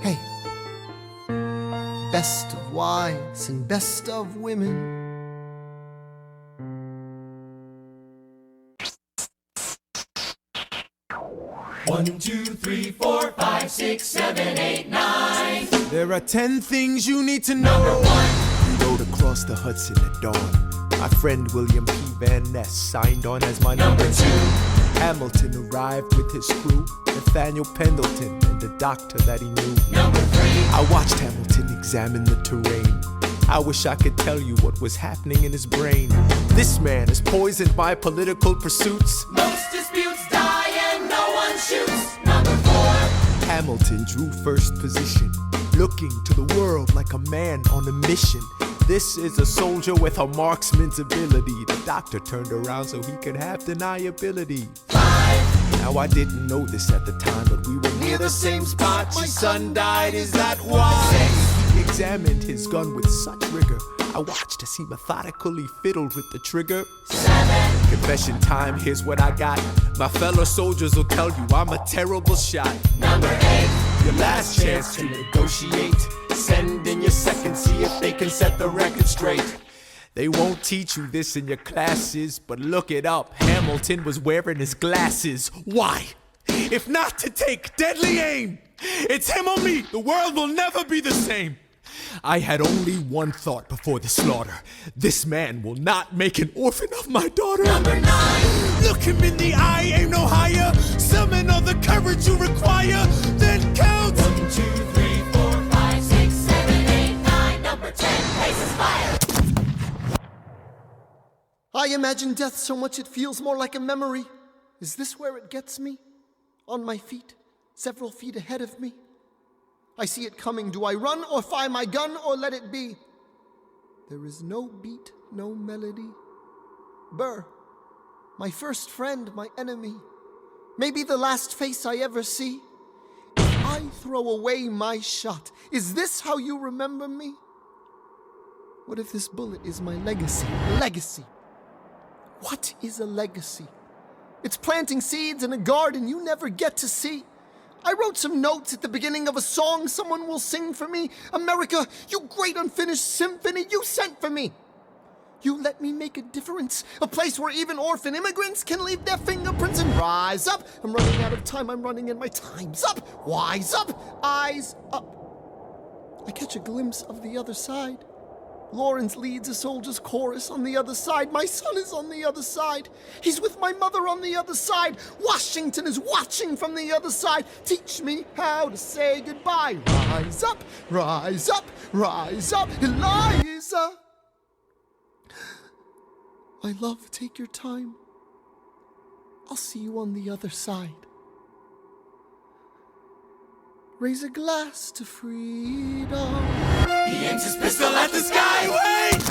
S5: Hey, best of wives and best of women.
S12: 1, 2, 3, 4, 5, 6, 7, 8, 9.
S1: There are 10 things you need to know.
S12: Number 1.
S1: We rode across the Hudson at dawn. My friend William P. Van Ness signed on as my number 2. Hamilton arrived with his crew, Nathaniel Pendleton and the doctor that he knew.
S12: Number 3.
S1: I watched Hamilton examine the terrain. I wish I could tell you what was happening in his brain. This man is poisoned by political pursuits.
S12: Most disputes die and no one shoots. Number 4.
S1: Hamilton drew first position, looking to the world like a man on a mission. This is a soldier with a marksman's ability. The doctor turned around so he could have deniability.
S12: 5.
S1: Now I didn't know this at the time, but we were near the same spot. My son died, is that why? 6. He examined his gun with such rigor. I watched as he methodically fiddled with the trigger.
S12: 7.
S1: Confession time, here's what I got. My fellow soldiers will tell you I'm a terrible shot.
S12: Number 8.
S1: Your last chance to negotiate. Send in your second, see if they can set the record straight. They won't teach you this in your classes, but look it up. Hamilton was wearing his glasses. Why? If not to take deadly aim. It's him or me. The world will never be the same. I had only one thought before the slaughter. This man will not make an orphan of my daughter.
S12: Number 9.
S1: Look him in the eye, aim no higher. Summon all the courage you require. Then count.
S12: 1, 2, 3, 4, 5, 6, 7, 8, 9. Number 10. Faces fire.
S5: I imagine death so much it feels more like a memory. Is this where it gets me? On my feet, several feet ahead of me. I see it coming. Do I run or fire my gun or let it be? There is no beat, no melody. Burr, my first friend, my enemy. Maybe the last face I ever see. If I throw away my shot, is this how you remember me? What if this bullet is my legacy? Legacy. What is a legacy? It's planting seeds in a garden you never get to see. I wrote some notes at the beginning of a song someone will sing for me. America, you great unfinished symphony you sent for me. You let me make a difference, a place where even orphan immigrants can leave their fingerprints and rise up. I'm running out of time, I'm running and my time's up. Wise up, eyes up. I catch a glimpse of the other side. Lawrence leads a soldier's chorus on the other side. My son is on the other side. He's with my mother on the other side. Washington is watching from the other side. Teach me how to say goodbye. Rise up, rise up, rise up, Eliza. My love, take your time. I'll see you on the other side. Raise a glass to freedom.
S12: He aims his pistol at the sky. Wait!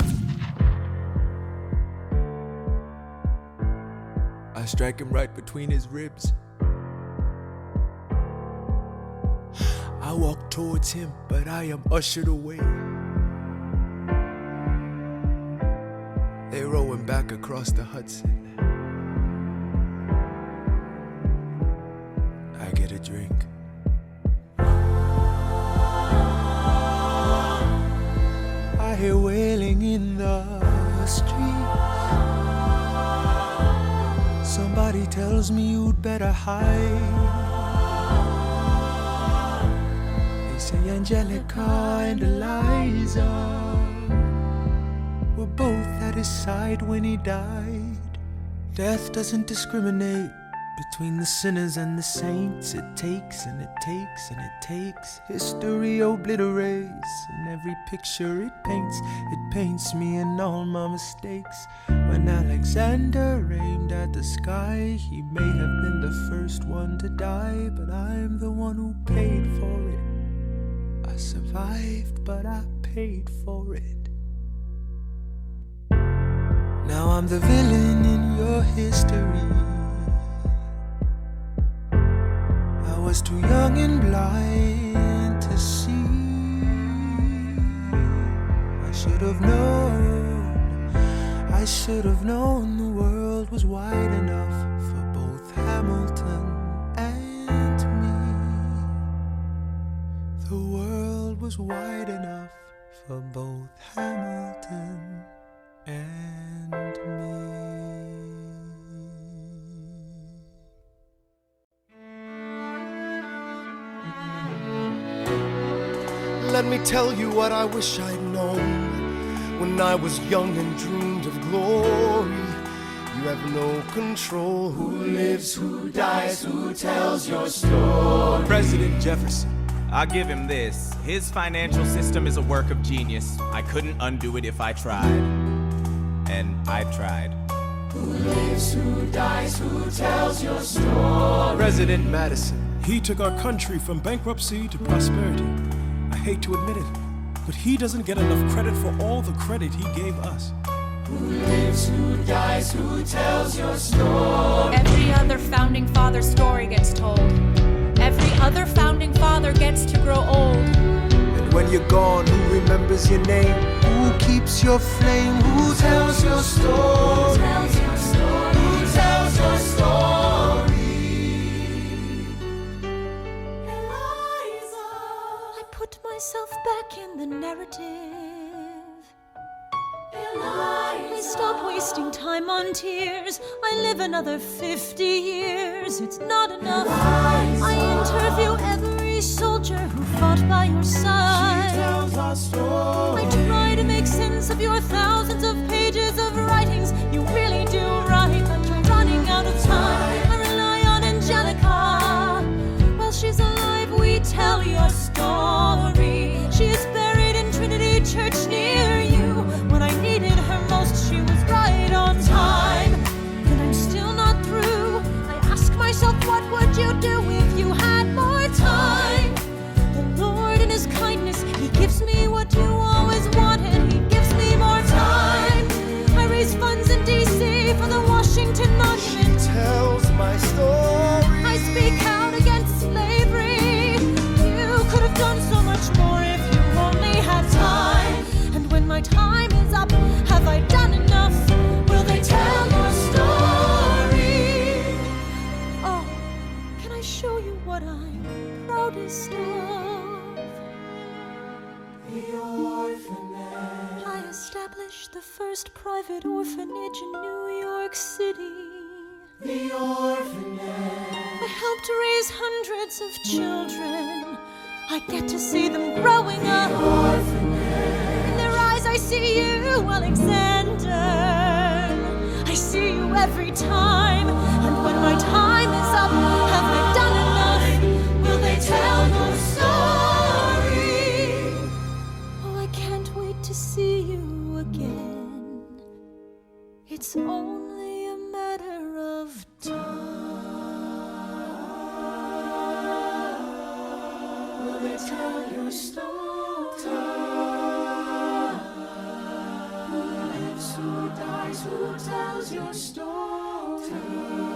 S1: I strike him right between his ribs. I walk towards him, but I am ushered away. They row him back across the Hudson. I get a drink. I hear wailing in the streets. Somebody tells me you'd better hide. They say Angelica and Eliza were both at his side when he died. Death doesn't discriminate between the sinners and the saints. It takes and it takes and it takes. History obliterates, and every picture it paints me and all my mistakes. When Alexander aimed at the sky, he may have been the first one to die, but I'm the one who paid for it. I survived, but I paid for it. Now I'm the villain in your history. I was too young and blind to see. I should have known the world was wide enough for both Hamilton and me. The world was wide enough for both Hamilton and me.
S14: Let me tell you what I wish I'd known when I was young and dreamed of glory. You have no control.
S12: Who lives, who dies, who tells your story?
S2: President Jefferson. I'll give him this. His financial system is a work of genius. I couldn't undo it if I tried. And I tried.
S12: Who lives, who dies, who tells your story?
S1: President Madison. He took our country from bankruptcy to prosperity. I hate to admit it, but he doesn't get enough credit for all the credit he gave us.
S12: Who lives, who dies, who tells your story?
S9: Every other founding father story gets told. Every other founding father gets to grow old.
S1: And when you're gone, who remembers your name? Who keeps your flame? Who tells your story?
S12: Who tells your story? Who tells your story?
S4: I put myself back in the narrative. Please stop wasting time on tears. I live another 50 years. It's not enough. I interview every soldier who fought by your side.
S12: She tells our story.
S4: I try to make sense of your thousands of pages of writings. You really do write, but you're running out of time. I rely on Angelica. While she's alive, we tell your story. She is buried in Trinity Church near you. When I needed her most, she was right on time. And I'm still not through. I ask myself, what would you do if you had more time? The Lord in His kindness, He gives me what you always wanted. He gives me more time. I raise funds in D.C. for the Washington Monument.
S14: She tells my story.
S4: I speak out against slavery. You could have done so much more if you only had time. And when my time is up, have I done enough? Will they tell your story? Oh, can I show you what I'm proudest of?
S12: The orphanage.
S4: I established the first private orphanage in New York City.
S12: The orphanage.
S4: I helped raise hundreds of children. I get to see them growing up. In their eyes I see my time? And when my time is up, have I done enough? Will they tell your story? Oh, I can't wait to see you again. It's only a matter of time. Will they tell your story? Who lives, who dies, who tells your story?